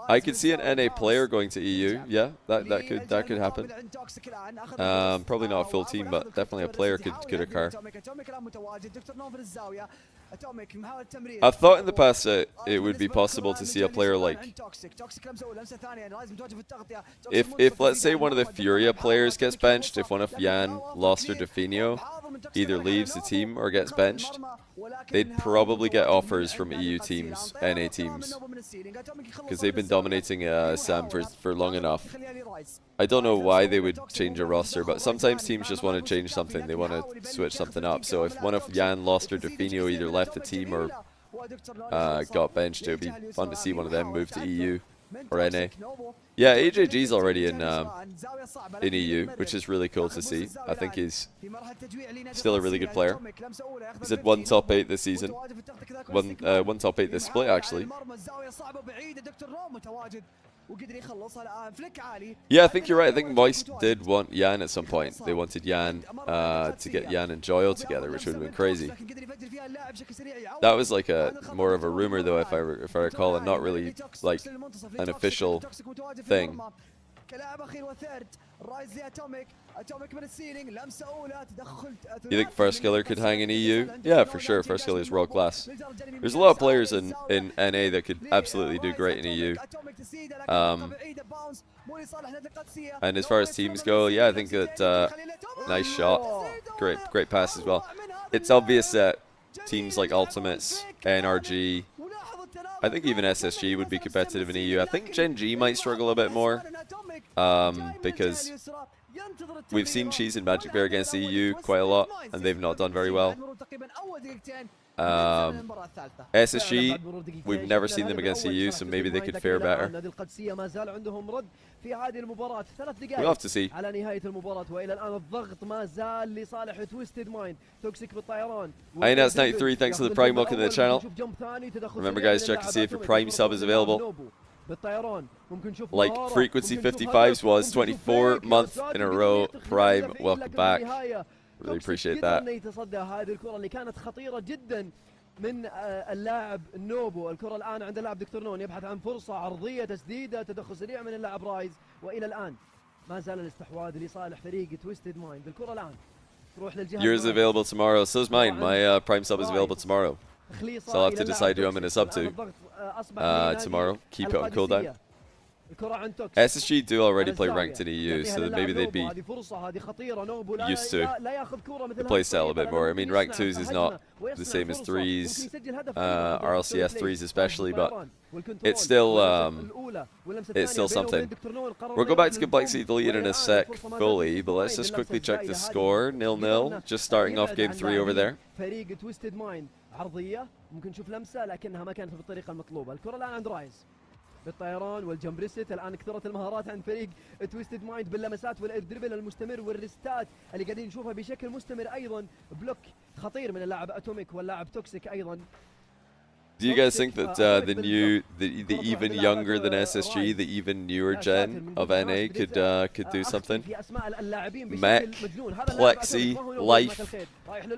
I could see an NA player going to EU. Yeah, that could happen. Probably not a full team, but definitely a player could occur. I thought in the past that it would be possible to see a player like, if let's say one of the Furia players gets benched, if one of Yan, Lost, or Definio either leaves the team or gets benched, they'd probably get offers from EU teams, NA teams, because they've been dominating SAM for long enough. I don't know why they would change a roster, but sometimes teams just want to change something. They want to switch something up. So if one of Yan, Lost, or Definio either left the team or got benched, it would be fun to see one of them move to EU or NA. Yeah, AJG's already in EU, which is really cool to see. I think he's still a really good player. He's had one top 8 this season. One top 8 this split, actually. Yeah, I think you're right. I think Moist did want Yan at some point. They wanted Yan to get Yan and Joyle together, which would have been crazy. That was like more of a rumor, though, if I recall, and not really like an official thing. You think First Killer could hang in EU? Yeah, for sure. First Killer is world class. There's a lot of players in NA that could absolutely do great in EU. And as far as teams go, yeah, I think that nice shot, great pass as well. It's obvious that teams like Ultimates, NRG, I think even SSG would be competitive in EU. I think Gen G might struggle a bit more because we've seen Cheese and Magic Bear against the EU quite a lot, and they've not done very well. SSG, we've never seen them against EU, so maybe they could fare better. We'll have to see. Inaz93, thanks for the Prime welcome to the channel. Remember guys, check to see if your Prime sub is available. Like Frequency 55s was 24 months in a row. Prime, welcome back. Really appreciate that. من اللاعب نوبو الكرة الآن عند اللاعب دكتور نون يبحث عن فرصة عرضية تسديدة تدخل سريع من اللاعب رايز وإلى الآن ما زال الاستحواذ لصالح فريق تويستد مايند الكرة الآن تروح للجهة Yours available tomorrow, so is mine. My Prime sub is available tomorrow. So I'll have to decide who I'm going to sub to tomorrow. Keep it on cooldown. SSG do already play ranked in EU, so then maybe they'd be used to the playstyle a bit more. I mean, rank 2s is not the same as 3s, RLCS 3s especially, but it's still something. We'll go back to Complexity Deleted in a sec fully, but let's just quickly check the score. 0-0, just starting off game 3 over there. بالطيران والجمبريست الان كثرت المهارات عند فريق تويستد مايند باللمسات والايردريبل المستمر والريستات اللي قاعدين نشوفها بشكل مستمر ايضا بلوك خطير من اللاعب اتوميك واللاعب توكسيك ايضا. Do you guys think that the even younger than SSG, the even newer gen of NA could do something? Mech, Plexi, Life.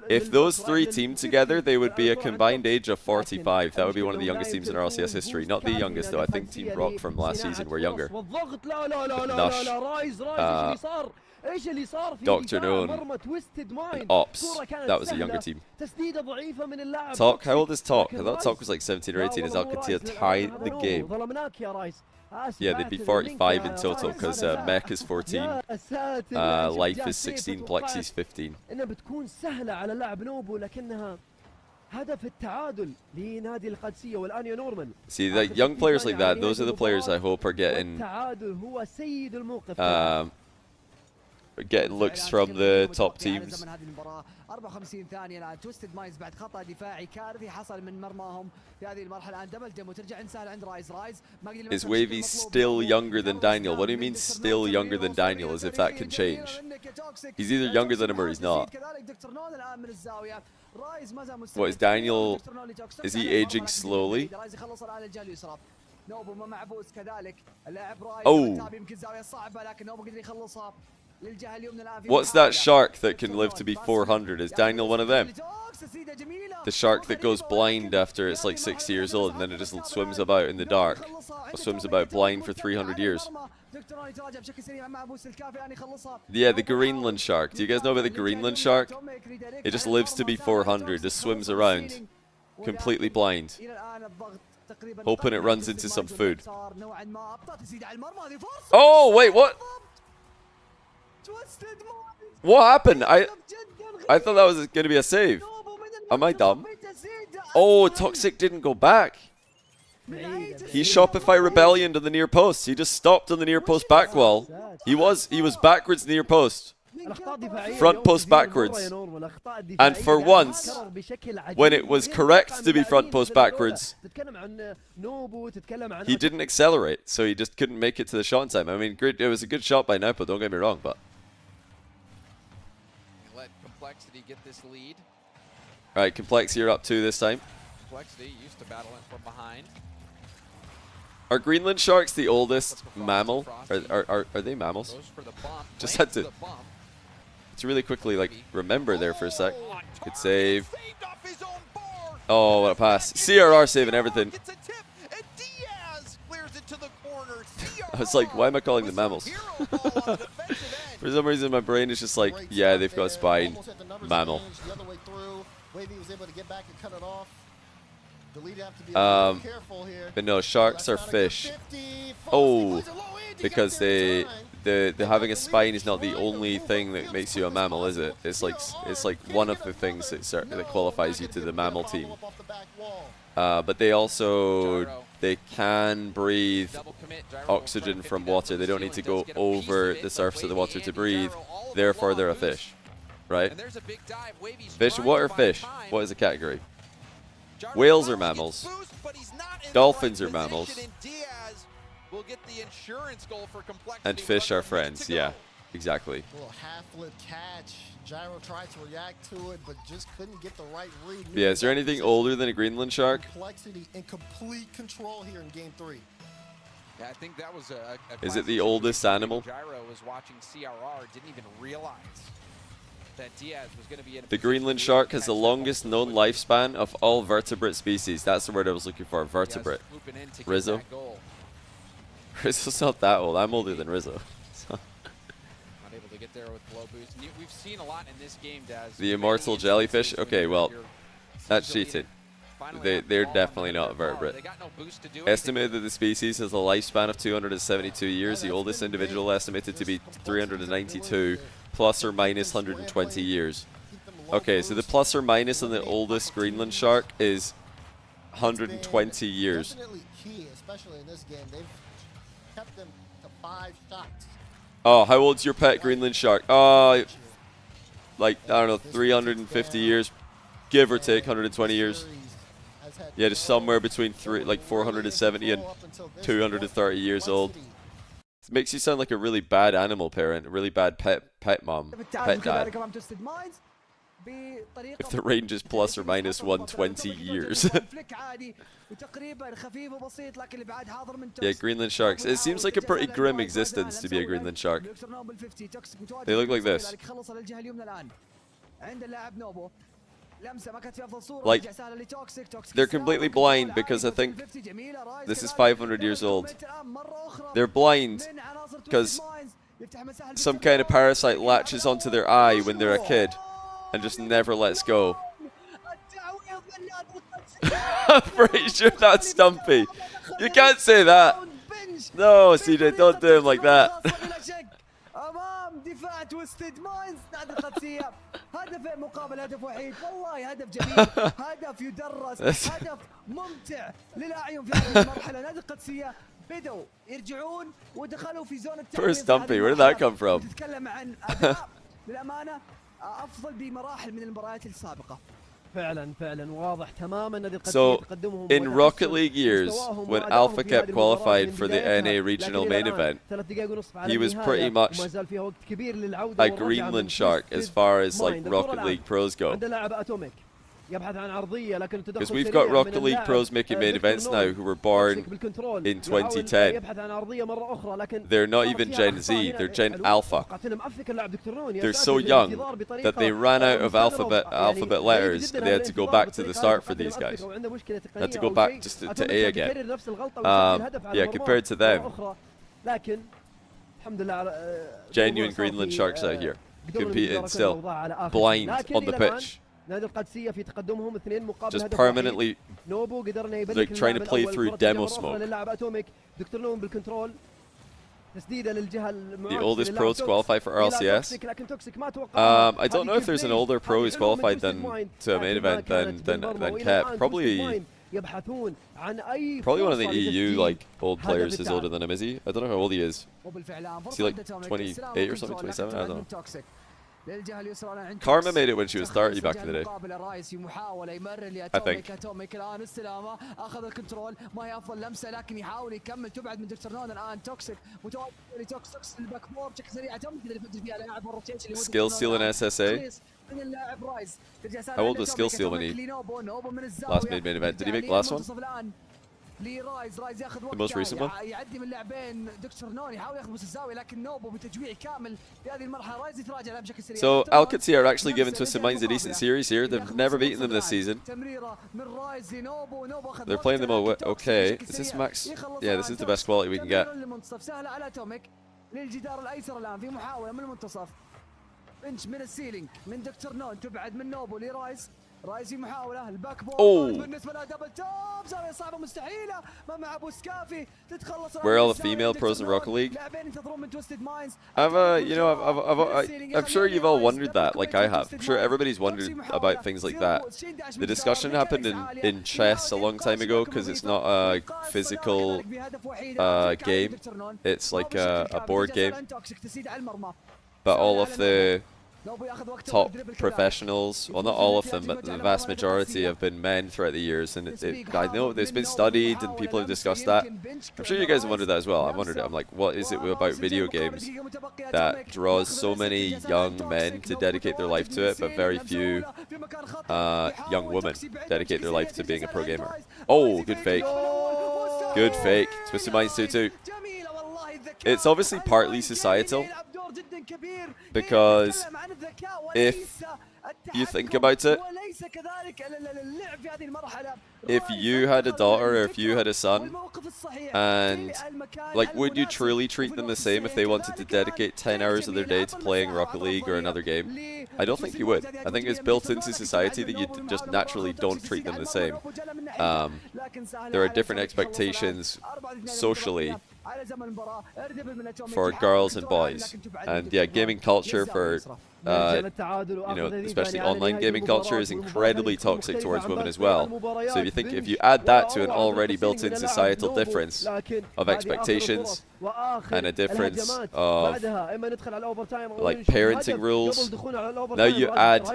If those 3 teamed together, they would be a combined age of 45. That would be one of the youngest teams in RLCS history. Not the youngest though. I think Team Rock from last season were younger. Nush, Dr. Noon, and Ops. That was a younger team. Talk, how old is Talk? I thought Talk was like 17 or 18 as Alcatia tied the game. Yeah, they'd be 45 in total because Mech is 14, Life is 16, Plexi's 15. إنها بتكون سهلة على لاعب نوبو لكنها هدف التعادل لنادي القادسية والآن يا نورمان. See, like young players like that, those are the players I hope are getting looks from the top teams. 54 ثانية الآن تويستد ماينز بعد خطأ دفاعي كارثي حصل من مرماهم في هذه المرحلة. الآن دبل ديمو ترجع انسان عند رايز. Is Wavy still younger than Daniel? What do you mean still younger than Daniel? As if that can change. He's either younger than him or he's not. What is Daniel? Is he aging slowly? Oh. What's that shark that can live to be 400? Is Daniel one of them? The shark that goes blind after it's like 60 years old and then it just swims about in the dark. Or swims about blind for 300 years. Yeah, the Greenland shark. Do you guys know about the Greenland shark? It just lives to be 400, just swims around. Completely blind. Hoping it runs into some food. Oh, wait, what? What happened? I thought that was going to be a save. Am I dumb? Oh, Toxic didn't go back. He Shopify Rebellion to the near post. He just stopped on the near post back wall. He was backwards near post. Front post backwards. And for once, when it was correct to be front post backwards, he didn't accelerate. So he just couldn't make it to the shot in time. I mean, great, it was a good shot by Naupo, don't get me wrong, but... Complexity get this lead. Alright, Complexity, you're up 2 this time. Complexity used to battling from behind. Are Greenland sharks the oldest mammal? Are they mammals? Just had to really quickly like remember there for a sec. Good save. Oh, what a pass. CRR saving everything. I was like, why am I calling them mammals? For some reason my brain is just like, yeah, they've got a spine. Mammal. But no, sharks are fish. Oh, because they having a spine is not the only thing that makes you a mammal, is it? It's like one of the things that qualifies you to the mammal team. But they can breathe oxygen from water. They don't need to go over the surface of the water to breathe. Therefore, they're a fish, right? Fish. What are fish? What is the category? Whales are mammals. Dolphins are mammals. And fish are friends. Yeah, exactly. Little half-lip catch. Gyro tried to react to it, but just couldn't get the right read. Yeah, is there anything older than a Greenland shark? Complexity and complete control here in Game 3. Yeah, I think that was a Is it the oldest animal? Gyro was watching CRR, didn't even realize that Diaz was going to be in The Greenland shark has the longest known lifespan of all vertebrate species. That's the word I was looking for, vertebrate. Rizzo. Rizzo's not that old. I'm older than Rizzo. Get there with blow boost. We've seen a lot in this game, Daz. The immortal jellyfish? Okay, well, that's cheating. They're definitely not a vertebrate. Estimated that the species has a lifespan of 272 years. The oldest individual estimated to be 392, plus or minus 120 years. Okay, so the plus or minus on the oldest Greenland shark is 120 years. Definitely key, especially in this game. They've kept them to 5 shots. Oh, how old's your pet Greenland shark? Like, I don't know, 350 years, give or take, 120 years. Yeah, just somewhere between 470 and 230 years old. It makes you sound like a really bad animal parent, a really bad pet mom, pet dad. If the range is plus or minus 120 years. Yeah, Greenland sharks. It seems like a pretty grim existence to be a Greenland shark. They look like this. Like, they're completely blind because I think this is 500 years old. They're blind because some kind of parasite latches onto their eye when they're a kid and just never lets go. I'm pretty sure that's Stumpy. You can't say that. No, CJ, don't do him like that. امام دفاع تويستد ماينز نادي القادسيه هدف مقابل هدف وحيد والله هدف جميل هدف يدرس هدف ممتع للاعين في هذه المرحله نادي القادسيه بدوا يرجعون ودخلوا في زون التعليم. First dumping, where did that come from? تتكلم عن اداء للامانه افضل بمراحل من المباريات السابقه. فعلا واضح تماما نادي So, القادسيه تقدمهم in Rocket League years, when Alpha Cap qualified for the NA regional main event, he was pretty much a Greenland shark as far as like Rocket League pros go. Because we've got Rocket League pros making main events now who were born in 2010. They're not even Gen Z, they're Gen Alpha. They're so young that they ran out of alphabet letters and they had to go back to the start for these guys. They had to go back just to A again. Yeah, compared to them. Genuine Greenland sharks out here, competing still, blind on the pitch. Just permanently like trying to play through demo smoke. The oldest pros to qualify for RLCS. I don't know if there's an older pro who's qualified to a main event than Cap. Probably one of the EU like old players is older than him, is he? I don't know how old he is. Is he like 28 or something, 27? I don't know. Karma made it when she was 30 back in the day. I think. Skill Seal in SSA. How old was Skill Seal when he last made main event? Did he make the last one? The most recent one? So Alcatia are actually given to St. Mines a decent series here. They've never beaten them this season. They're playing them okay. Is this max? Yeah, this is the best quality we can get. رايزي محاولة الباك بول بالنسبة له دبل توب زاوية صعبة مستحيلة ما مع ابو سكافي تتخلص. Where are all the female pros in Rocket League? I'm sure you've all wondered that, like I have. I'm sure everybody's wondered about things like that. The discussion happened in chess a long time ago because it's not a physical game. It's like a board game. But all of the top professionals, well not all of them, but the vast majority have been men throughout the years, and I know it's been studied and people have discussed that. I'm sure you guys have wondered that as well. I wondered it. I'm like, what is it about video games that draws so many young men to dedicate their life to it, but very few young women dedicate their life to being a pro gamer? Oh, good fake. Good fake. Twisted Minds 2-2. It's obviously partly societal, because if you think about it, if you had a daughter or if you had a son, and like, would you truly treat them the same if they wanted to dedicate 10 hours of their day to playing Rocket League or another game? I don't think you would. I think it's built into society that you just naturally don't treat them the same. There are different expectations socially for girls and boys, and yeah, gaming culture for especially online gaming culture is incredibly toxic towards women as well. So if you add that to an already built-in societal difference of expectations and a difference of like parenting rules, now you add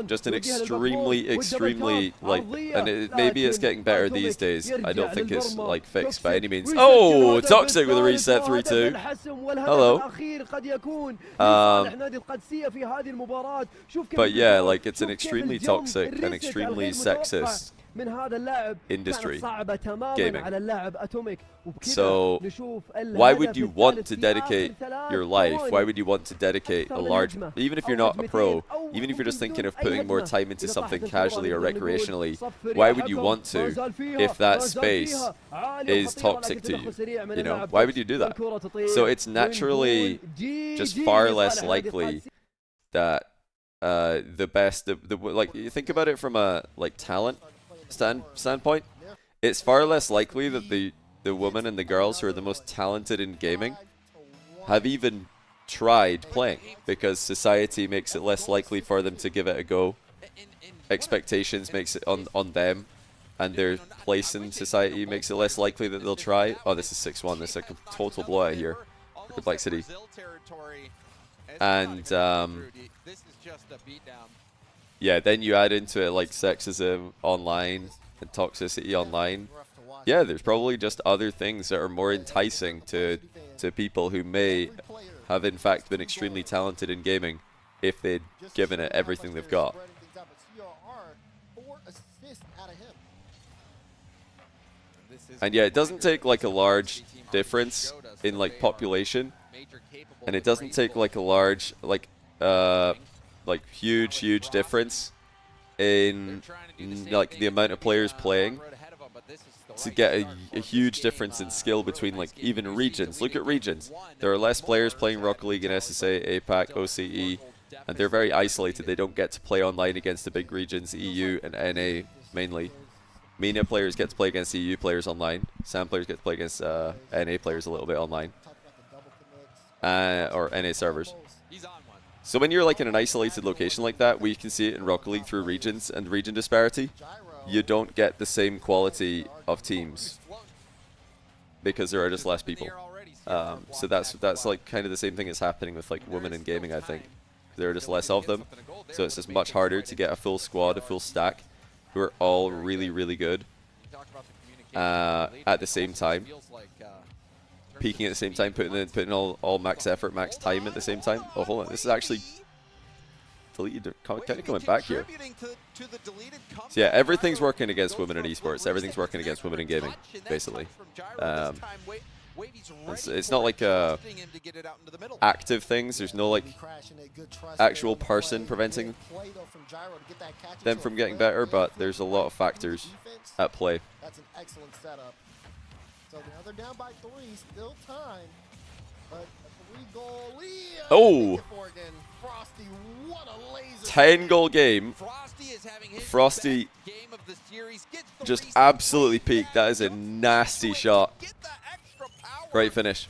just an extremely like, and maybe it's getting better these days. I don't think it's like fixed by any means. Oh, toxic with a reset 3-2. Hello. But yeah, like, it's an extremely toxic and extremely sexist industry, gaming. So why would you want to dedicate your life, why would you want to dedicate a large, even if you're not a pro, even if you're just thinking of putting more time into something casually or recreationally, why would you want to if that space is toxic to you? You know, why would you do that? So it's naturally just far less likely that the best, like, you think about it from a like talent standpoint, it's far less likely that the the women and the girls who are the most talented in gaming have even tried playing, because society makes it less likely for them to give it a go. Expectations makes it on them, and their place in society makes it less likely that they'll try. Oh, this is 6-1. This is a total blowout here for Black City. And yeah, then you add into it like sexism online and toxicity online. Yeah, there's probably just other things that are more enticing to people who may have in fact been extremely talented in gaming if they'd given it everything they've got. And yeah, it doesn't take like a large difference in like population, and it doesn't take like a large like huge difference in like the amount of players playing to get a huge difference in skill between like even regions. Look at regions. There are less players playing Rocket League in SSA, APAC, OCE, and they're very isolated. They don't get to play online against the big regions, EU and NA mainly. MENA players get to play against EU players online. SAM players get to play against NA players a little bit online. Or NA servers. So when you're like in an isolated location like that, we can see it in Rocket League through regions and region disparity, you don't get the same quality of teams because there are just less people. So that's like kind of the same thing that's happening with like women in gaming, I think. There are just less of them, so it's just much harder to get a full squad, a full stack, who are all really good at the same time, peaking at the same time, putting all max effort, max time at the same time. Oh, hold on, this is actually deleted. Kind of coming back here. So yeah, everything's working against women in esports. Everything's working against women in gaming, basically. It's not like active things. There's no like actual person preventing them from getting better, but there's a lot of factors at play. That's an excellent setup. So now they're down by 3, still time, but a 3-goal lead. Oh! Frosty, what a laser 10-goal game. Frosty just absolutely peaked. That is a nasty shot. Great finish.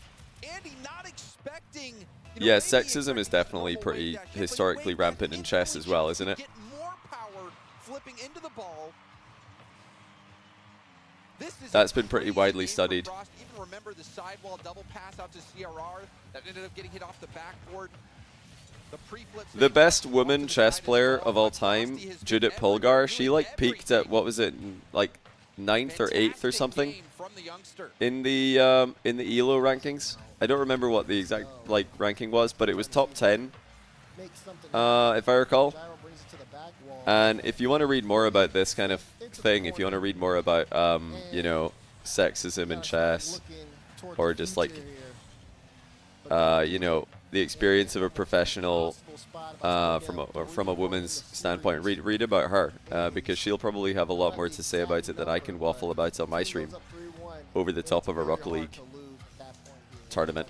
Yeah, sexism is definitely pretty historically rampant in chess as well, isn't it? That's been pretty widely studied. The best woman chess player of all time, Judith Polgar, she like peaked at, what was it, like 9th or 8th or something in the ELO rankings. I don't remember what the exact like ranking was, but it was top 10 if I recall. And if you want to read more about this kind of thing, if you want to read more about you know, sexism in chess, or just like you know, the experience of a professional from a woman's standpoint, read about her, because she'll probably have a lot more to say about it than I can waffle about on my stream over the top of a Rocket League tournament.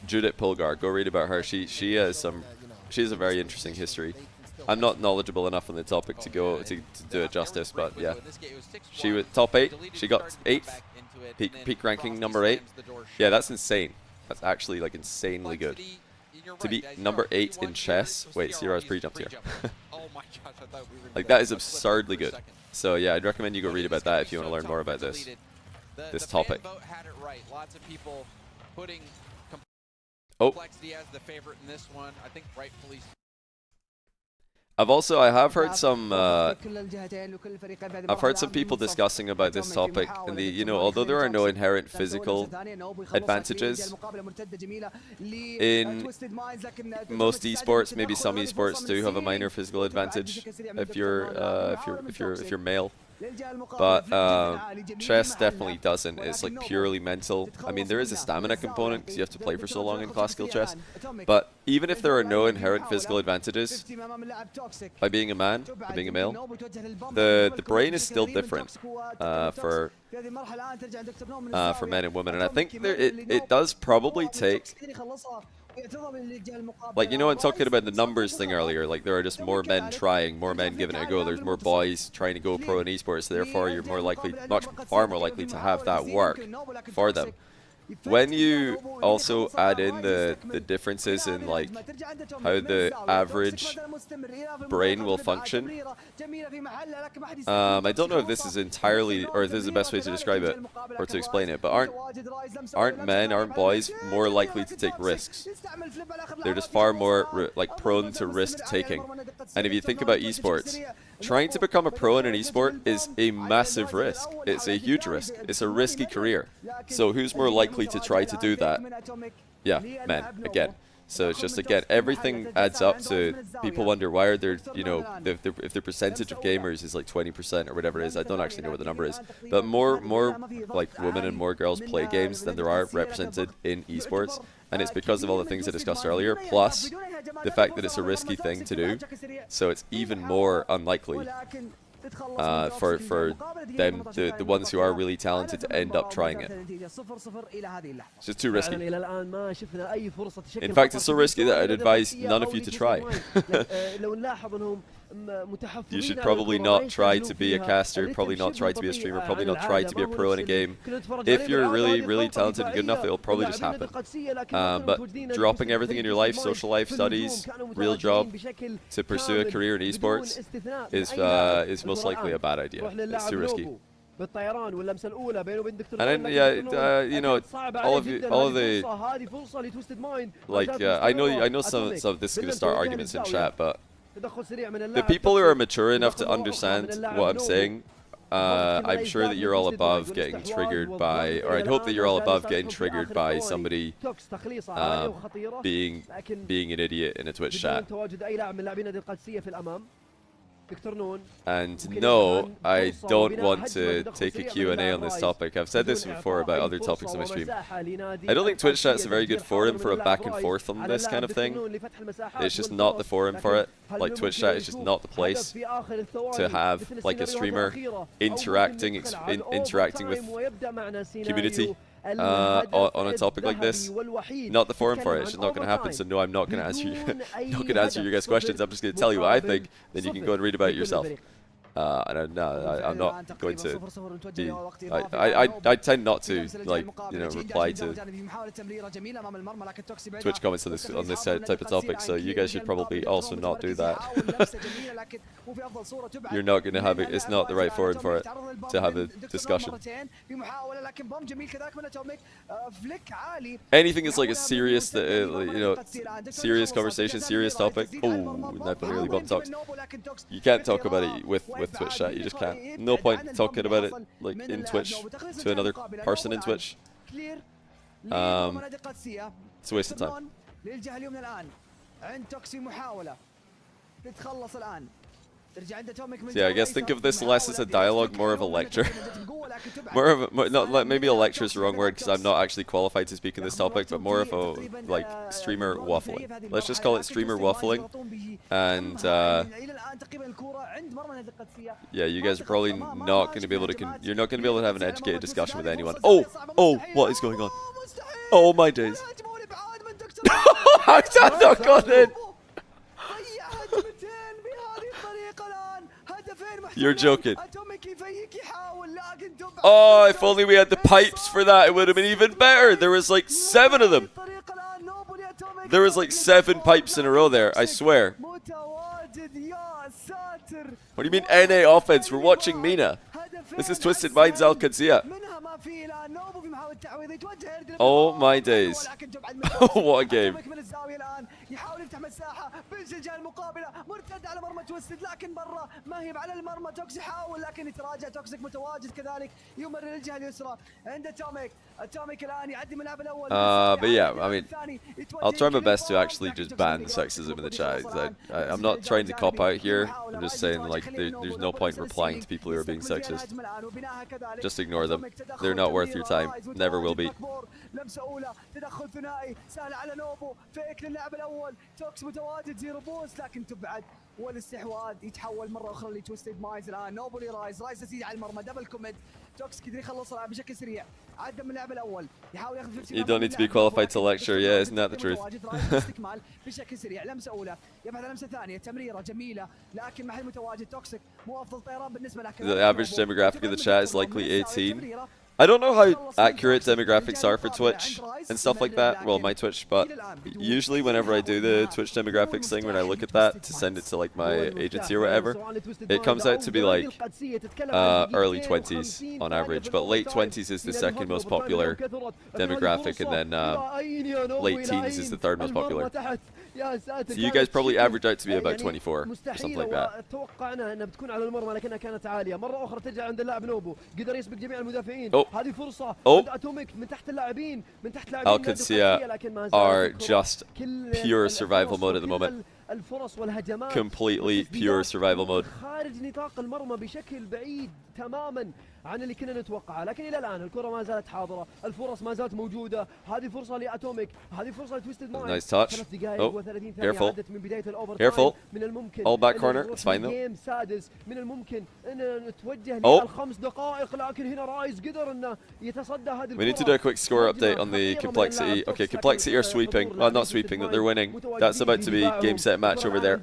Judith Polgar, go read about her. She has a very interesting history. I'm not knowledgeable enough on the topic to do it justice, but yeah, she was top 8. She got 8th, peak ranking number 8. Yeah, that's insane. That's actually like insanely good. To be number 8 in chess. Wait, Sierra's pre-jumped here. Like, that is absurdly good. So yeah, I'd recommend you go read about that if you want to learn more about this topic. Oh. I have heard some people discussing about this topic, and you know, although there are no inherent physical advantages in most esports, maybe some esports do have a minor physical advantage if you're male. But chess definitely doesn't. It's like purely mental. I mean, there is a stamina component because you have to play for so long in classical chess. But even if there are no inherent physical advantages by being a man, by being a male, the brain is still different for men and women. And I think it does probably take Like, you know, I'm talking about the numbers thing earlier. Like, there are just more men trying, more men giving it a go. There's more boys trying to go pro in esports. So therefore, you're more likely, far more likely to have that work for them. When you also add in the differences in like how the average brain will function, I don't know if this is entirely, or if this is the best way to describe it or to explain it, but aren't boys more likely to take risks? They're just far more like prone to risk taking. And if you think about esports, trying to become a pro in an esport is a massive risk. It's a huge risk. It's a risky career. So who's more likely to try to do that? Yeah, men, again. So it's just, again, everything adds up to people wonder why are there, you know, if the percentage of gamers is like 20% or whatever it is. I don't actually know what the number is. But more like women and more girls play games than there are represented in esports. And it's because of all the things I discussed earlier, plus the fact that it's a risky thing to do. So it's even more unlikely for them, the ones who are really talented, to end up trying it. It's just too risky. In fact, it's so risky that I'd advise none of you to try. You should probably not try to be a caster, probably not try to be a streamer, probably not try to be a pro in a game. If you're really, really talented and good enough, it'll probably just happen. But dropping everything in your life, social life, studies, real job, to pursue a career in esports is most likely a bad idea. It's too risky. And then, yeah, you know, all of the, like, I know some of this is gonna start arguments in chat, but the people who are mature enough to understand what I'm saying, I'm sure that you're all above getting triggered by, or I'd hope that you're all above getting triggered by somebody being an idiot in a Twitch chat. And no, I don't want to take a Q&A on this topic. I've said this before about other topics on my stream. I don't think Twitch chat's a very good forum for a back and forth on this kind of thing. It's just not the forum for it. Like, Twitch chat is just not the place to have like a streamer interacting with community on a topic like this. Not the forum for it. It's just not going to happen. So no, I'm not going to answer your guys' questions. I'm just going to tell you what I think. Then you can go and read about it yourself. And I'm not going to be. I tend not to, like, you know, reply to Twitch comments on this type of topic. So you guys should probably also not do that. You're not going to have it. It's not the right forum for it to have a discussion. Anything is like a serious, you know, serious conversation, serious topic. Oh, that really bump talks. You can't talk about it with Twitch chat. You just can't. No point talking about it like in Twitch to another person in Twitch. It's a waste of time. Yeah, I guess think of this less as a dialogue, more of a lecture. Maybe a lecture is the wrong word because I'm not actually qualified to speak on this topic, but more of a like streamer waffling. Let's just call it streamer waffling. And yeah, you guys are probably not going to be able to. You're not going to be able to have an educated discussion with anyone. Oh, what is going on? Oh my days! How's that not gone in? You're joking. Oh, if only we had the pipes for that, it would have been even better. There was like 7 of them. There was like 7 pipes in a row there, I swear. What do you mean NA offense? We're watching Mina. This is Twisted Minds Al Qadsiya. Oh my days. What a game. يحاول يفتح مساحه بالجهه المقابله مرتد على مرمى تويستد لكن برا ما هي على المرمى توكس يحاول لكن يتراجع توكسيك متواجد كذلك يمرر للجهه اليسرى عند اتوميك الان يعدي من اللعب الاول. But yeah, I mean, I'll try my best to actually just ban sexism in the chat. I'm not trying to cop out here. I'm just saying, like, there's no point replying to people who are being sexist. Just ignore them. They're not worth your time. Never will be. الاول توكس متواجد 0 بوست لكن تبعد والاستحواذ يتحول مره اخرى لتويستد ماينز. الان نوبولي رايز تزيد على المرمى دبل كوميت. توكس قدر يخلص بشكل سريع عدى من اللعب الاول يحاول ياخذ 50. You don't need to be qualified to lecture. Yeah, isn't that the truth? استكمال بشكل سريع. لمسه اولى يبحث عن لمسه ثانيه تمريره جميله لكن ما حد متواجد. توكسيك مو افضل طيران بالنسبه لك. The average demographic of the chat is likely 18. I don't know how accurate demographics are for Twitch and stuff like that. Well, my Twitch, but usually whenever I do the Twitch demographics thing, when I look at that to send it to like my agency or whatever, it comes out to be like early 20s on average, but late 20s is the second most popular demographic, and then late teens is the third most popular. So you guys probably average out to be about 24 or something like that. توقعنا انها بتكون على المرمى لكنها كانت عاليه. مره اخرى ترجع عند اللاعب نوبو قدر يسبق جميع المدافعين. هذه فرصه عند اتوميك من تحت اللاعبين RLCS are just pure survival mode at the moment. الفرص والهجمات Completely pure survival mode. خارج نطاق المرمى بشكل بعيد تماما عن اللي كنا نتوقعه، لكن الى الان الكره ما زالت حاضره، الفرص ما زالت موجوده. هذه فرصه لاتوميك، هذه فرصه لتويستد مايند. Nice touch. Careful. Careful. من الممكن All back corner. It's fine though. جيم سادس من الممكن ان نتوجه للخمس دقائق، لكن هنا رايز قدر انه يتصدى هذه الكره. We need to do a quick score update on the complexity. Okay, complexity are sweeping. Well, not sweeping, but they're winning. That's about to be game set match over there.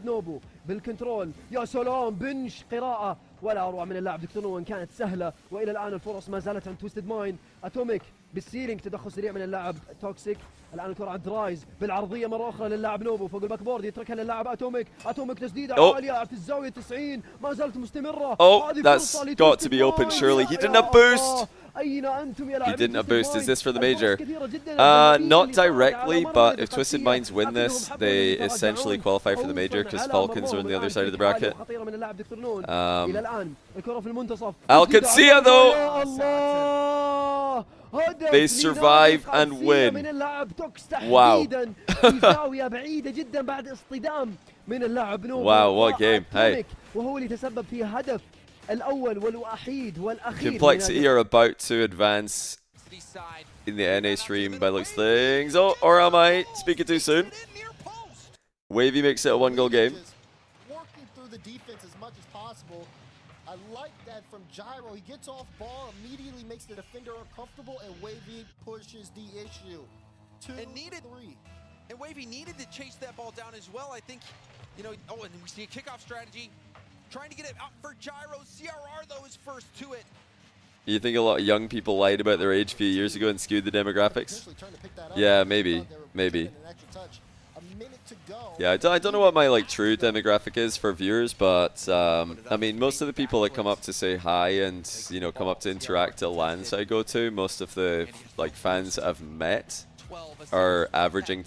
بالكنترول. يا سلام بنش قراءة ولا اروع من اللاعب دكتور نون، كانت سهلة. والى الان الفرص ما زالت عند تويستد ماين. اتوميك بالسيلينج تدخل سريع من اللاعب توكسيك. الان الكرة عند رايز بالعرضية مرة أخرى للاعب نوبو فوق الباك بورد يتركها للاعب اتوميك. اتوميك تسديدة عالية في الزاوية 90 ما زالت مستمرة. That's got to be open surely. He didn't have boost. He didn't have boost. Is this for the major? Not directly, but if Twisted Minds win this, they essentially qualify for the major because Falcons are on the other side of the bracket. Alcancia though! They survive and win. Wow. Wow, what a game. Hey. وهو اللي تسبب في هدف الأول والوحيد والأخير. Complexity are about to advance in the NA stream by looks things. Oh, or am I speaking too soon? Wavy makes it a 1-goal game. Working through the defense as much as possible. I like that from Gyro. He gets off ball, immediately makes the defender uncomfortable, and Wavy pushes the issue. 2-3. And Wavy needed to chase that ball down as well. I think, you know, and we see a kickoff strategy. Trying to get it out for Gyro. CRR, though, is first to it. You think a lot of young people lied about their age a few years ago and skewed the demographics? Yeah, maybe. Maybe. Yeah, I don't know what my like true demographic is for viewers, but I mean, most of the people that come up to say hi and, you know, come up to interact at LANs I go to, most of the like fans that I've met are averaging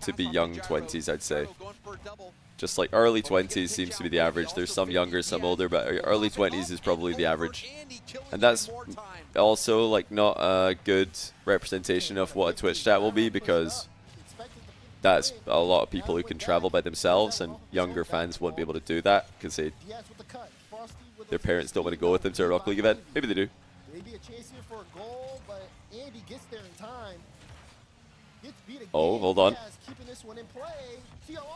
to be young 20s, I'd say. Just like early 20s seems to be the average. There's some younger, some older, but early 20s is probably the average. And that's also like not a good representation of what a Twitch chat will be, because that's a lot of people who can travel by themselves, and younger fans won't be able to do that because their parents don't want to go with them to a Rocket League event. Maybe they do. Maybe a chase here for a goal, but Andy gets there in time. Oh, hold on.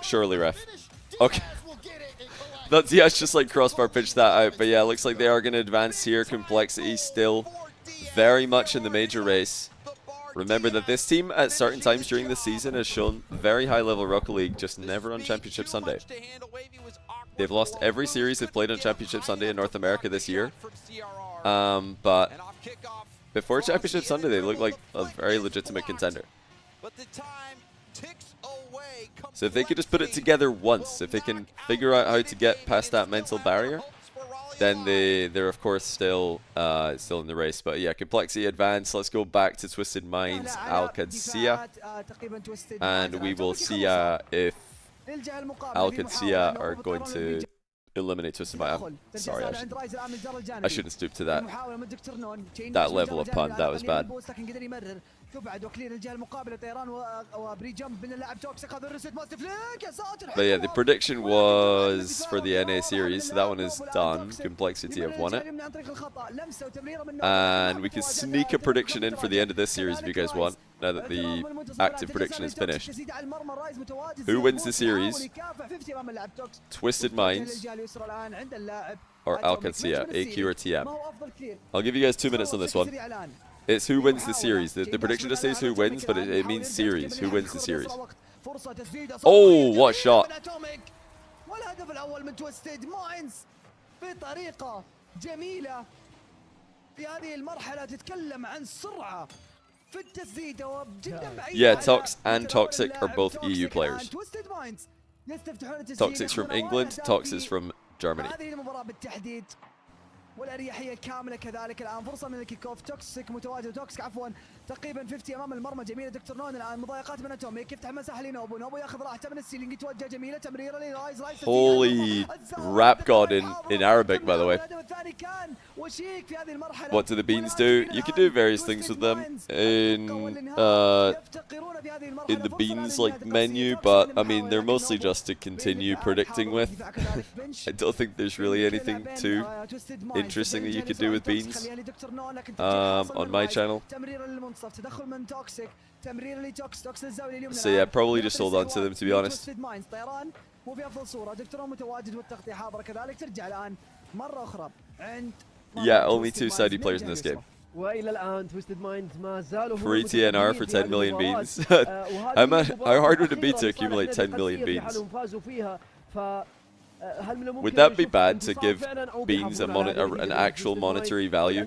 Surely, ref. Okay. That Diaz just like crossbar pitched that out, but yeah, looks like they are going to advance here. Complexity still very much in the major race. Remember that this team at certain times during the season has shown very high level Rocket League, just never on Championship Sunday. They've lost every series they've played on Championship Sunday in North America this year. But before Championship Sunday, they look like a very legitimate contender. So if they could just put it together once, if they can figure out how to get past that mental barrier, then they're of course still in the race. But yeah, Complexity advance. Let's go back to Twisted Minds, Alcancia, and we will see if Alcancia are going to eliminate Twisted Minds. Sorry, I shouldn't stoop to that level of pun. That was bad. But yeah, the prediction was for the NA series, so that one is done. Complexity have won it. And we can sneak a prediction in for the end of this series if you guys want, now that the active prediction is finished. Who wins the series? Twisted Minds or Alcancia, AQ or TM? I'll give you guys 2 minutes on this one. It's who wins the series. The prediction just says who wins, but it means series. Who wins the series? Oh, what a shot. والهدف الأول من تويستد ماينز بطريقة جميلة في هذه المرحلة تتكلم عن سرعة في التسديدة وجدا بعيدة. Yeah, Tox and Toxic are both EU players. Toxic's from England, Toxic's from Germany. هذه المباراة بالتحديد والأريحية الكاملة كذلك. الآن فرصة من الكيك اوف. توكسيك متواجد. توكسيك عفوا تقريبا 50 امام المرمى. جميله دكتور نون. الان مضايقات من اتوميك. يفتح مساحه لنوبو. نوبو ياخذ راحته من السيلينج. يتوجه. جميله تمريره لرايز. رايز Holy rap god in Arabic, by the way. What do the beans do? You can do various things with them in the beans like menu, but I mean they're mostly just to continue predicting with. I don't think there's really anything too interesting that you could do with beans on my channel. So yeah, probably just hold on to them, to be honest. Yeah, only 2 Saudi players in this game. Free TNR for 10 million beans. How hard would it be to accumulate 10 million beans? Would that be bad to give beans an actual monetary value?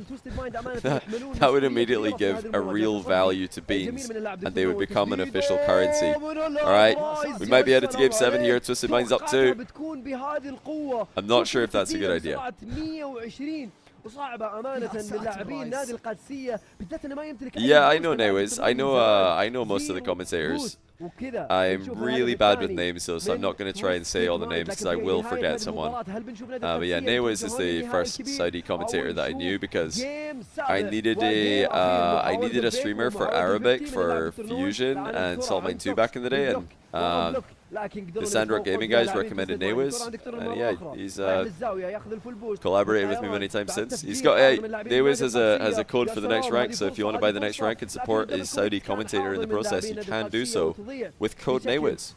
That would immediately give a real value to beans, and they would become an official currency. Alright, we might be headed to game 7 here. Twisted Minds up 2. I'm not sure if that's a good idea. Yeah, I know Nawiz. I know most of the commentators. I'm really bad with names, so I'm not going to try and say all the names because I will forget someone. But yeah, Nawiz is the first Saudi commentator that I knew because I needed a streamer for Arabic for Fusion and Saltmine 2 back in the day, and the Sandrock Gaming guys recommended Nawiz, and yeah, he's collaborated with me many times since. He's got Nawiz has a code for the next rank, so if you want to buy the next rank and support a Saudi commentator in the process, you can do so with code Nawiz.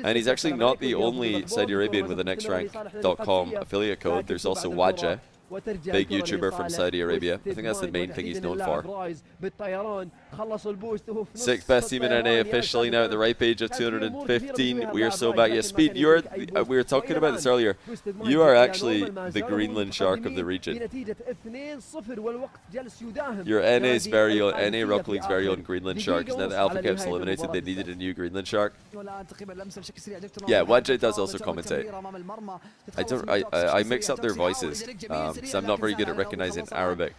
And he's actually not the only Saudi Arabian with a nextrank.com affiliate code. There's also Wajah, big YouTuber from Saudi Arabia. I think that's the main thing he's known for. 6th best team in NA officially now at the right page of 215. We are so back. Yeah, Speed, we were talking about this earlier. You are actually the Greenland shark of the region. Your NA's very own, NA Rock League's very own Greenland shark. Now that Alpha Cap's eliminated, they needed a new Greenland shark. Yeah, Wajah does also commentate. I mix up their voices because I'm not very good at recognizing Arabic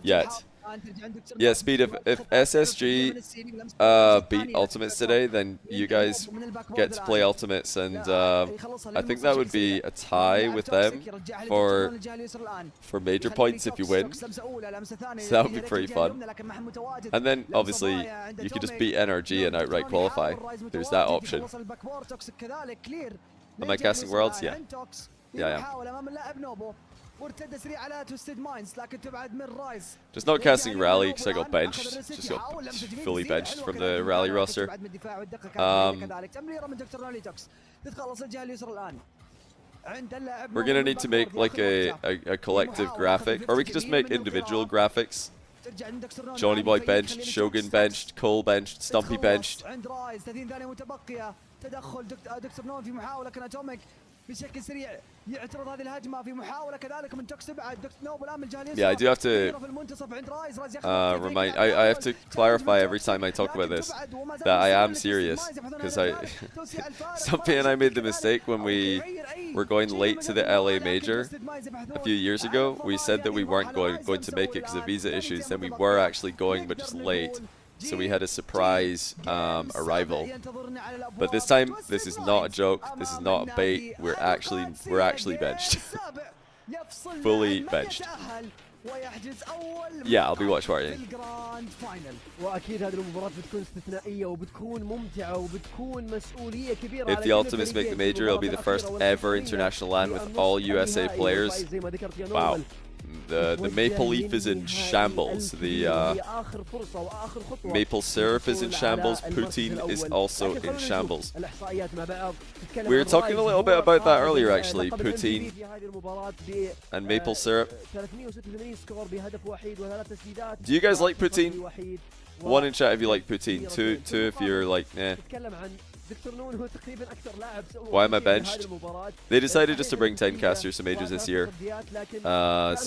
yet. Yeah, Speed, if SSG beat Ultimates today, then you guys get to play Ultimates, and I think that would be a tie with them for major points if you win. So that would be pretty fun. And then, obviously, you could just beat NRG and outright qualify. There's that option. Am I casting Worlds? Yeah. Yeah, yeah. Just not casting Rally because I got benched. Just got fully benched from the Rally roster. We're going to need to make like a collective graphic, or we could just make individual graphics. Johnny Boy benched, Shogun benched, Cole benched, Stumpy benched. Yeah, I do have to remind. I have to clarify every time I talk about this that I am serious, because Stumpy and I made the mistake when we were going late to the LA Major a few years ago. We said that we weren't going to make it because of visa issues. Then we were actually going, but just late. So we had a surprise arrival. But this time, this is not a joke. This is not a bait. We're actually benched. Fully benched. Yeah, I'll be watch partying. واكيد هذه المباراة بتكون استثنائية وبتكون ممتعة وبتكون مسؤولية كبيرة. If the Ultimates make the major, it'll be the first ever international LAN with all USA players. Wow. The Maple Leaf is in shambles. The Maple Syrup is in shambles. Poutine is also in shambles. We were talking a little bit about that earlier, actually. Poutine and Maple Syrup. Do you guys like poutine? One in chat if you like poutine. Two if you're like, eh. Why am I benched? They decided just to bring 10 casters to majors this year.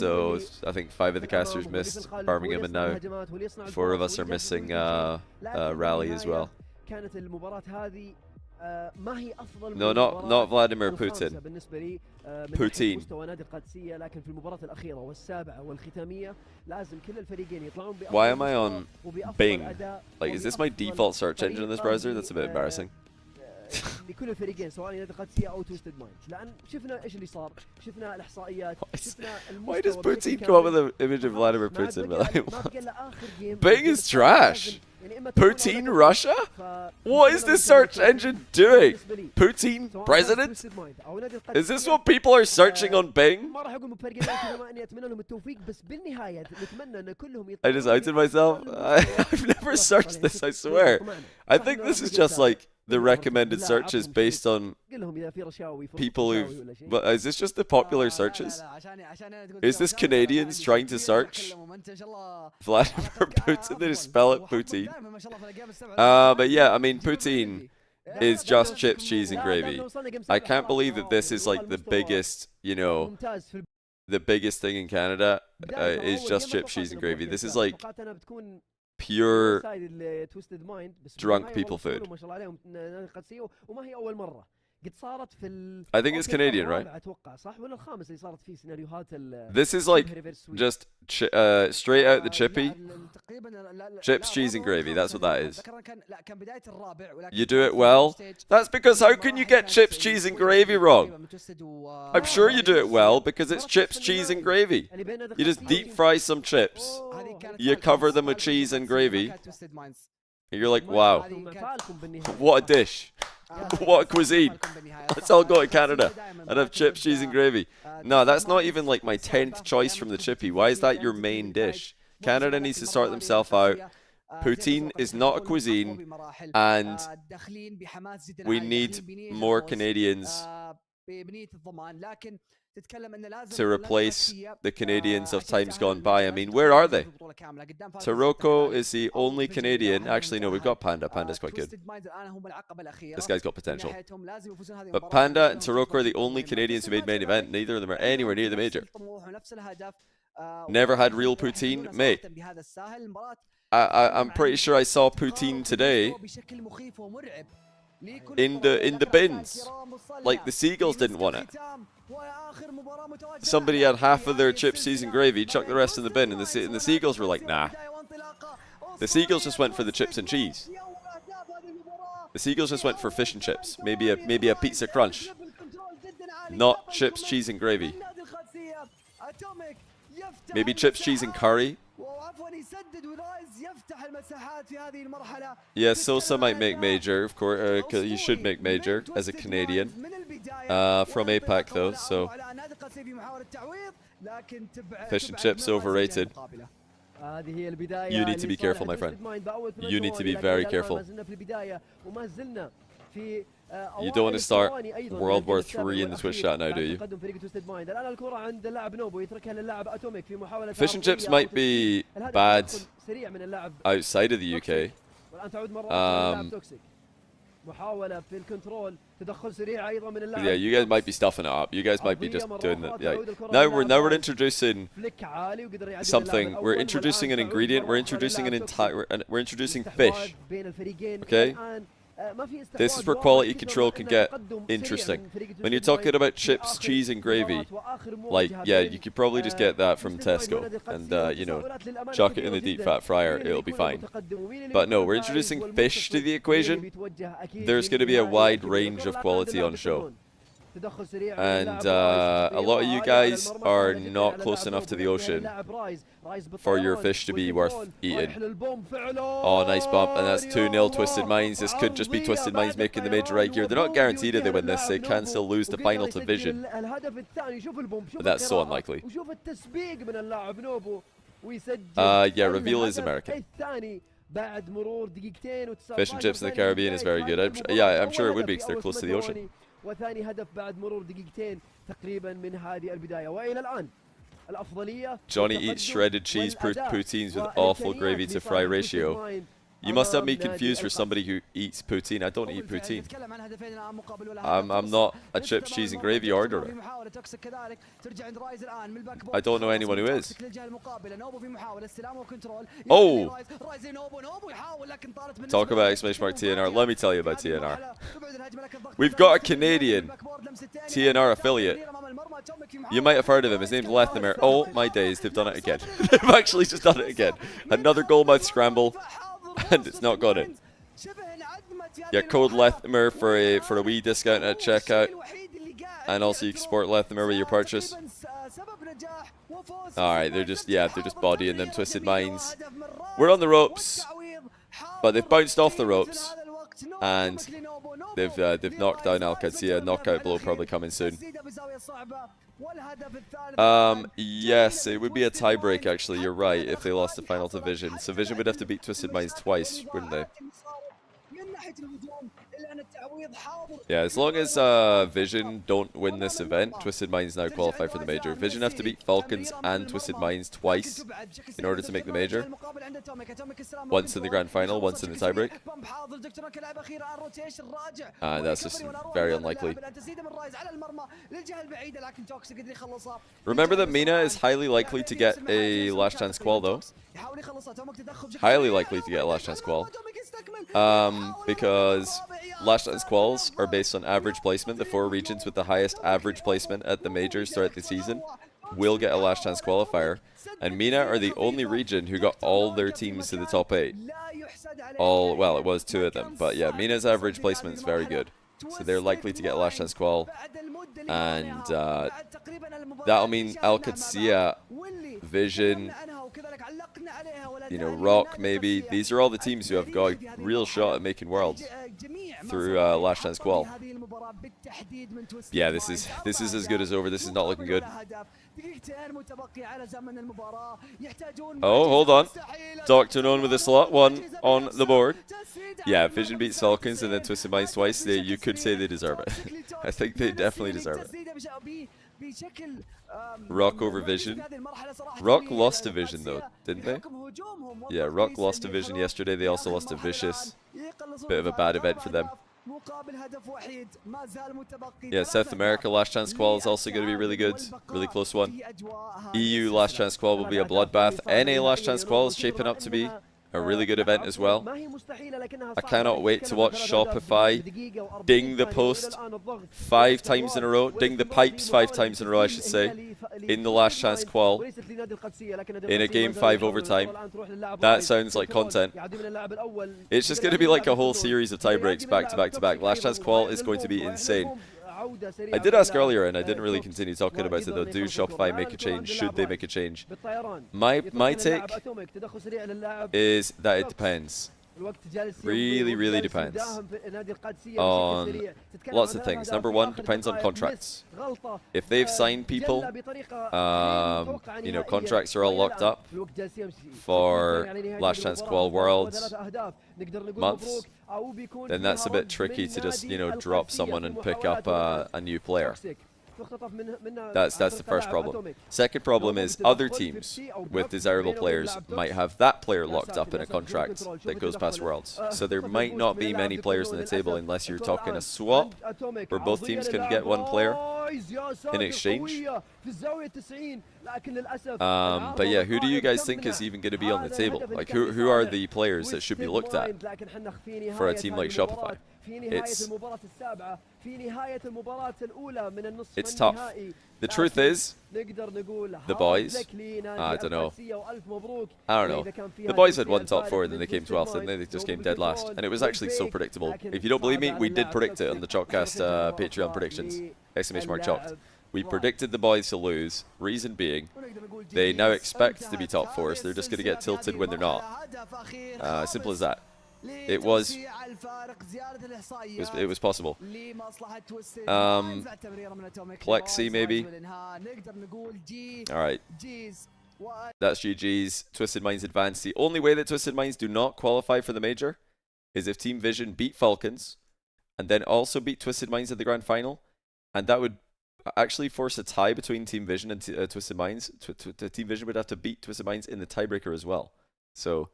So I think 5 of the casters missed Birmingham, and now 4 of us are missing Rally as well. No, not Vladimir Putin. Poutine. Why am I on Bing? Like, is this my default search engine in this browser? That's a bit embarrassing. لكل الفريقين سواء نادي القادسية أو تويستد مايند لأن شفنا إيش اللي صار شفنا الإحصائيات شفنا Why does Poutine come up with an image of Vladimir Putin? Bing is trash. Poutine Russia? What is this search engine doing? Poutine president? Is this what people are searching on Bing? I just outed myself. I've never searched this, I swear. I think this is just like the recommended searches based on people who. But is this just the popular searches? Is this Canadians trying to search Vladimir Putin? They just spell it Poutine. But yeah, I mean, poutine is just chips, cheese, and gravy. I can't believe that this is like the biggest, you know, the biggest thing in Canada is just chips, cheese, and gravy. This is like pure drunk people food. I think it's Canadian, right? This is like just straight out the chippy. Chips, cheese, and gravy. That's what that is. You do it well. That's because how can you get chips, cheese, and gravy wrong? I'm sure you do it well because it's chips, cheese, and gravy. You just deep fry some chips. You cover them with cheese and gravy. And you're like, wow, what a dish. What a cuisine. Let's all go to Canada and have chips, cheese, and gravy. No, that's not even like my 10th choice from the chippy. Why is that your main dish? Canada needs to sort themselves out. Poutine is not a cuisine, and we need more Canadians to replace the Canadians of times gone by. I mean, where are they? Taroko is the only Canadian. Actually, no, we've got Panda. Panda's quite good. This guy's got potential. But Panda and Taroko are the only Canadians who made main event. Neither of them are anywhere near the major. Never had real poutine? Mate, I'm pretty sure I saw poutine today in the bins. Like, the Seagulls didn't want it. Somebody had half of their chips, cheese, and gravy, chucked the rest in the bin, and the Seagulls were like, nah. The Seagulls just went for the chips and cheese. The Seagulls just went for fish and chips, maybe a pizza crunch, not chips, cheese, and gravy. Maybe chips, cheese, and curry. Yeah, Sosa might make major, of course. He should make major as a Canadian. From APAC though, so fish and chips overrated. You need to be careful, my friend. You need to be very careful. You don't want to start World War III in the Twitch chat now, do you? Fish and chips might be bad outside of the UK. Yeah, you guys might be stuffing it up. You guys might be just doing that. Yeah. Now we're introducing something. We're introducing an ingredient. We're introducing we're introducing fish. Okay. This is where quality control can get interesting. When you're talking about chips, cheese, and gravy, like, yeah, you could probably just get that from Tesco and, you know, chuck it in the deep fat fryer. It'll be fine. But no, we're introducing fish to the equation. There's going to be a wide range of quality on show. And a lot of you guys are not close enough to the ocean for your fish to be worth eating. Oh, nice bump, and that's 2-0 Twisted Minds. This could just be Twisted Minds making the major right here. They're not guaranteed if they win this. They can still lose the final to Vision, but that's so unlikely. Yeah, Reveal is American. Fish and chips in the Caribbean is very good. I'm sure it would be because they're close to the ocean. وثاني هدف بعد مرور دقيقتين تقريبا من هذه البداية وإلى الآن الأفضلية. Johnny eats shredded cheese poutines with awful gravy to fry ratio. You must have me confused for somebody who eats poutine. I don't eat poutine. I'm not a chips, cheese and gravy orderer. I don't know anyone who is. Oh! Talk about exclamation mark TNR. Let me tell you about TNR. We've got a Canadian TNR affiliate. You might have heard of him. His name's Lethimer. Oh my days, they've done it again. They've actually just done it again. Another goalmouth scramble. And it's not got it. Yeah, code Lethimer for a wee discount at checkout, and also you can support Lethimer with your purchase. All right, they're just bodying them Twisted Minds. We're on the ropes, but they've bounced off the ropes, and they've knocked down Al Qadsiya. Knockout blow probably coming soon. Yes, it would be a tiebreak actually, you're right, if they lost the final to Vision. So Vision would have to beat Twisted Minds twice, wouldn't they? Yeah, as long as Vision don't win this event, Twisted Minds now qualify for the major. Vision have to beat Falcons and Twisted Minds twice in order to make the major. Once in the grand final, once in the tiebreak. That's just very unlikely. Remember that Mina is highly likely to get a last chance qual though. Highly likely to get a last chance qual. Because last chance quals are based on average placement. The 4 regions with the highest average placement at the majors throughout the season will get a last chance qualifier. And Mina are the only region who got all their teams to the top 8. Well, it was 2 of them. But yeah, Mina's average placement is very good. So they're likely to get a last chance qual. And that'll mean Al Qadsiya, Vision, Rock maybe. These are all the teams who have got a real shot at making worlds through last chance qual. Yeah, this is as good as over. This is not looking good. Oh, hold on. Dr. Known with a slot 1 on the board. Yeah, Vision beats Falcons and then Twisted Minds twice. You could say they deserve it. I think they definitely deserve it. Rock over Vision. Rock lost to Vision though, didn't they? Yeah, Rock lost to Vision yesterday. They also lost to Vicious. Bit of a bad event for them. Yeah, South America last chance qual is also going to be really good. Really close one. EU last chance qual will be a bloodbath. NA last chance qual is shaping up to be a really good event as well. I cannot wait to watch Shopify ding the post 5 times in a row, ding the pipes 5 times in a row, I should say, in the last chance qual, in a game 5 overtime. That sounds like content. It's just going to be like a whole series of tie breaks back to back to back. Last chance qual is going to be insane. I did ask earlier, and I didn't really continue talking about it though. Do Shopify make a change? Should they make a change? My take is that it depends. Really depends on lots of things. Number 1, depends on contracts. If they've signed people, contracts are all locked up for last chance qual worlds months, then that's a bit tricky to just drop someone and pick up a new player. That's the first problem. Second problem is other teams with desirable players might have that player locked up in a contract that goes past Worlds. So there might not be many players on the table unless you're talking a swap where both teams can get 1 player in exchange. But yeah, who do you guys think is even going to be on the table? Like who are the players that should be looked at for a team like Shopify? It's tough. The truth is, The boys? I don't know. I don't know. The boys had won top 4 and then they came 12th and then they just came dead last. And it was actually so predictable. If you don't believe me, we did predict it on the Chalkcast Patreon predictions. !Chalked. We predicted the boys to lose. Reason being, they now expect to be top 4, so they're just going to get tilted when they're not. Simple as that. It was possible. Plexi maybe. Alright. That's GG's. Twisted Minds advance. The only way that Twisted Minds do not qualify for the major is if Team Vision beat Falcons and then also beat Twisted Minds at the grand final. And that would actually force a tie between Team Vision and Twisted Minds. Team Vision would have to beat Twisted Minds in the tiebreaker as well. So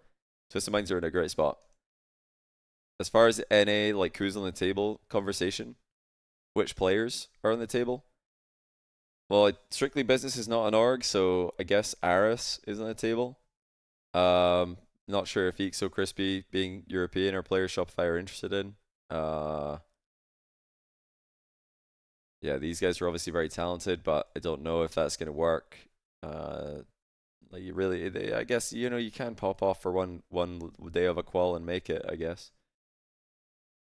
Twisted Minds are in a great spot. As far as NA, like who's on the table conversation, which players are on the table? Well, Strictly Business is not an org, so I guess Aris is on the table. Not sure if Eek So Crispy, being European, or players Shopify are interested in. Yeah, these guys are obviously very talented, but I don't know if that's going to work. Like you really, I guess, you know, you can pop off for one day of a qual and make it, I guess.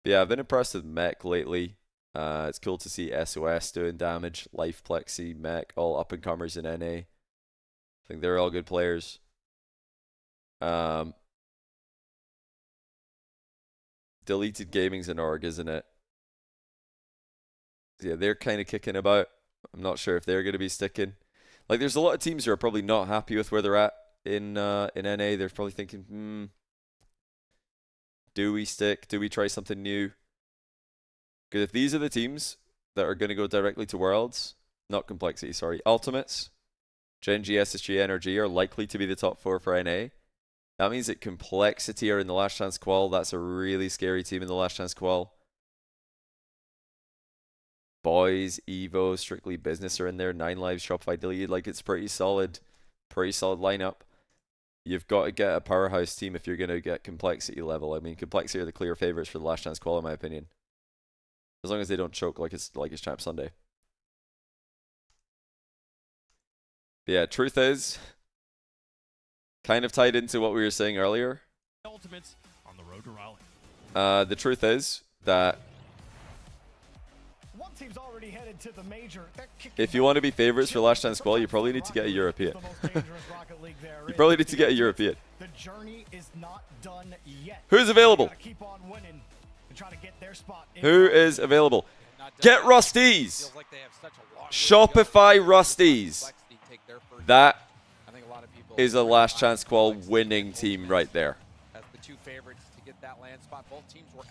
But yeah, I've been impressed with Mech lately. It's cool to see SOS doing damage, Life, Plexi, Mech, all up-and-comers in NA. I think they're all good players. Deleted Gaming's an org, isn't it? Yeah, they're kind of kicking about. I'm not sure if they're going to be sticking. Like, there's a lot of teams who are probably not happy with where they're at in NA. They're probably thinking, do we stick? Do we try something new? Because if these are the teams that are going to go directly to Worlds, not Complexity, sorry, Ultimates, Gen G, SSG, NRG are likely to be the top 4 for NA. That means that Complexity are in the last chance qual. That's a really scary team in the last chance qual. Boys, Evo, Strictly Business are in there. 9 Lives, Shopify deleted. Like, it's pretty solid lineup. You've got to get a powerhouse team if you're going to get Complexity level. I mean, Complexity are the clear favorites for the last chance qual, in my opinion. As long as they don't choke like it's Champ Sunday. But yeah, truth is, kind of tied into what we were saying earlier. Ultimates on the road to Raleigh. The truth is that team's already headed to the major. If you want to be favorites for last chance qual, you probably need to get a European. You probably need to get a European. The journey is not done yet. Who's available? Who is available? Get Rusties! Shopify Rusties. That is a last chance qual winning team right there.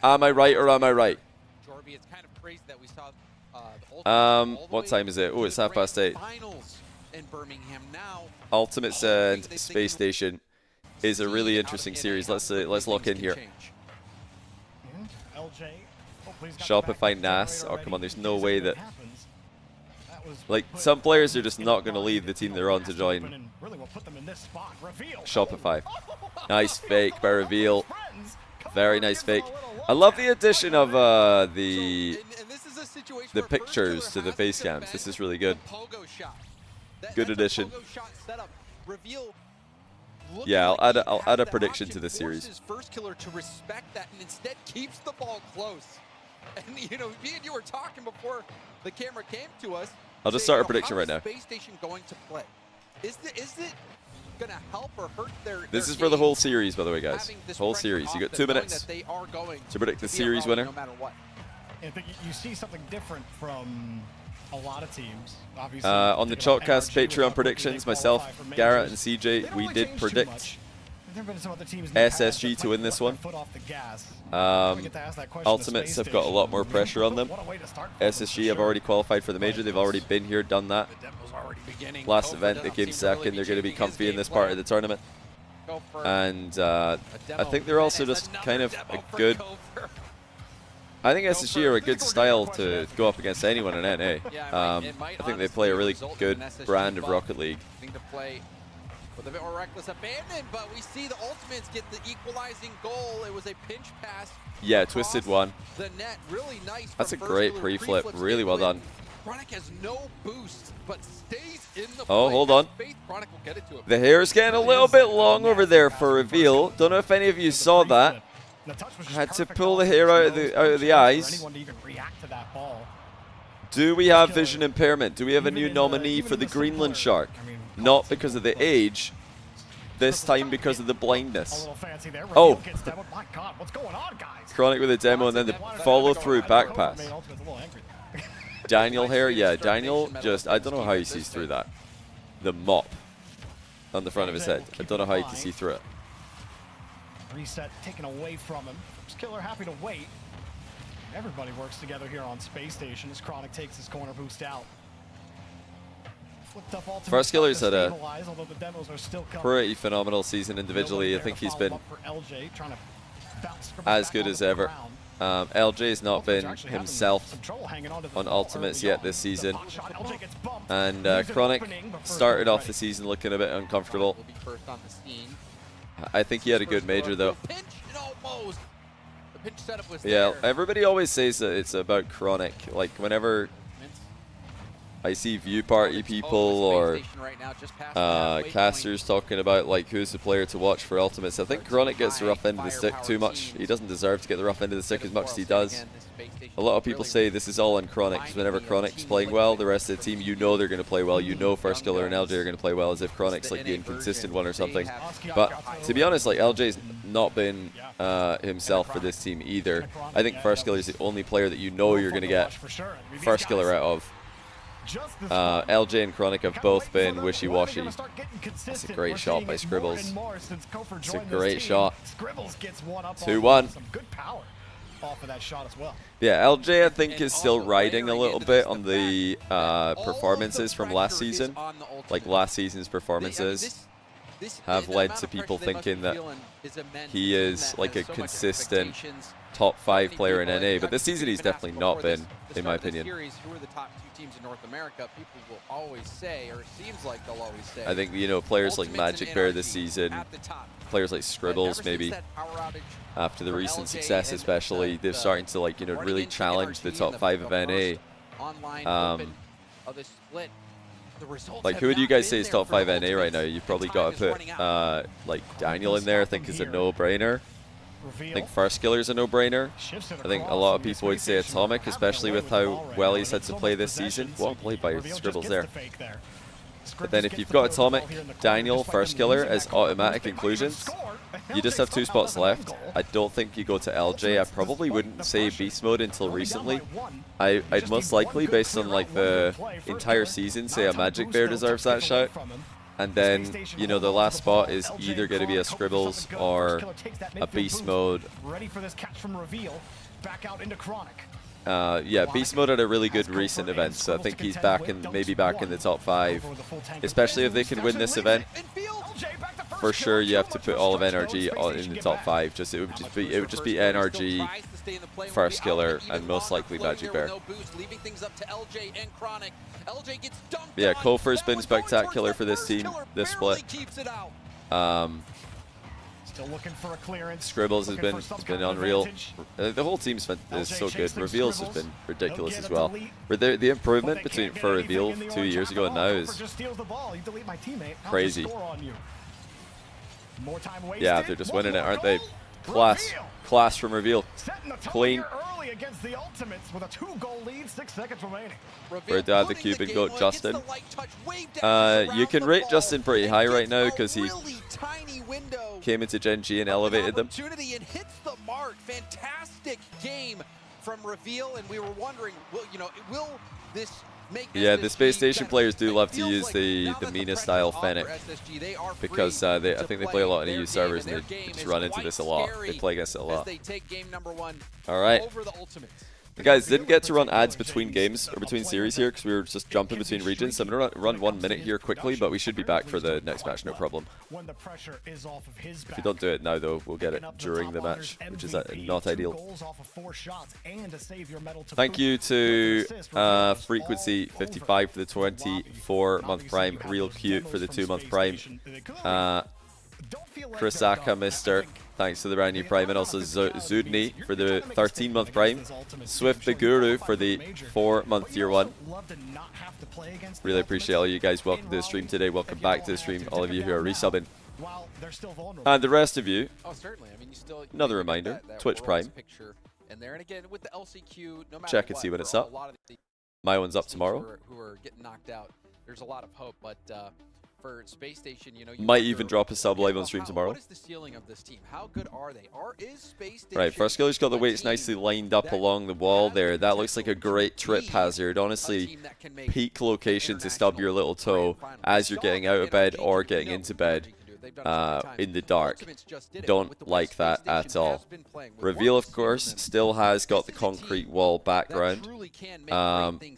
Am I right or am I right? What time is it? Oh, it's 8:30. Ultimates and Space Station is a really interesting series. Let's lock in here. Shopify NAS. Oh, come on, there's no way that... Like, some players are just not going to leave the team they're on to join Shopify. Nice fake by Reveal. Very nice fake. I love the addition of the pictures to the face cams. This is really good. Good addition. Yeah, I'll add a prediction to this series. First killer to respect that and instead keeps the ball close. And you know, me and you were talking before the camera came to us. I'll just start a prediction right now. Space Station going to play? Is it going to help or hurt their This is for the whole series, by the way, guys. Whole series. You got 2 minutes to predict the series winner. No matter what. I think you see something different from a lot of teams. Obviously, on the Chalkcast Patreon predictions, myself, Garrett, and CJ, we did predict SSG to win this one. Ultimates have got a lot more pressure on them. SSG have already qualified for the major. They've already been here, done that. Last event, they came second. They're going to be comfy in this part of the tournament. And I think they're also just kind of a good... I think SSG are a good style to go up against anyone in NA. I think they play a really good brand of Rocket League. With a bit more reckless abandon, but we see the Ultimates get the equalizing goal. It was a pinch pass. Yeah, Twisted one. The net, really nice. That's a great pre-flip. Really well done. Chronic has no boost, but stays in the Oh, hold on. Chronic will get it to him. The hair's getting a little bit long over there for reveal. Don't know if any of you saw that. Had to pull the hair out of the eyes. Do we have vision impairment? Do we have a new nominee for the Greenland Shark? Not because of the age, this time because of the blindness. Oh, Chronic with a demo and then the follow through back pass. Daniel here, yeah, Daniel just, I don't know how he sees through that. The mop on the front of his head. I don't know how he can see through it. Reset taken away from him. Killer happy to wait. Everybody works together here on Space Station as Chronic takes his corner boost out. First Killer's had a pretty phenomenal season individually. I think he's been as good as ever. LJ's not been himself on Ultimates yet this season. And Chronic started off the season looking a bit uncomfortable. I think he had a good major though. Yeah, everybody always says that it's about Chronic. Like whenever I see view party people or casters talking about like who's the player to watch for Ultimates, I think Chronic gets the rough end of the stick too much. He doesn't deserve to get the rough end of the stick as much as he does. A lot of people say this is all on Chronic because whenever Chronic's playing well, the rest of the team, you know they're going to play well. You know First Killer and LJ are going to play well, as if Chronic's like the inconsistent one or something. But to be honest, like LJ's not been himself for this team either. I think First Killer is the only player that you know you're going to get First Killer out of. LJ and Chronic have both been wishy-washy. That's a great shot by Scribbles. It's a great shot. 2-1. Yeah, LJ I think is still riding a little bit on the performances from last season. Like last season's performances have led to people thinking that he is like a consistent top 5 player in NA, but this season he's definitely not been, in my opinion. Teams in North America, people will always say, or it seems like they'll always say, I think, you know, players like Magic Bear this season, players like Scribbles maybe, after the recent success especially, they're starting to like, you know, really challenge the top 5 of NA. Like who would you guys say is top 5 NA right now? You've probably got to put like Daniel in there, I think is a no-brainer. I think First Killer is a no-brainer. I think a lot of people would say Atomic, especially with how well he's had to play this season. Well played by Scribbles there. But then if you've got Atomic, Daniel, First Killer as automatic inclusions, you just have 2 spots left. I don't think you go to LJ. I probably wouldn't say Beast Mode until recently. I'd most likely, based on like the entire season, say a Magic Bear deserves that shout. And then, you know, the last spot is either going to be a Scribbles or a Beast Mode. Yeah, Beast Mode had a really good recent event, so I think he's back in, maybe back in the top 5. Especially if they can win this event. For sure, you have to put all of NRG in the top 5. It would just be NRG, First Killer, and most likely Magic Bear. Yeah, Kofer's been spectacular for this team, this split. Scribbles has been unreal. The whole team's is so good. Reveals has been ridiculous as well. The improvement for Reveal 2 years ago and now is crazy. Yeah, they're just winning it, aren't they? Class from Reveal. Clean. Where'd the Cuban goat, Justin? You can rate Justin pretty high right now because he came into Gen G and elevated them. Fantastic game from Reveal, and we were wondering, will this make yeah, the Space Station players do love to use the Mina style Fennec because I think they play a lot on EU servers and they just run into this a lot. They play against it a lot. All right. Guys, didn't get to run ads between games or between series here because we were just jumping between regions. So I'm going to run 1 minute here quickly, but we should be back for the next match, no problem. If you don't do it now, though, we'll get it during the match, which is not ideal. Thank you to Frequency55 for the 24-month Prime, Real Cute for the 2-month Prime, Chris Aka, Mr. thanks to the brand new Prime, and also Zudni for the 13-month Prime. Swift the Guru for the 4-month Tier 1. Really appreciate all you guys. Welcome to the stream today. Welcome back to the stream, all of you who are resubbing. And the rest of you, another reminder, Twitch Prime. Check and see when it's up. My one's up tomorrow. Who are getting knocked out. There's a lot of hope, but for Space Station, you know, might even drop a sub live on stream tomorrow. What is the ceiling of this team? How good are they? Is Space Station right, First Killer's got the weights nicely lined up along the wall there. That looks like a great trip hazard. Honestly, peak location to stub your little toe as you're getting out of bed or getting into bed in the dark. Don't like that at all. Reveal, of course, still has got the concrete wall background.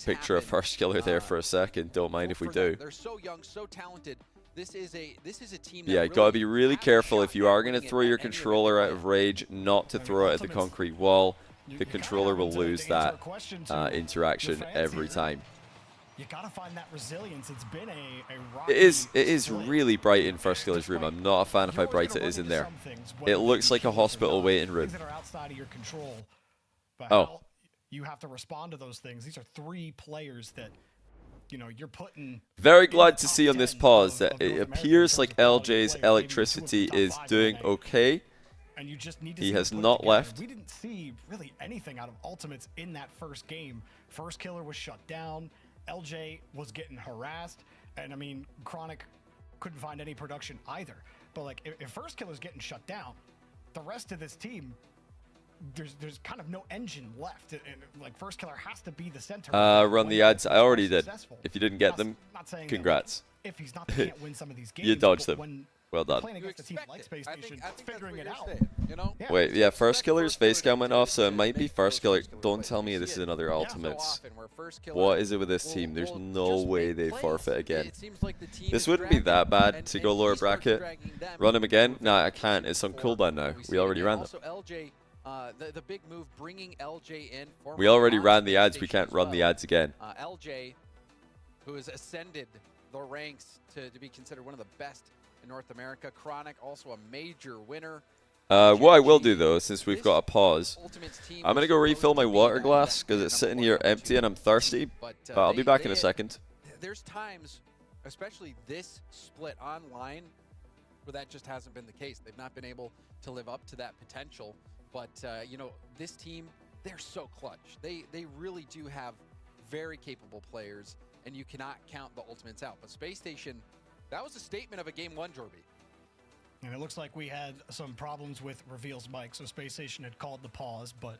Picture of First Killer there for a second. Don't mind if we do. They're so young, so talented. This is a team that yeah, gotta be really careful if you are going to throw your controller out of rage, not to throw it at the concrete wall. The controller will lose that interaction every time. You gotta find that resilience. It's been a it is really bright in First Killer's room. I'm not a fan of how bright it is in there. It looks like a hospital waiting room. That are outside of your control. But oh. You have to respond to those things. These are 3 players that, you know, you're putting. Very glad to see on this pause that it appears like LJ's electricity is doing okay. And you just need to he has not left. We didn't see really anything out of Ultimates in that first game. First Killer was shut down. LJ was getting harassed, and I mean, Chronic couldn't find any production either. But like, if First Killer's getting shut down, the rest of this team, there's kind of no engine left. And like, First Killer has to be the center. Run the ads. I already did. If you didn't get them, congrats. If he's not, can't win some of these games. You dodged them. Well done. Wait, yeah, First Killer's face cam went off, so it might be First Killer. Don't tell me this is another Ultimates. What is it with this team? There's no way they forfeit again. This wouldn't be that bad to go lower bracket. Run them again? Nah, I can't. It's on cooldown now. We already ran them. The big move bringing LJ in. We already ran the ads. We can't run the ads again. LJ, who has ascended the ranks to be considered one of the best in North America. Chronic, also a major winner. What I will do though, since we've got a pause, I'm gonna go refill my water glass because it's sitting here empty and I'm thirsty. But I'll be back in a second. There's times, especially this split online, where that just hasn't been the case. They've not been able to live up to that potential. But you know, this team, they're so clutch. They really do have very capable players, and you cannot count the Ultimates out. But Space Station, that was a statement of a game 1, Jorby. And it looks like we had some problems with Reveal's mic, so Space Station had called the pause, but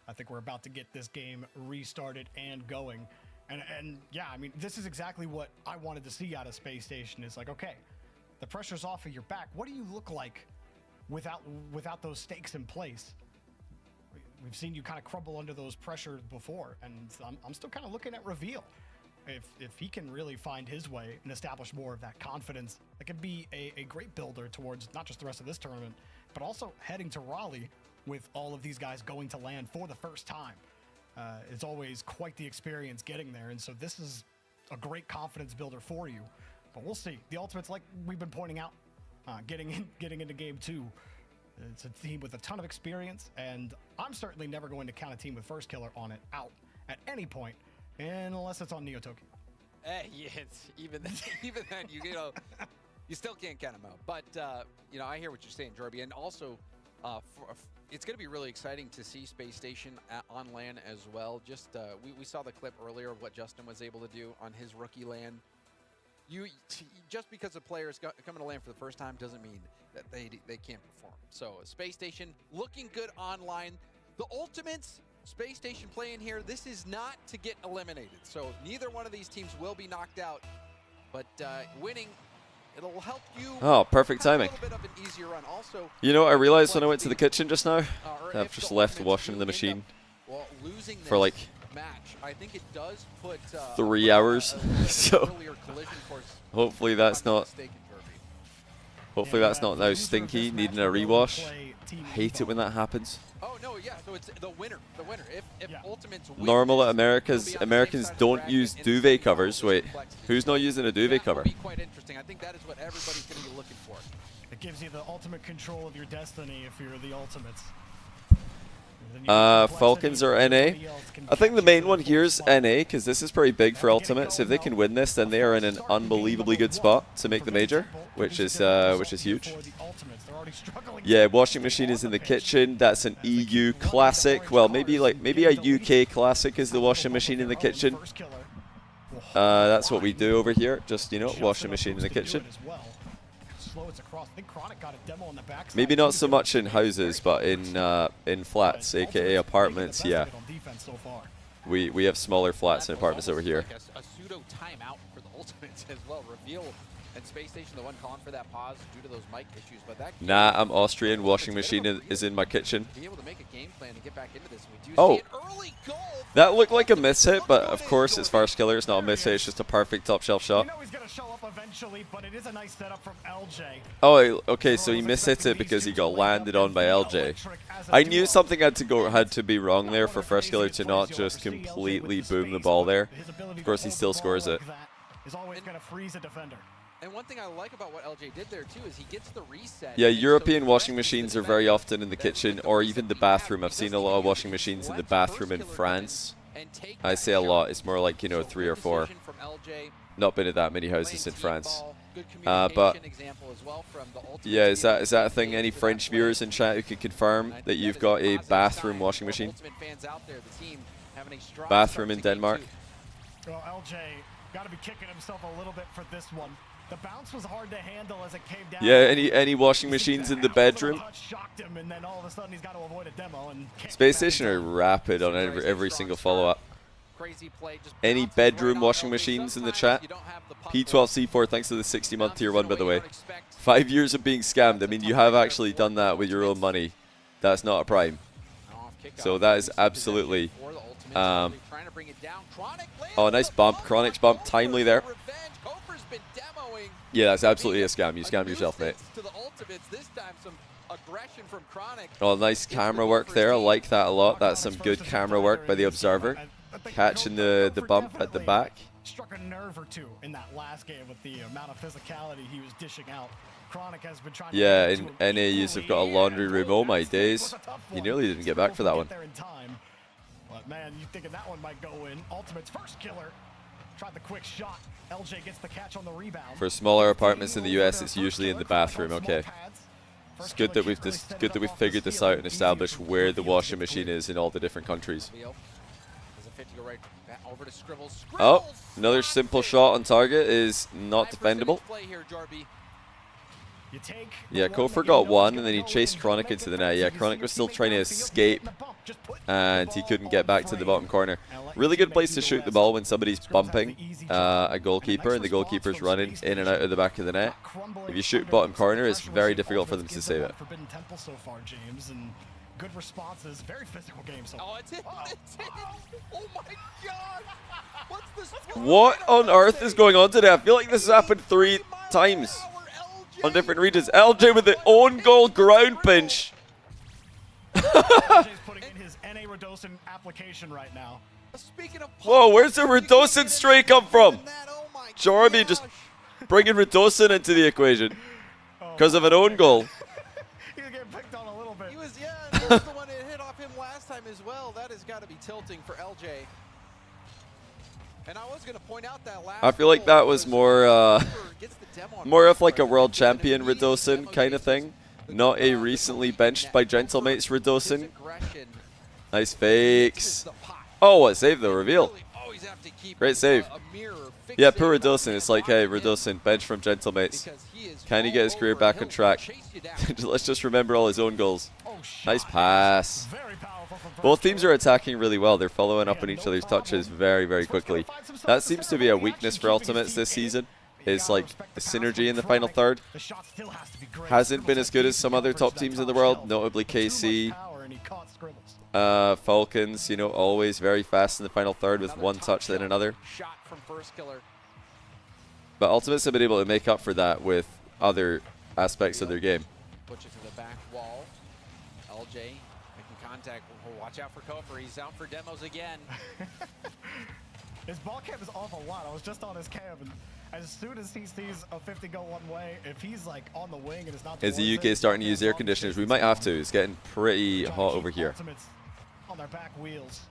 I think we're about to get this game restarted and going. And yeah, I mean, this is exactly what I wanted to see out of Space Station. It's like, okay, the pressure's off of your back. What do you look like without those stakes in place? We've seen you kind of crumble under those pressures before, and I'm still kind of looking at Reveal. If he can really find his way and establish more of that confidence, that could be a great builder towards not just the rest of this tournament, but also heading to Raleigh with all of these guys going to land for the first time. It's always quite the experience getting there, and so this is a great confidence builder for you. But we'll see. The Ultimates, like we've been pointing out, getting into Game 2, it's a team with a ton of experience, and I'm certainly never going to count a team with First Killer on it out at any point, unless it's on Neo Tokyo. Yeah, even then, you know, you still can't count them out. But you know, I hear what you're saying, Jorby, and also it's going to be really exciting to see Space Station on LAN as well. Just we saw the clip earlier of what Justin was able to do on his rookie LAN. Just because a player is coming to LAN for the first time doesn't mean that they can't perform. So Space Station looking good online. The Ultimates, Space Station playing here. This is not to get eliminated. So neither one of these teams will be knocked out. But winning, it'll help you. Oh, perfect timing. A little bit of an easier run. Also, you know what I realized when I went to the kitchen just now? I've just left washing the machine for like I think it does put 3 hours. So hopefully that's not. Hopefully that's not now stinky, needing a rewash. Hate it when that happens. Oh no, yeah, so it's the winner. The winner. If Ultimates win Normal this, Americans don't use duvet covers. Wait, who's not using a duvet cover? That will be quite interesting. I think that is what everybody's going to be looking for. It gives you the ultimate control of your destiny if you're the Ultimates. Falcons or NA? I think the main one here is NA, because this is pretty big for Ultimates. If they can win this, then they are in an unbelievably good spot to make the major, which is huge. Yeah, washing machine is in the kitchen. That's an EU classic. Well, maybe a UK classic is the washing machine in the kitchen. That's what we do over here. Just, you know, washing machine in the kitchen. Maybe not so much in houses, but in flats, aka apartments. Yeah, we have smaller flats and apartments over here. A pseudo timeout for the Ultimates as well. Reveal and Space Station, the one calling for that pause due to those mic issues. But that nah, I'm Austrian. Washing machine is in my kitchen. Be able to make a game plan and get back into this. We do Oh, see an early goal. That looked like a miss hit, but of course it's first killer. It's not a miss hit. It's just a perfect top shelf shot. You know he's gonna show up eventually, but it is a nice setup from LJ. Oh, okay. So he mishit it because he got landed on by LJ. I knew something had to be wrong there for first killer to not just completely boom the ball there. Of course, he still scores it. Is always gonna freeze a defender. And one thing I like about what LJ did there too is he gets the reset. Yeah, European washing machines are very often in the kitchen or even the bathroom. I've seen a lot of washing machines in the bathroom in France. I say a lot. It's more like, you know, 3 or 4. Not been at that many houses in France. But yeah, is that a thing? Any French viewers in chat who can confirm that you've got a bathroom washing machine? Bathroom in Denmark. Well, LJ got to be kicking himself a little bit for this one. The bounce was hard to handle as it came down. Yeah, any washing machines in the bedroom? Space Station are rapid on every single follow-up. Any bedroom washing machines in the chat? P12C4, thanks to the 60-month tier 1, by the way. 5 years of being scammed. I mean, you have actually done that with your own money. That's not a prime. So that is absolutely... oh, nice bump. Chronic's bump. Timely there. Yeah, that's absolutely a scam. You scammed yourself, mate. Oh, nice camera work there. I like that a lot. That's some good camera work by the observer. Catching the bump at the back. Struck a nerve or two in that last game with the amount of physicality he was dishing out. Chronic has been trying yeah, in NA you've got a laundry room. Oh my days. He nearly didn't get back for that one. But man, you thinking that one might go in. Ultimate's first killer. Tried the quick shot. LJ gets the catch on the rebound. For smaller apartments in the US, it's usually in the bathroom. Okay. It's good that we've figured this out and established where the washing machine is in all the different countries. Oh, another simple shot on target is not defendable. Yeah, Kofor got one, and then he chased Chronic into the net. Yeah, Chronic was still trying to escape, and he couldn't get back to the bottom corner. Really good place to shoot the ball when somebody's bumping a goalkeeper, and the goalkeeper's running in and out of the back of the net. If you shoot bottom corner, it's very difficult for them to save it. Good responses, very physical game. So oh, it's in. It's in. Oh my God! What's this? What on earth is going on today? I feel like this has happened 3 times on different regions. LJ with the own goal ground pinch. LJ's putting in his NA Redocin application right now. Whoa, where's the Redocin stray come from? Jorby just bringing Redocin into the equation because of an own goal. He was the one that hit off him last time as well. That has got to be tilting for LJ. And I was going to point out that last I feel like that was more more of like a world champion Redocin kind of thing, not a recently benched by Gentlemates Redocin. Nice fakes. Oh, what save though, reveal. Great save. Yeah, poor Redocin. It's like, hey, Redocin, bench from Gentlemates. Can he get his career back on track? Let's just remember all his own goals. Nice pass. Both teams are attacking really well. They're following up on each other's touches very, very quickly. That seems to be a weakness for Ultimates this season. Is like the synergy in the final third. Hasn't been as good as some other top teams in the world, notably KC. Falcons, you know, always very fast in the final third with one touch then another. But Ultimates have been able to make up for that with other aspects of their game. contact. Oh, watch out for Kofer. He's out for demos again. His ball cam is off a lot. I was just on his cam, and as soon as he sees a 50 go one way, if he's like on the wing and it's not. Is the UK starting to use air conditioners? We might have to. It's getting pretty hot over here. On their back wheels.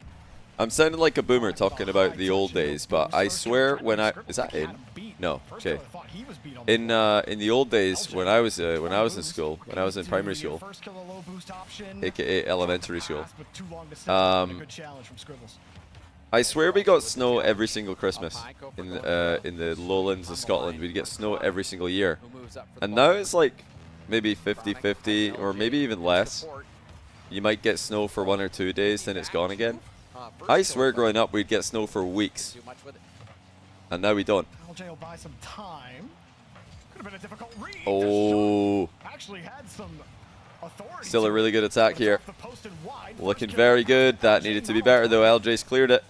I'm sounding like a boomer talking about the old days, but I swear when I is that in? No, okay. In the old days when I was in school, when I was in primary school, aka elementary school, I swear we got snow every single Christmas in the lowlands of Scotland. We'd get snow every single year, and now it's like maybe 50-50 or maybe even less. You might get snow for 1 or 2 days, then it's gone again. I swear growing up we'd get snow for weeks, and now we don't. LJ will buy some time. Could have been a difficult read. Oh, actually had some authority. Still a really good attack here. Looking very good. That needed to be better though. LJ's cleared it.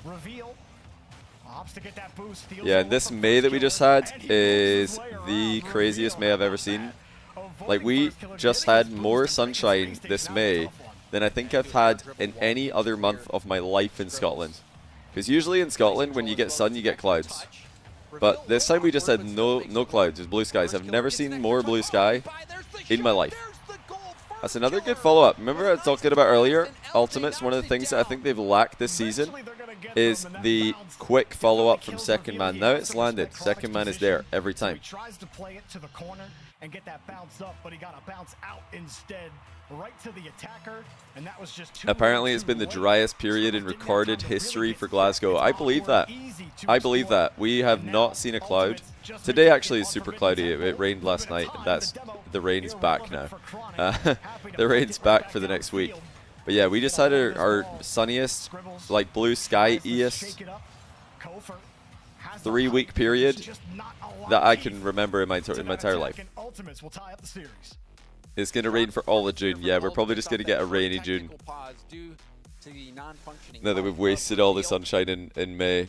Yeah, and this May that we just had is the craziest May I've ever seen. Like, we just had more sunshine this May than I think I've had in any other month of my life in Scotland. Because usually in Scotland, when you get sun, you get clouds. But this time we just had no clouds, just blue skies. I've never seen more blue sky in my life. That's another good follow-up. Remember I was talking about earlier, Ultimates, one of the things that I think they've lacked this season is the quick follow-up from Second Man. Now it's landed. Second Man is there every time. He tries to play it to the corner and get that bounce up, but he got a bounce out instead, right to the attacker, and that was just too. Apparently it's been the driest period in recorded history for Glasgow. I believe that. I believe that. We have not seen a cloud. Today actually is super cloudy. It rained last night, and the rain's back now. The rain's back for the next week. But yeah, we just had our sunniest, like blue sky-iest 3-week period that I can remember in my entire life. It's going to rain for all of June. Yeah, we're probably just going to get a rainy June. Now that we've wasted all the sunshine in May.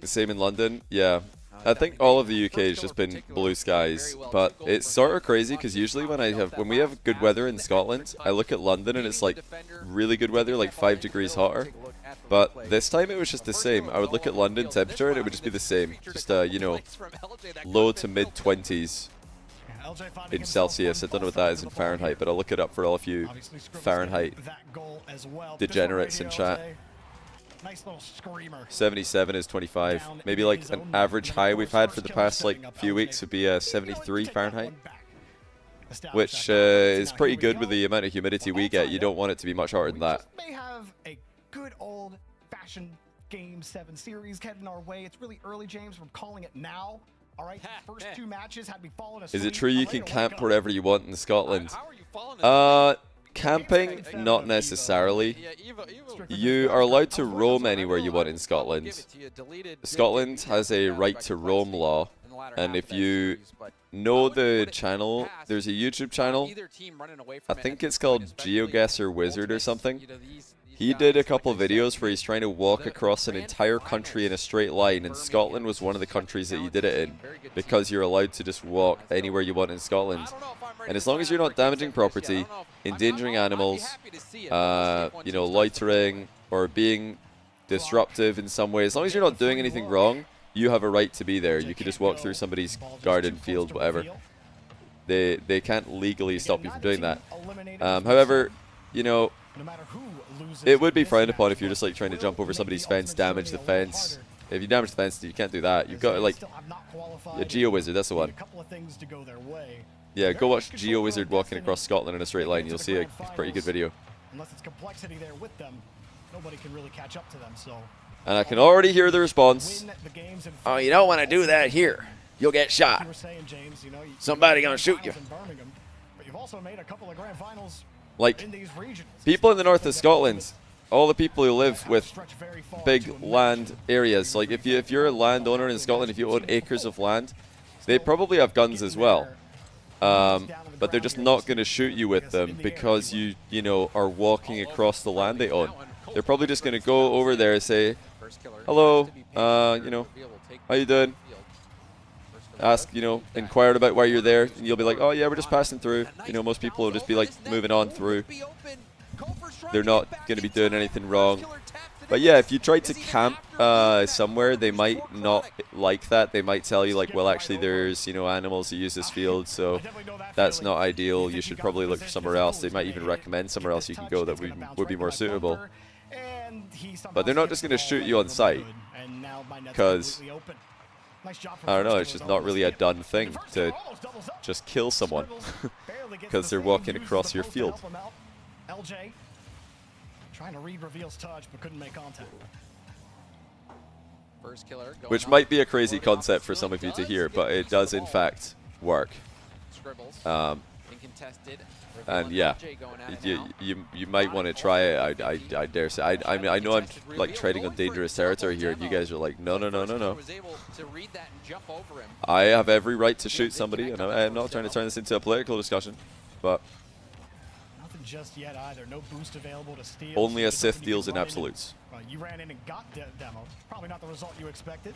The same in London. Yeah. I think all of the UK has just been blue skies, but it's sort of crazy because usually when we have good weather in Scotland, I look at London and it's like really good weather, like 5 degrees hotter. But this time it was just the same. I would look at London temperature and it would just be the same, just you know, low to mid 20s in Celsius. I don't know what that is in Fahrenheit, but I'll look it up for all of you Fahrenheit degenerates in chat. Nice little screamer. 77 is 25. Maybe like an average high we've had for the past like few weeks would be 73 Fahrenheit, which is pretty good with the amount of humidity we get. You don't want it to be much hotter than that. We may have a good old-fashioned Game 7 series heading our way. It's really early, James. We're calling it now. All right, first 2 matches had me falling asleep. Is it true you can camp wherever you want in Scotland? Camping, not necessarily. You are allowed to roam anywhere you want in Scotland. Scotland has a right to roam law, and if you know the channel, there's a YouTube channel, I think it's called GeoGuessr Wizard or something. He did a couple of videos where he's trying to walk across an entire country in a straight line, and Scotland was one of the countries that he did it in, because you're allowed to just walk anywhere you want in Scotland. And as long as you're not damaging property, endangering animals, you know, loitering, or being disruptive in some way, as long as you're not doing anything wrong, you have a right to be there. You could just walk through somebody's garden, field, whatever. They can't legally stop you from doing that. However, you know, it would be frowned upon if you're just like trying to jump over somebody's fence, damage the fence. If you damage the fence, you can't do that. You've got like a GeoWizard, that's the one. Yeah, go watch GeoWizard walking across Scotland in a straight line. You'll see a pretty good video. Unless it's complexity there with them, nobody can really catch up to them. So. And I can already hear the response. Oh, you don't want to do that here. You'll get shot. Somebody gonna shoot you. Like, people in the north of Scotland, all the people who live with big land areas, like if you're a landowner in Scotland, if you own acres of land, they probably have guns as well. But they're just not going to shoot you with them because you know, are walking across the land they own. They're probably just going to go over there and say, hello, you know, how you doing? Ask, you know, inquire about why you're there, and you'll be like, oh yeah, we're just passing through. You know, most people will just be like moving on through. they're not going to be doing anything wrong. But yeah, if you try to camp somewhere, they might not like that. They might tell you like, well, actually, there's animals that use this field, so that's not ideal. You should probably look for somewhere else. They might even recommend somewhere else you can go that would be more suitable. But they're not just going to shoot you on sight, because I don't know, it's just not really a done thing to just kill someone because they're walking across your field. LJ trying to read Reveal's touch, but couldn't make contact. First killer Which might be a crazy concept for some of you to hear, but it does in fact work. And yeah, you might want to try it. I dare say. I mean, I know I'm like treading on dangerous territory here, and you guys are like, no. I have every right to shoot somebody, and I'm not trying to turn this into a political discussion, but just yet either. No boost available to steal. Only a Sith deals in absolutes. You ran in and got demo. Probably not the result you expected.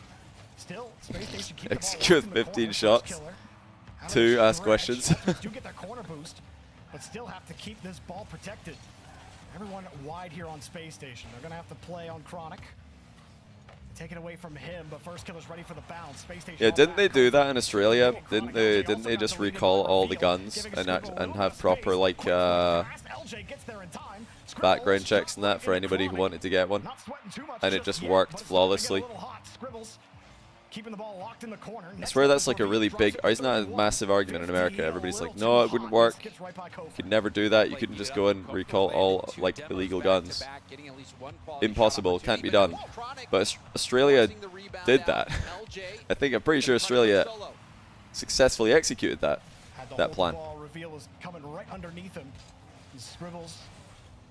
Still, Space Station keep execute 15 shots. 2 ask questions. Do get their corner boost, but still have to keep this ball protected. Everyone wide here on Space Station. They're gonna have to play on Chronic. Take it away from him, but first killer's ready for the bounce. Space Station. Yeah, didn't they do that in Australia? Didn't they just recall all the guns and have proper like background checks and that for anybody who wanted to get one, and it just worked flawlessly? Keeping the ball locked in the corner. I swear that's like a really big, isn't that a massive argument in America? Everybody's like, no, it wouldn't work. You could never do that. You couldn't just go and recall all like illegal guns. Impossible, can't be done. But Australia did that. I'm pretty sure Australia successfully executed that plan. Reveal is coming right underneath him. Scribbles,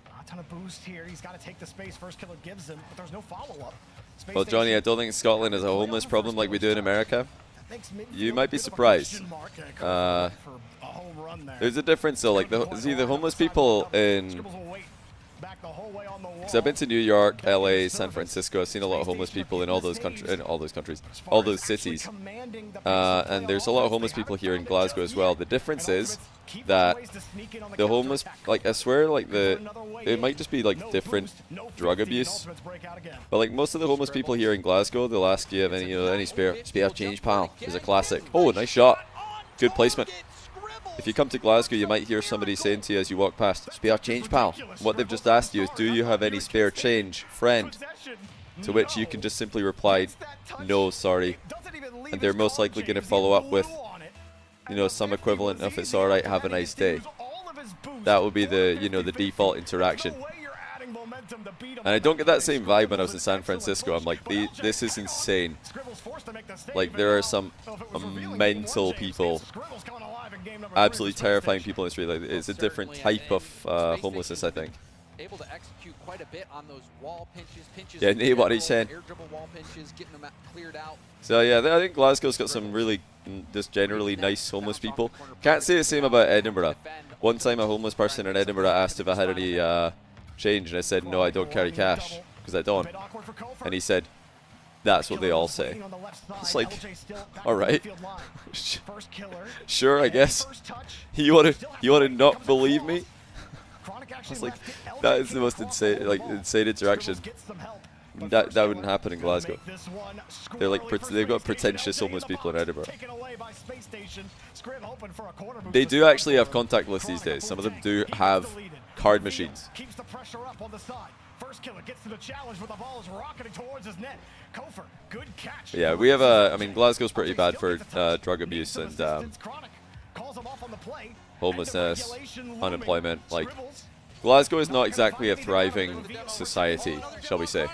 a ton of boost here. He's got to take the space. First killer gives him, but there's no follow-up. Well, Johnny, I don't think Scotland is a homeless problem like we do in America. You might be surprised. There's a difference though. Like the homeless people in. Because I've been to New York, LA, San Francisco. I've seen a lot of homeless people in all those cities. And there's a lot of homeless people here in Glasgow as well. The difference is that the homeless, like I swear, like it might just be like different drug abuse. But like most of the homeless people here in Glasgow, they'll ask you if any spare change, pal. Is a classic. Oh, nice shot. Good placement. If you come to Glasgow, you might hear somebody saying to you as you walk past, spare change, pal. What they've just asked you is, do you have any spare change, friend? To which you can just simply reply, no, sorry. And they're most likely going to follow up with, some equivalent of, it's alright, have a nice day. That would be the, the default interaction. And I don't get that same vibe when I was in San Francisco. I'm like, this is insane. Like, there are some mental people, absolutely terrifying people in the street. Like, it's a different type of homelessness, I think. Able to execute quite a bit on those wall pinches. Yeah, nobody's saying. So yeah, I think Glasgow's got some really just generally nice homeless people. Can't say the same about Edinburgh. One time a homeless person in Edinburgh asked if I had any change, and I said, no, I don't carry cash, because I don't. And he said, that's what they all say. It's like, all right. Sure, I guess. You want to not believe me? I was like, that is the most insane interaction. That wouldn't happen in Glasgow. They're like they've got pretentious homeless people in Edinburgh. They do actually have contactless these days. Some of them do have card machines. Yeah, we have I mean, Glasgow's pretty bad for drug abuse and homelessness, unemployment. Like, Glasgow is not exactly a thriving society, shall we say.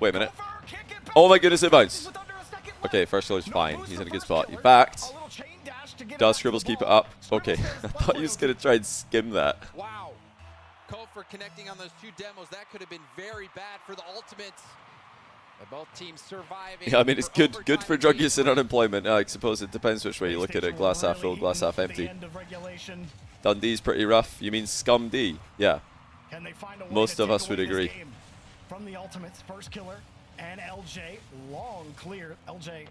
Wait a minute. Oh my goodness, it bounced. Okay, first killer's fine. He's in a good spot. He backed. Does Scribbles keep it up? Okay, I thought he was going to try and skim that. Wow. Kofor connecting on those 2 demos. That could have been very bad for the ultimate. Both teams surviving. Yeah, I mean, it's good for drug use and unemployment. I suppose it depends which way you look at it. Glass half full, glass half empty. Dundee's pretty rough. You mean Scum D? Yeah. Most of us would agree. From the ultimates, first killer and LJ long clear. LJ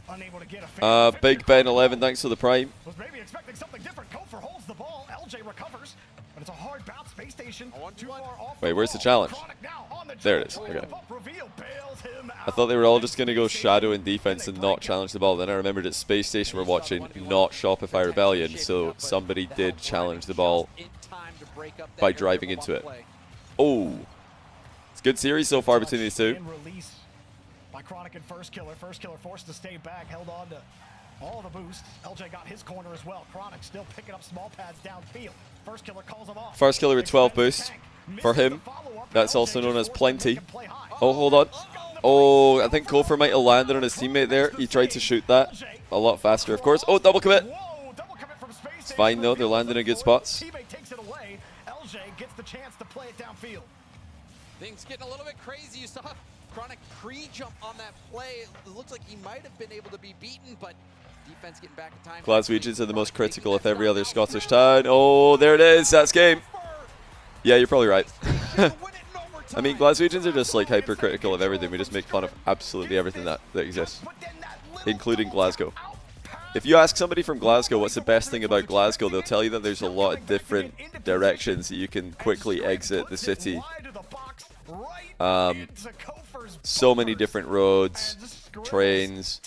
unable to get a Big Ben 11, thanks for the prime. Was maybe expecting something different. Kofor holds the ball. LJ recovers. But it's a hard bounce. Space Station too far off. Wait, where's the challenge? There it is. Okay. I thought they were all just going to go shadow in defense and not challenge the ball. Then I remembered that Space Station were watching, not Shopify Rebellion, so somebody did challenge the ball by driving into it. Oh. It's a good series so far between these two. By Chronic and First Killer. First Killer forced to stay back, held on to all the boosts. LJ got his corner as well. Chronic still picking up small pads downfield. First Killer calls him off. First Killer with 12 boosts for him. That's also known as plenty. Oh, hold on. Oh, I think Kofor might have landed on his teammate there. He tried to shoot that a lot faster, of course. Oh, double commit. It's fine though. They're landing in good spots. Teammate takes it away. LJ gets the chance to play it downfield. Things getting a little bit crazy. You saw Chronic pre-jump on that play. It looks like he might have been able to be beaten, but defense getting back in time. Glaswegians are the most critical of every other Scottish town. Oh, there it is. That's game. Yeah, you're probably right. I mean, Glaswegians are just like hypercritical of everything. We just make fun of absolutely everything that exists, including Glasgow. If you ask somebody from Glasgow what's the best thing about Glasgow, they'll tell you that there's a lot of different directions that you can quickly exit the city. So many different roads, trains,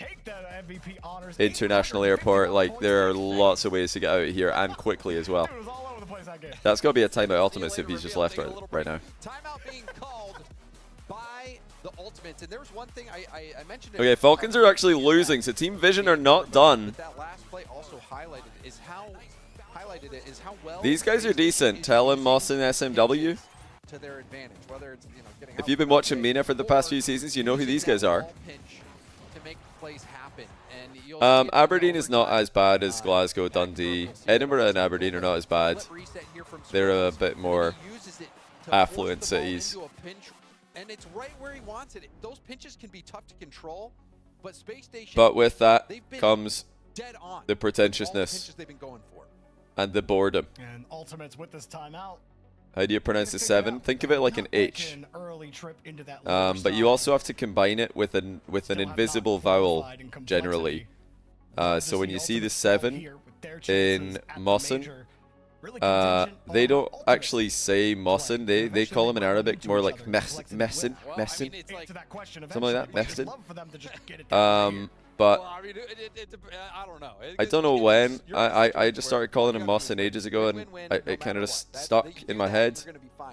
international airport. Like, there are lots of ways to get out of here, and quickly as well. That's got to be a timeout Ultimates if he's just left right now. Timeout being called by the Ultimates, and there was one thing I mentioned. Okay, Falcons are actually losing, so Team Vision are not done. That last play also highlighted how well these guys are decent. Tellem, Mawson, SMW. To their advantage, whether it's, you know, getting if you've been watching MENA for the past few seasons, you know who these guys are. To make plays happen. And Aberdeen is not as bad as Glasgow, Dundee. Edinburgh and Aberdeen are not as bad. They're a bit more affluent cities. And it's right where he wants it. Those pinches can be tough to control, but Space Station. But with that comes the pretentiousness they've been going for. And the boredom. And Ultimates with this timeout. How do you pronounce the 7? Think of it like an H. But you also have to combine it with an invisible vowel generally. So when you see the 7 in Mawson, they don't actually say Mawson. They call him in Arabic more like Messin, something like that, Messin. But I don't know. I don't know when. I just started calling him Mawson ages ago, and it kind of just stuck in my head.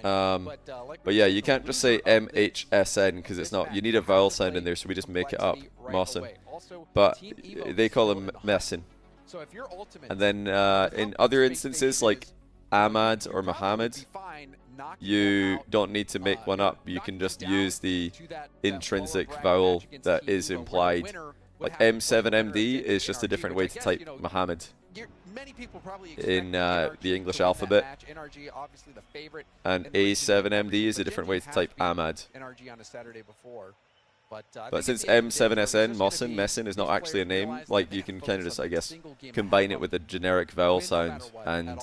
But yeah, you can't just say MHSN because it's not. You need a vowel sound in there, so we just make it up, Mawson. But they call him Messin. And then in other instances like Ahmad or Muhammad, you don't need to make one up. You can just use the intrinsic vowel that is implied. Like M7MD is just a different way to type Muhammad in the English alphabet, and A7MD is a different way to type Ahmad. But since M7SN, Messin is not actually a name, like you can kind of just, I guess, combine it with a generic vowel sound, and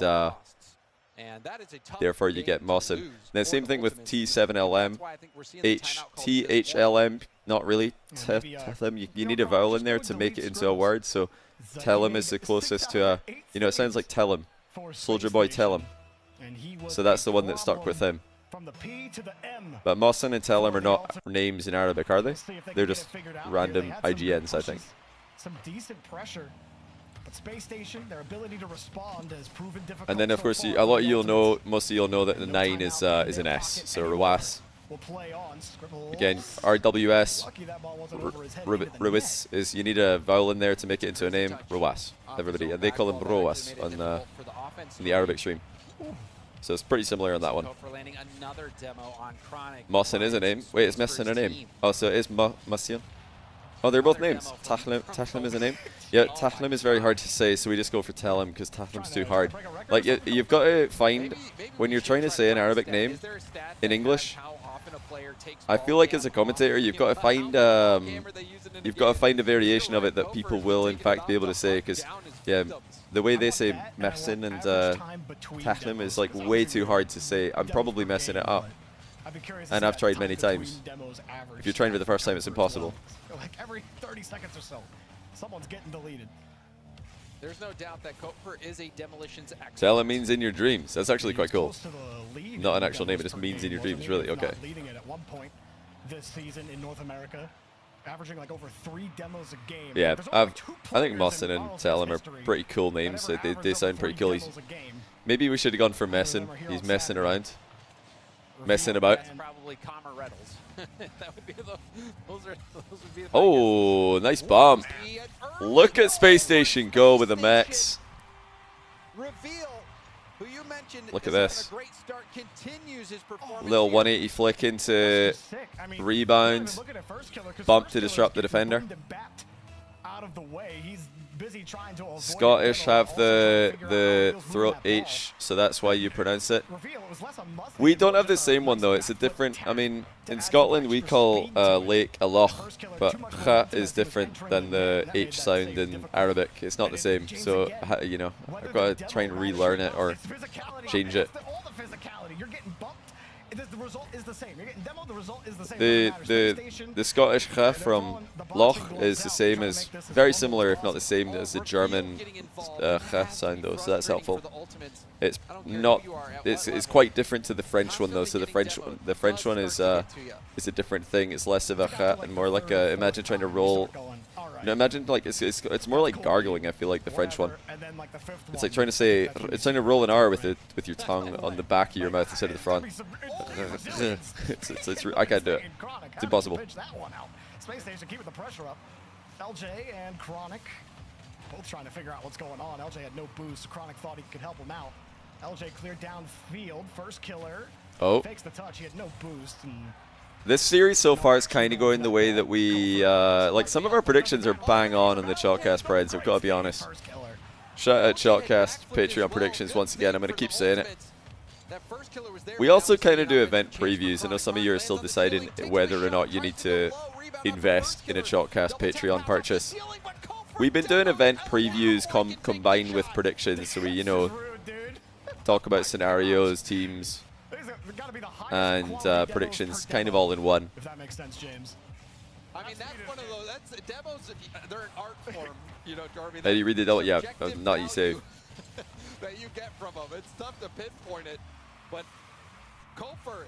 therefore you get Mawson. Then same thing with T7LM, THLM, not really. You need a vowel in there to make it into a word, so Tellem is the closest to a, you know, it sounds like Tellem. Soldier Boy Tellem. So that's the one that stuck with him. But Mawson and Tellem are not names in Arabic, are they? They're just random IGNs, I think. Some decent pressure. But Space Station, their ability to respond has proven difficult. And then of course, a lot of you'll know, most of you'll know that the 9 is an S, so Rawas. Again, RWS, Ruis is, you need a vowel in there to make it into a name. Rawas, everybody, and they call him Roas on in the Arabic stream. So it's pretty similar on that one. Mawson is a name. Wait, is Messin a name? Oh, so it is Mawson. Oh, they're both names. Tahlim is a name. Yeah, Tahlim is very hard to say, so we just go for Tellem because Tahlim's too hard. Like, you've got to find, when you're trying to say an Arabic name in English, I feel like as a commentator, you've got to find a variation of it that people will in fact be able to say, because yeah, the way they say Messin and Tahlim is like way too hard to say. I'm probably messing it up. And I've tried many times. If you're trying for the first time, it's impossible. Like every 30 seconds or so, someone's getting deleted. There's no doubt that Koper is a demolitions expert. Tell him means in your dreams. That's actually quite cool. Not an actual name, it just means in your dreams, really. Okay. Leading it at one point this season in North America, averaging like over 3 demos a game. Yeah, I think Mossin and Telem are pretty cool names. So they sound pretty cool. Maybe we should have gone for Messin. He's messing around. Messing about. Probably Commer Reynolds. That would be those would be the Oh, nice bump. Look at Space Station go with the max. Reveal, who you mentioned, look at this. A great start, continues his performance Little 180 flick into rebound. Bump to disrupt the defender. Scottish have the throat H, so that's why you pronounce it. We don't have the same one though. It's a different. I mean, in Scotland we call lake a loch, but kha is different than the H sound in Arabic. It's not the same. So you know, I've got to try and relearn it or change it. The result is the same. You're getting demo, the result is the same. The Scottish kha from Loch is the same as, very similar if not the same as the German kha sound though, so that's helpful. It's not, it's quite different to the French one though, so the French one is a different thing. It's less of a kha and more like a, imagine trying to roll. You know, imagine like it's more like gargling. I feel like the French one. It's like trying to say, it's trying to roll an R with your tongue on the back of your mouth instead of the front. I can't do it. It's impossible. Space Station keeping the pressure up. LJ and Chronic both trying to figure out what's going on. LJ had no boost. Chronic thought he could help him out. LJ cleared downfield. First killer. Oh. Fakes the touch. He had no boost. This series so far is kind of going the way that we, like some of our predictions are bang on the Chalkcast Preds, I've got to be honest. Shout out Chalkcast Patreon predictions once again, I'm going to keep saying it. We also kind of do event previews. I know some of you are still deciding whether or not you need to invest in a Chalkcast Patreon purchase. We've been doing event previews combined with predictions, so we, you know, talk about scenarios, teams, and predictions kind of all in one. If that makes sense, James. I mean, that's one of those, that's demos, they're an art form, you know, Darby. Hey, you read it all? Yeah, not you say. That you get from them. It's tough to pinpoint it, but Koper,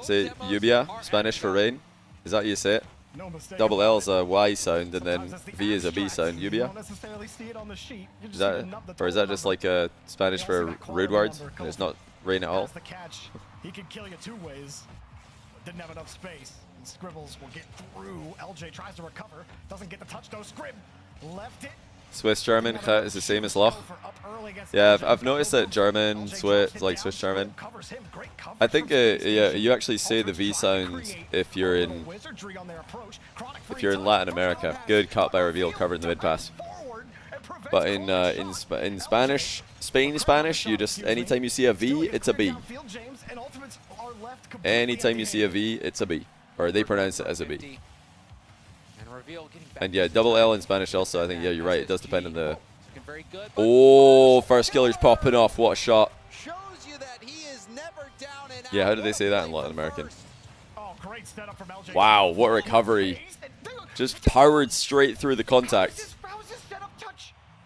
say lluvia, Spanish for rain. Is that how you say it? No mistake. Double L is a Y sound, and then V is a B sound. Lluvia? Is that, or is that just like a Spanish for rude words? And it's not rain at all? The catch. He could kill you 2 ways. Didn't have enough space. And Scribbles will get through. LJ tries to recover. Doesn't get the touch though. Scrib left it. Swiss German is the same as Loch. Yeah, I've noticed that German, Swiss, like Swiss German. I think yeah, you actually say the V sound if you're in Latin America. Good cut by Reveal, covered in the mid pass. But in Spanish, Spain Spanish, you just anytime you see a V, it's a B. Anytime you see a V, it's a B, or they pronounce it as a B. And yeah, double L in Spanish also, I think, yeah, you're right, it does depend on the... Oh, first killer's popping off, what a shot. Yeah, how do they say that in Latin American? Wow, what a recovery. Just powered straight through the contact.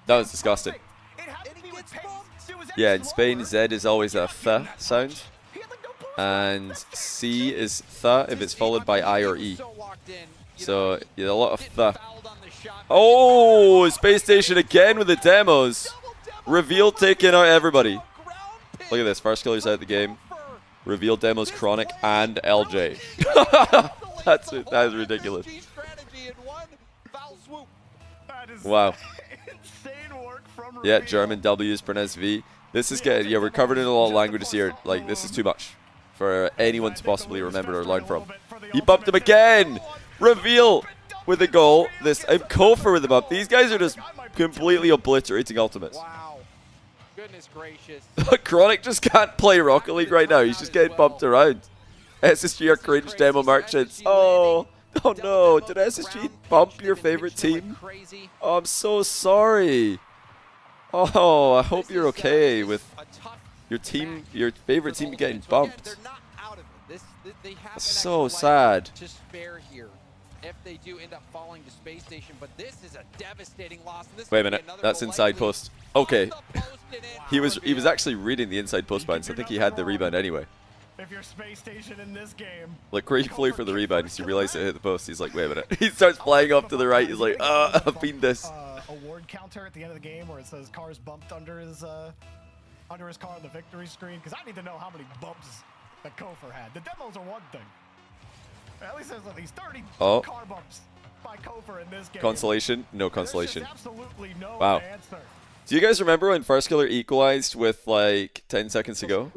That was disgusting. Yeah, in Spain, Z is always a th sound. And C is th if it's followed by I or E. So, yeah, a lot of th. Oh, Space Station again with the demos. Reveal taking out everybody. Look at this, first killer's out of the game. Reveal demos Chronic and LJ. That is ridiculous. Wow. Yeah, German W is pronounced V. This is getting, yeah, we're covered in a lot of languages here. Like, this is too much for anyone to possibly remember or learn from. He bumped him again! Reveal with a goal. This Kofer with the bump. These guys are just completely obliterating ultimates. Wow. Goodness gracious. Chronic just can't play Rocket League right now. He's just getting bumped around. SSG are cringe demo merchants. Oh no. Did SSG bump your favorite team? Oh, I'm so sorry. Oh, I hope you're okay with your team, your favorite team getting bumped. That's so sad. if they do end up falling to Space Station, but this is a devastating loss. This Wait a minute, that's inside post. Okay. He was actually reading the inside post bounce. I think he had the rebound anyway. If you're Space Station in this game, like where he flew for the rebound, because he realized it hit the post. He's like, wait a minute. He starts flying up to the right. He's like, I've been this. Award counter at the end of the game where it says cars bumped under his car on the victory screen, because I need to know how many bumps that Kofor had. The demos are one thing. At least there's at least 30 car bumps by Kofor in this game. Consolation? No consolation. There's just absolutely no wow. answer. Do you guys remember when First Killer equalized with like 10 seconds to go?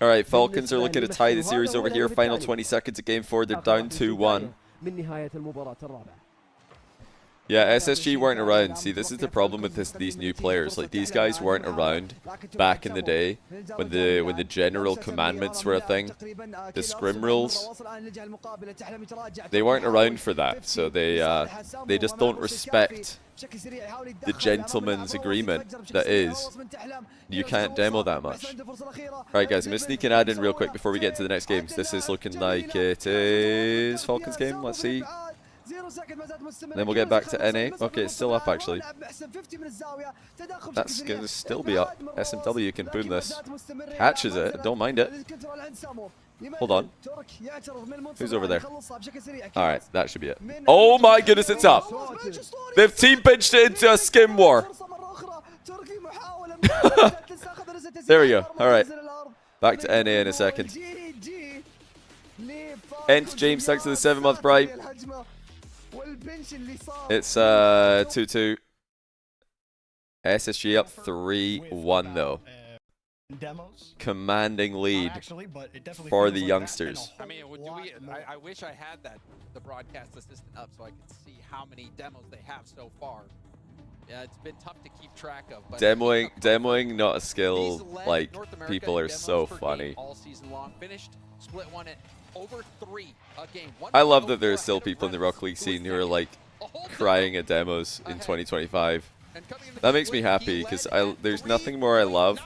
Alright, Falcons are looking to tie the series over here. Final 20 seconds of game 4. They're down 2-1. Yeah, SSG weren't around. See, this is the problem with these new players. Like, these guys weren't around back in the day when the general commandments were a thing. The scrim rules, they weren't around for that. So they just don't respect the gentleman's agreement that is you can't demo that much. Alright guys, I'm going to sneak an ad in real quick before we get to the next games. This is looking like it is Falcons game. Let's see. Then we'll get back to NA. Okay, it's still up actually. That's going to still be up. SMW can boom this. Catches it. Don't mind it. Hold on. Who's over there? Alright, that should be it. Oh my goodness, it's up. They've team pinched it into a skim war. There we go. Alright. Back to NA in a second. Ent James, thanks to the 7-month bribe. It's 2-2. SSG up 3-1 though. Commanding lead for the youngsters. I mean, I wish I had the broadcast assistant up so I could see how many demos they have so far. Yeah, it's been tough to keep track of. But demoing not a skill. Like, people are so funny. All season long, finished split one at over 3 a game. I love that there are still people in the Rocket League scene who are like crying at demos in 2025. That makes me happy because there's nothing more I love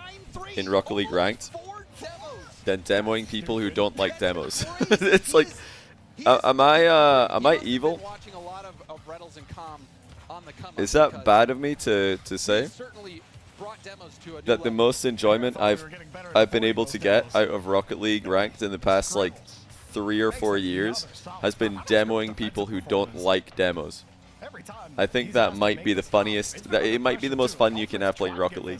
in Rocket League Ranked than demoing people who don't like demos. It's like, am I evil? Is that bad of me to say? That the most enjoyment I've been able to get out of Rocket League Ranked in the past like 3 or 4 years has been demoing people who don't like demos. I think that might be the funniest. It might be the most fun you can have playing Rocket League.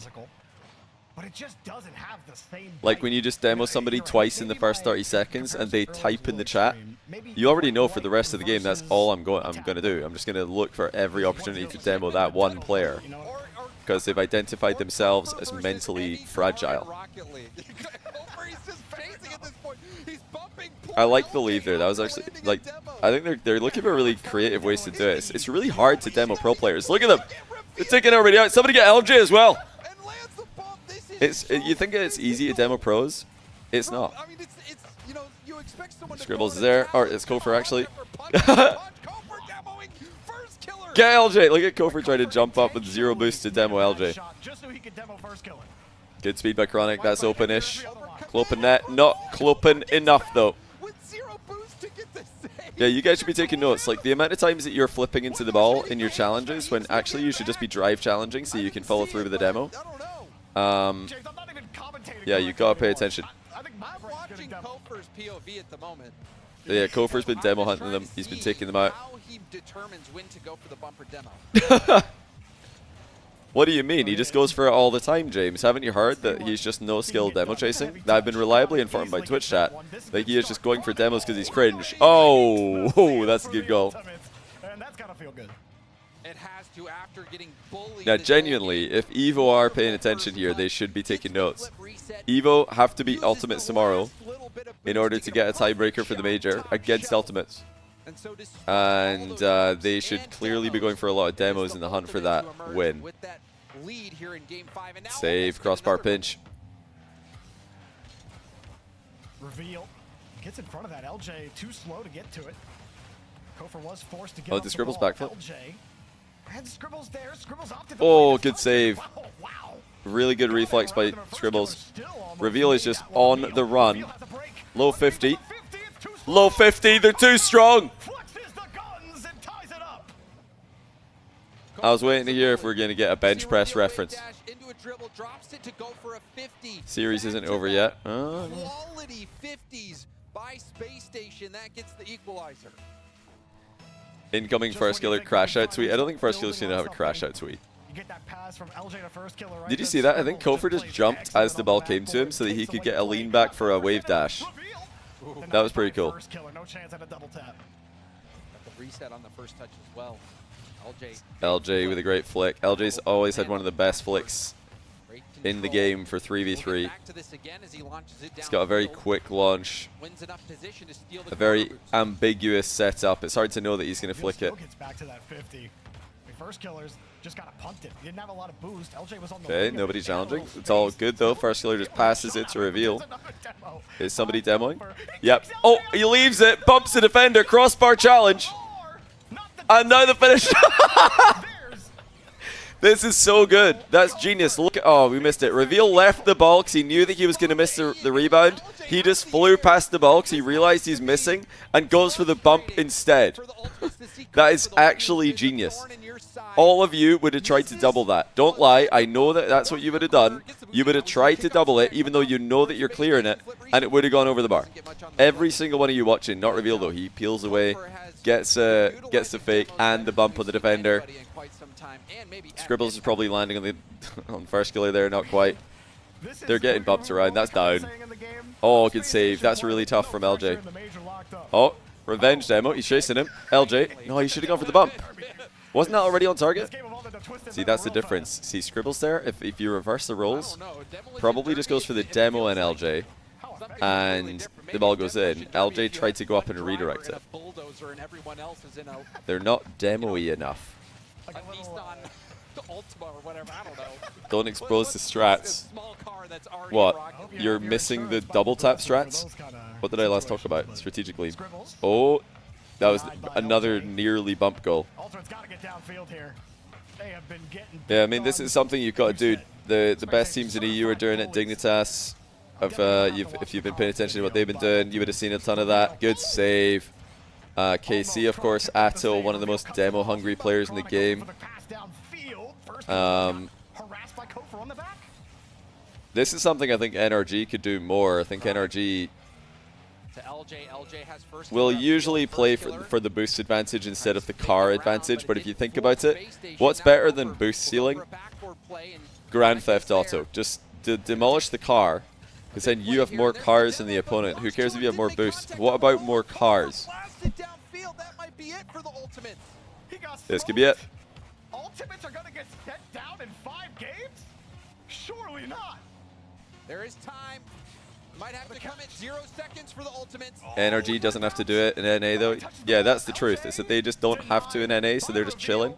But it just doesn't have the same like when you just demo somebody twice in the first 30 seconds and they type in the chat, you already know for the rest of the game that's all I'm gonna do. I'm just gonna look for every opportunity to demo that one player because they've identified themselves as mentally fragile. I like the lead there. That was actually like, I think they're looking for really creative ways to do it. It's really hard to demo pro players. Look at them. They're taking everybody out. Somebody get LJ as well. You think it's easy to demo pros? It's not. Scribbles is there. Or it's Kofor actually. Get LJ. Look at Kofor trying to jump up with 0 boost to demo LJ. Good speed by Chronic. That's open-ish. Clopen net. Not clopen enough though. Yeah, you guys should be taking notes. Like the amount of times that you're flipping into the ball in your challenges when actually you should just be drive challenging so you can follow through with the demo. Yeah, you gotta pay attention. I'm watching Kofor's POV at the moment. Yeah, Kofor's been demo hunting them. He's been taking them out. How he determines when to go for the bumper demo. What do you mean? He just goes for it all the time, James. Haven't you heard that he's just no skill demo chasing? I've been reliably informed by Twitch chat that he is just going for demos because he's cringe. Oh, that's a good goal. It has to after getting bullied. Now, genuinely, if EVO are paying attention here, they should be taking notes. EVO have to beat Ultimates tomorrow in order to get a tiebreaker for the major against Ultimates. And they should clearly be going for a lot of demos in the hunt for that win. Save, crossbar pinch. Reveal. Gets in front of that. LJ too slow to get to it. Kofor was forced to get the Scribbles backflip. And Scribbles there. Scribbles opted oh, good save. Wow. Really good reflex by Scribbles. Reveal is just on the run. Low 50. Low 50. They're too strong. I was waiting to hear if we're going to get a bench press reference. Series isn't over yet. Quality 50s by Space Station. That gets the equalizer. Incoming first killer crash out tweet. I don't think first killer's going to have a crash out tweet. Did you see that? I think Kofor just jumped as the ball came to him so that he could get a lean back for a wave dash. That was pretty cool. Reset on the first touch as well. LJ with a great flick. LJ's always had one of the best flicks in the game for 3v3. He's got a very quick launch, a very ambiguous setup. It's hard to know that he's going to flick it. First killers just got to punt it. He didn't have a lot of boost. LJ was on the Okay, nobody's challenging. It's all good though. First killer just passes it to reveal. Is somebody demoing? Yep. Oh, he leaves it. Bumps the defender. Crossbar challenge. And now the finish. This is so good. That's genius. Look at, oh, we missed it. Reveal left the ball because he knew that he was going to miss the rebound. He just flew past the ball because he realized he's missing and goes for the bump instead. That is actually genius. All of you would have tried to double that. Don't lie. I know that that's what you would have done. You would have tried to double it even though you know that you're clearing it and it would have gone over the bar. Every single one of you watching, not Reveal though. He peels away, gets the fake and the bump on the defender. Scribbles is probably landing on the on first killer there, not quite. They're getting bumped around. That's down. Oh, good save. That's really tough from LJ. Oh, revenge demo. He's chasing him. LJ. No, he should have gone for the bump. Wasn't that already on target? See, that's the difference. See, Scribbles there, if you reverse the roles, probably just goes for the demo and LJ, and the ball goes in. LJ tried to go up and redirect it. They're not demo-y enough. Don't expose the strats. What? You're missing the double tap strats? What did I last talk about strategically? Oh, that was another nearly bump goal. Yeah, I mean, this is something you've got to do. The best teams in EU are doing it. Dignitas, if you've been paying attention to what they've been doing, you would have seen a ton of that. Good save. KC, of course, Atto, one of the most demo-hungry players in the game. This is something I think NRG could do more. I think NRG will usually play for the boost advantage instead of the car advantage, but if you think about it, what's better than boost stealing? Grand Theft Auto. Just demolish the car, because then you have more cars than the opponent. Who cares if you have more boost? What about more cars? This could be it. Ultimates are going to get set down in 5 games? Surely not. There is time. Might have to come at 0 seconds for the ultimates. NRG doesn't have to do it in NA though. Yeah, that's the truth. It's that they just don't have to in NA, so they're just chilling.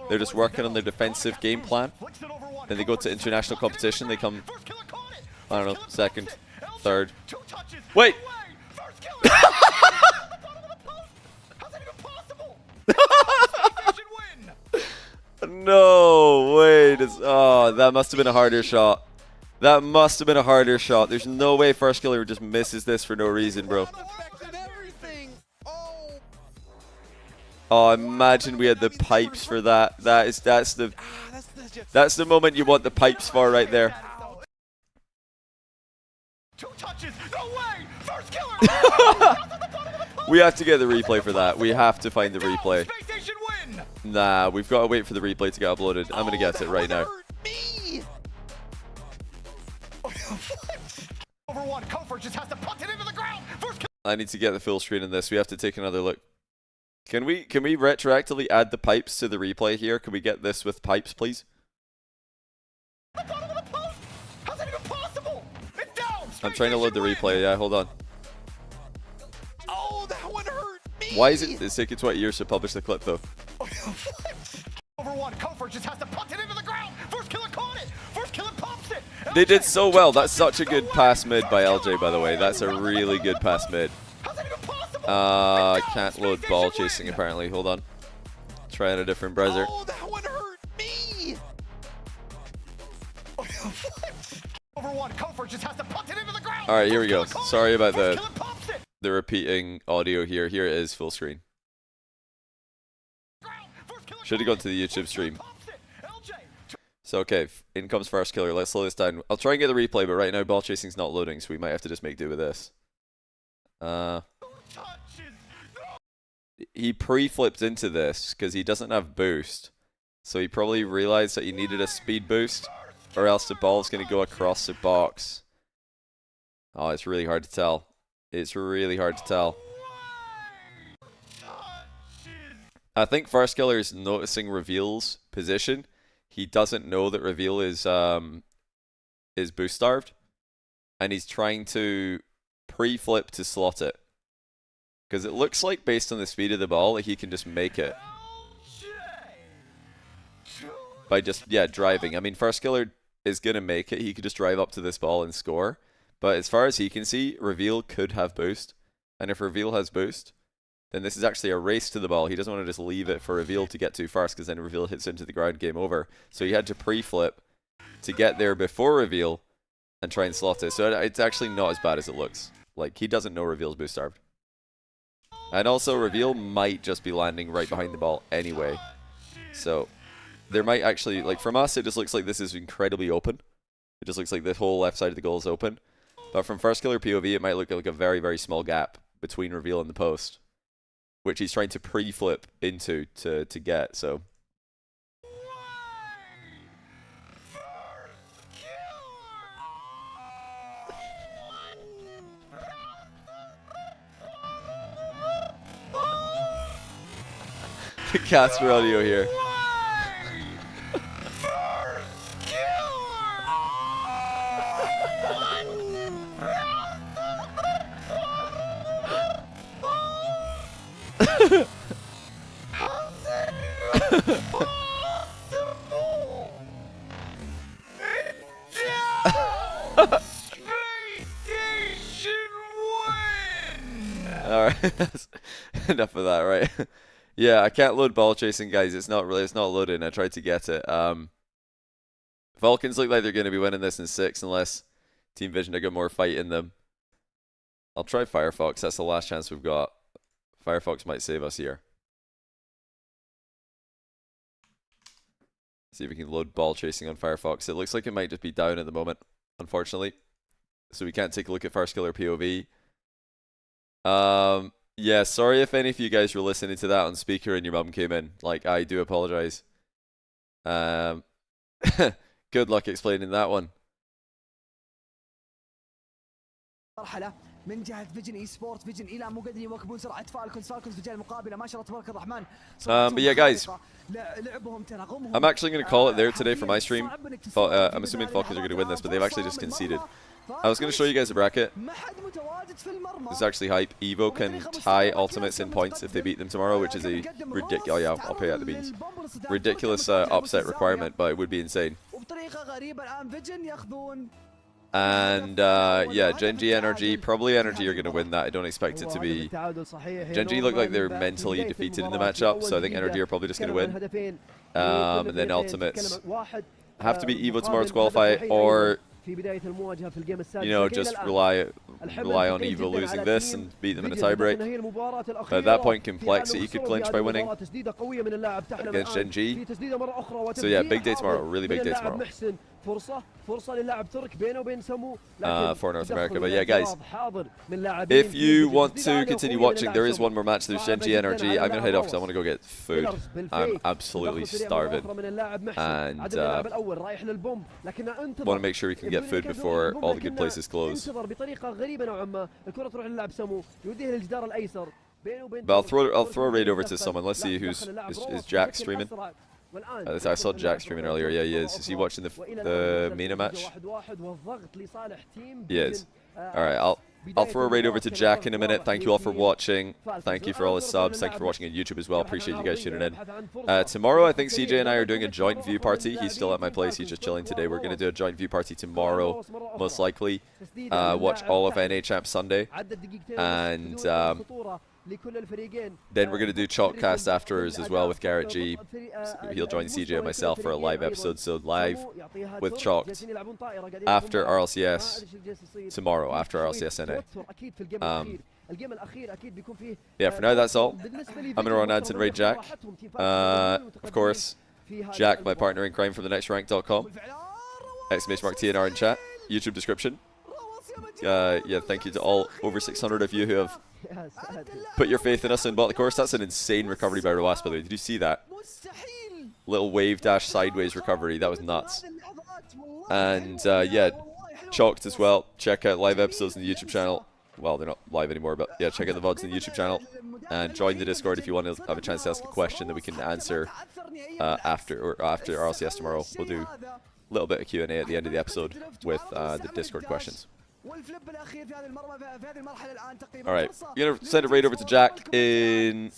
They're just working on their defensive game plan. Then they go to international competition. They come, I don't know, second, third. Wait! No, wait. Oh, that must have been a harder shot. That must have been a harder shot. There's no way first killer just misses this for no reason, bro. Oh, imagine we had the pipes for that. That's the moment you want the pipes for right there. 2 touches. No way. First killer. We have to get the replay for that. We have to find the replay. Nah, we've got to wait for the replay to get uploaded. I'm going to get it right now. I need to get the full screen in this. We have to take another look. Can we retroactively add the pipes to the replay here? Can we get this with pipes, please? I'm trying to load the replay. Yeah, hold on. Oh, that one hurt me. Why is it? It's taking 20 years to publish the clip, though. Over 1, Kofor just has to punt it into the ground. First killer caught it. First killer pops it. They did so well. That's such a good pass mid by LJ, by the way. That's a really good pass mid. I can't load ball chasing, apparently. Hold on. Try in a different browser. Oh, that one hurt me. Over 1, Kofor just has to punt it into the ground. All right, here we go. Sorry about the repeating audio here. Here it is, full screen. Should have gone to the YouTube stream. So, okay, in comes First Killer. Let's slow this down. I'll try and get the replay, but right now ball chasing's not loading, so we might have to just make do with this. He pre-flipped into this because he doesn't have boost. So he probably realized that he needed a speed boost, or else the ball's going to go across the box. Oh, it's really hard to tell. It's really hard to tell. I think First Killer is noticing Reveal's position. He doesn't know that Reveal is boost starved, and he's trying to pre-flip to slot it. Because it looks like, based on the speed of the ball, that he can just make it. By just, yeah, driving. I mean, First Killer is going to make it. He could just drive up to this ball and score. But as far as he can see, Reveal could have boost. And if Reveal has boost, then this is actually a race to the ball. He doesn't want to just leave it for Reveal to get to first, because then Reveal hits into the ground, game over. So he had to pre-flip to get there before Reveal and try and slot it. So it's actually not as bad as it looks. Like, he doesn't know Reveal's boost starved. And also, Reveal might just be landing right behind the ball anyway. So there might actually, like, from us, it just looks like this is incredibly open. It just looks like the whole left side of the goal is open. But from First Killer POV, it might look like a very, very small gap between Reveal and the post, which he's trying to pre-flip into to get, so. The caster audio here. Alright, that's enough of that, right? Yeah, I can't load ball chasing, guys. It's not loading. I tried to get it. Vulcans look like they're going to be winning this in 6 unless Team Vision have got more fight in them. I'll try Firefox. That's the last chance we've got. Firefox might save us here. See if we can load ball chasing on Firefox. It looks like it might just be down at the moment, unfortunately. So we can't take a look at First Killer POV. Yeah, sorry if any of you guys were listening to that on speaker and your mum came in. Like, I do apologize. Good luck explaining that one. من جهة فيجن اي سبورت فيجن الى مو قادرين يواكبون سرعة فالكونز في الجهة المقابلة ما شاء الله تبارك الرحمن. But yeah, guys, I'm actually going to call it there today for my stream. I'm assuming Falcons are going to win this, but they've actually just conceded. I was going to show you guys a bracket. This is actually hype. Evo can tie ultimates in points if they beat them tomorrow, which is a ridiculous. Oh yeah, I'll pay out the beans. Ridiculous upset requirement, but it would be insane. And yeah, Genji Energy, probably Energy are going to win that. I don't expect it to be. Genji look like they're mentally defeated in the matchup, so I think Energy are probably just going to win. And then ultimates have to be Evo tomorrow to qualify, or you know, just rely on Evo losing this and beat them in a tiebreak. But at that point, Complexity could clinch by winning against Genji. So yeah, big day tomorrow, really big day tomorrow. For North America. But yeah, guys, if you want to continue watching, there is one more match. There's Genji Energy. I'm going to head off because I want to go get food. I'm absolutely starving. And want to make sure we can get food before all the good places close. But I'll throw a raid over to someone. Let's see is Jack streaming. I saw Jack streaming earlier. Yeah, he is. Is he watching the MENA match? He is. Alright, I'll throw a raid over to Jack in a minute. Thank you all for watching. Thank you for all the subs. Thank you for watching on YouTube as well. Appreciate you guys tuning in. Tomorrow, I think CJ and I are doing a joint view party. He's still at my place. He's just chilling today. We're going to do a joint view party tomorrow, most likely. Watch all of NA Champ Sunday. And then we're going to do Chalkcast afterwards as well with Garrett G. He'll join CJ and myself for a live episode. So live with Chalked after RLCS tomorrow, after RLCS NA. الجيم الاخير اكيد بيكون فيه Yeah, for now that's all. I'm gonna run ads and raid Jack. Of course, Jack, my partner in crime from thenextrank.com. !TNR in chat. YouTube description. Yeah, thank you to all over 600 of you who have put your faith in us and bought the course. That's an insane recovery by Rawas, by the way. Did you see that? Little wave dash sideways recovery. That was nuts. And yeah, Chalked as well. Check out live episodes on the YouTube channel. Well, they're not live anymore, but yeah, check out the VODs on the YouTube channel. And join the Discord if you want to have a chance to ask a question that we can answer after RLCS tomorrow. We'll do a little bit of Q&A at the end of the episode with the Discord questions. Alright, you're going to send it right over to Jack in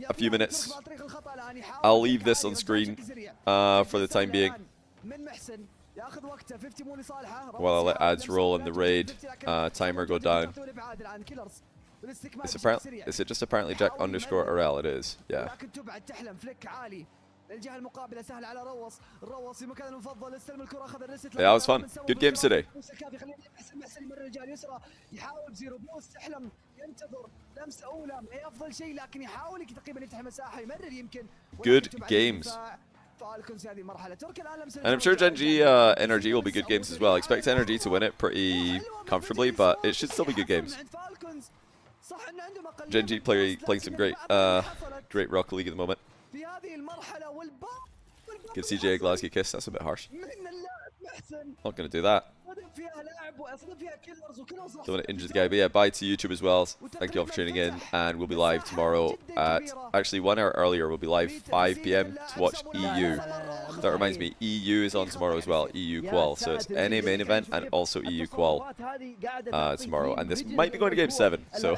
a few minutes. I'll leave this on screen for the time being, while I let ads roll and the raid timer go down. Is it just apparently Jack underscore RL? It is, yeah. Yeah, that was fun. Good games today. Good games. And I'm sure Gen G NRG will be good games as well. I expect NRG to win it pretty comfortably, but it should still be good games. Gen G playing some great Rocket League at the moment. Give CJ a Glasgow kiss. That's a bit harsh. Not going to do that. Don't want to injure the guy, but yeah, bye to YouTube as well. Thank you all for tuning in, and we'll be live tomorrow at, actually 1 hour earlier, we'll be live 5 PM to watch EU. That reminds me, EU is on tomorrow as well, EU Qual. So it's NA main event and also EU Qual tomorrow, and this might be going to Game 7. So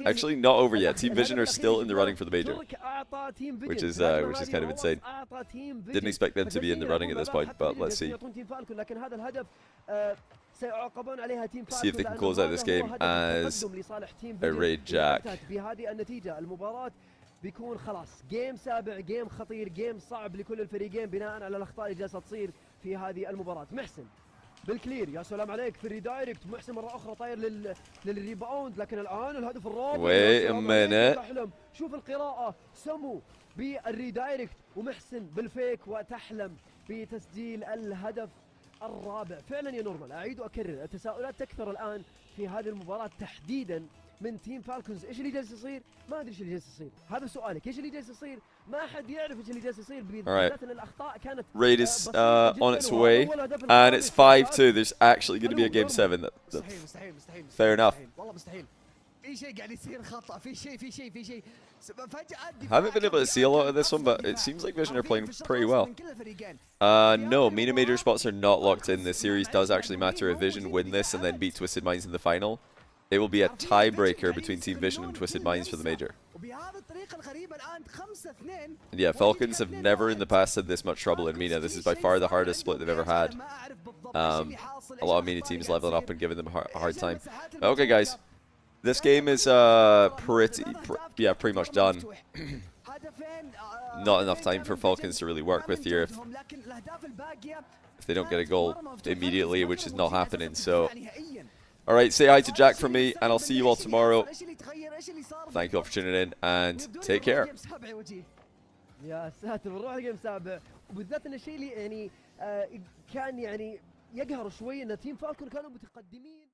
actually not over yet. Team Vision are still in the running for the major, which is kind of insane. Didn't expect them to be in the running at this point, but let's see. See if they can close out this game as a raid Jack. بيكون خلاص جيم سابع، جيم خطير، جيم صعب لكل الفريقين بناء على الاخطاء اللي جالسه تصير في هذه المباراه. محسن بالكلير، يا سلام عليك في الريدايركت. محسن مره اخرى طاير للريباوند، لكن الان الهدف الرابع. Wait a minute. شوف القراءه، سمو بالريدايركت ومحسن بالفيك، وتحلم بتسجيل الهدف الرابع. فعلا يا نورمال، اعيد واكرر، التساؤلات تكثر الان في هذه المباراه تحديدا من تيم فالكونز. ايش اللي جالس يصير؟ ما ادري ايش اللي جالس يصير. هذا سؤالك، ايش اللي جالس يصير؟ ما حد يعرف ايش اللي جالس يصير. بالذات ان الاخطاء كانت raid is on its way and it's 5-2. There's actually going to be a game 7. Fair enough. والله مستحيل. في شيء قاعد يصير خطأ، في شيء. Haven't been able to see a lot of this one, but it seems like Vision are playing pretty well. No, MENA major spots are not locked in. This series does actually matter if Vision win this and then beat Twisted Minds in the final. It will be a tiebreaker between Team Vision and Twisted Minds for the major. And yeah, Falcons have never in the past had this much trouble in MENA. This is by far the hardest split they've ever had. A lot of MENA teams leveling up and giving them a hard time. Okay, guys. This game is pretty much done. Not enough time for Falcons to really work with here if they don't get a goal immediately, which is not happening. So, alright, say hi to Jack from me, and I'll see you all tomorrow. Thank you all for tuning in, and take care. يا ساتر، بنروح لجيم سابع، وبالذات ان الشيء اللي يعني كان يعني يقهر شوي ان تيم فالكون كانوا متقدمين.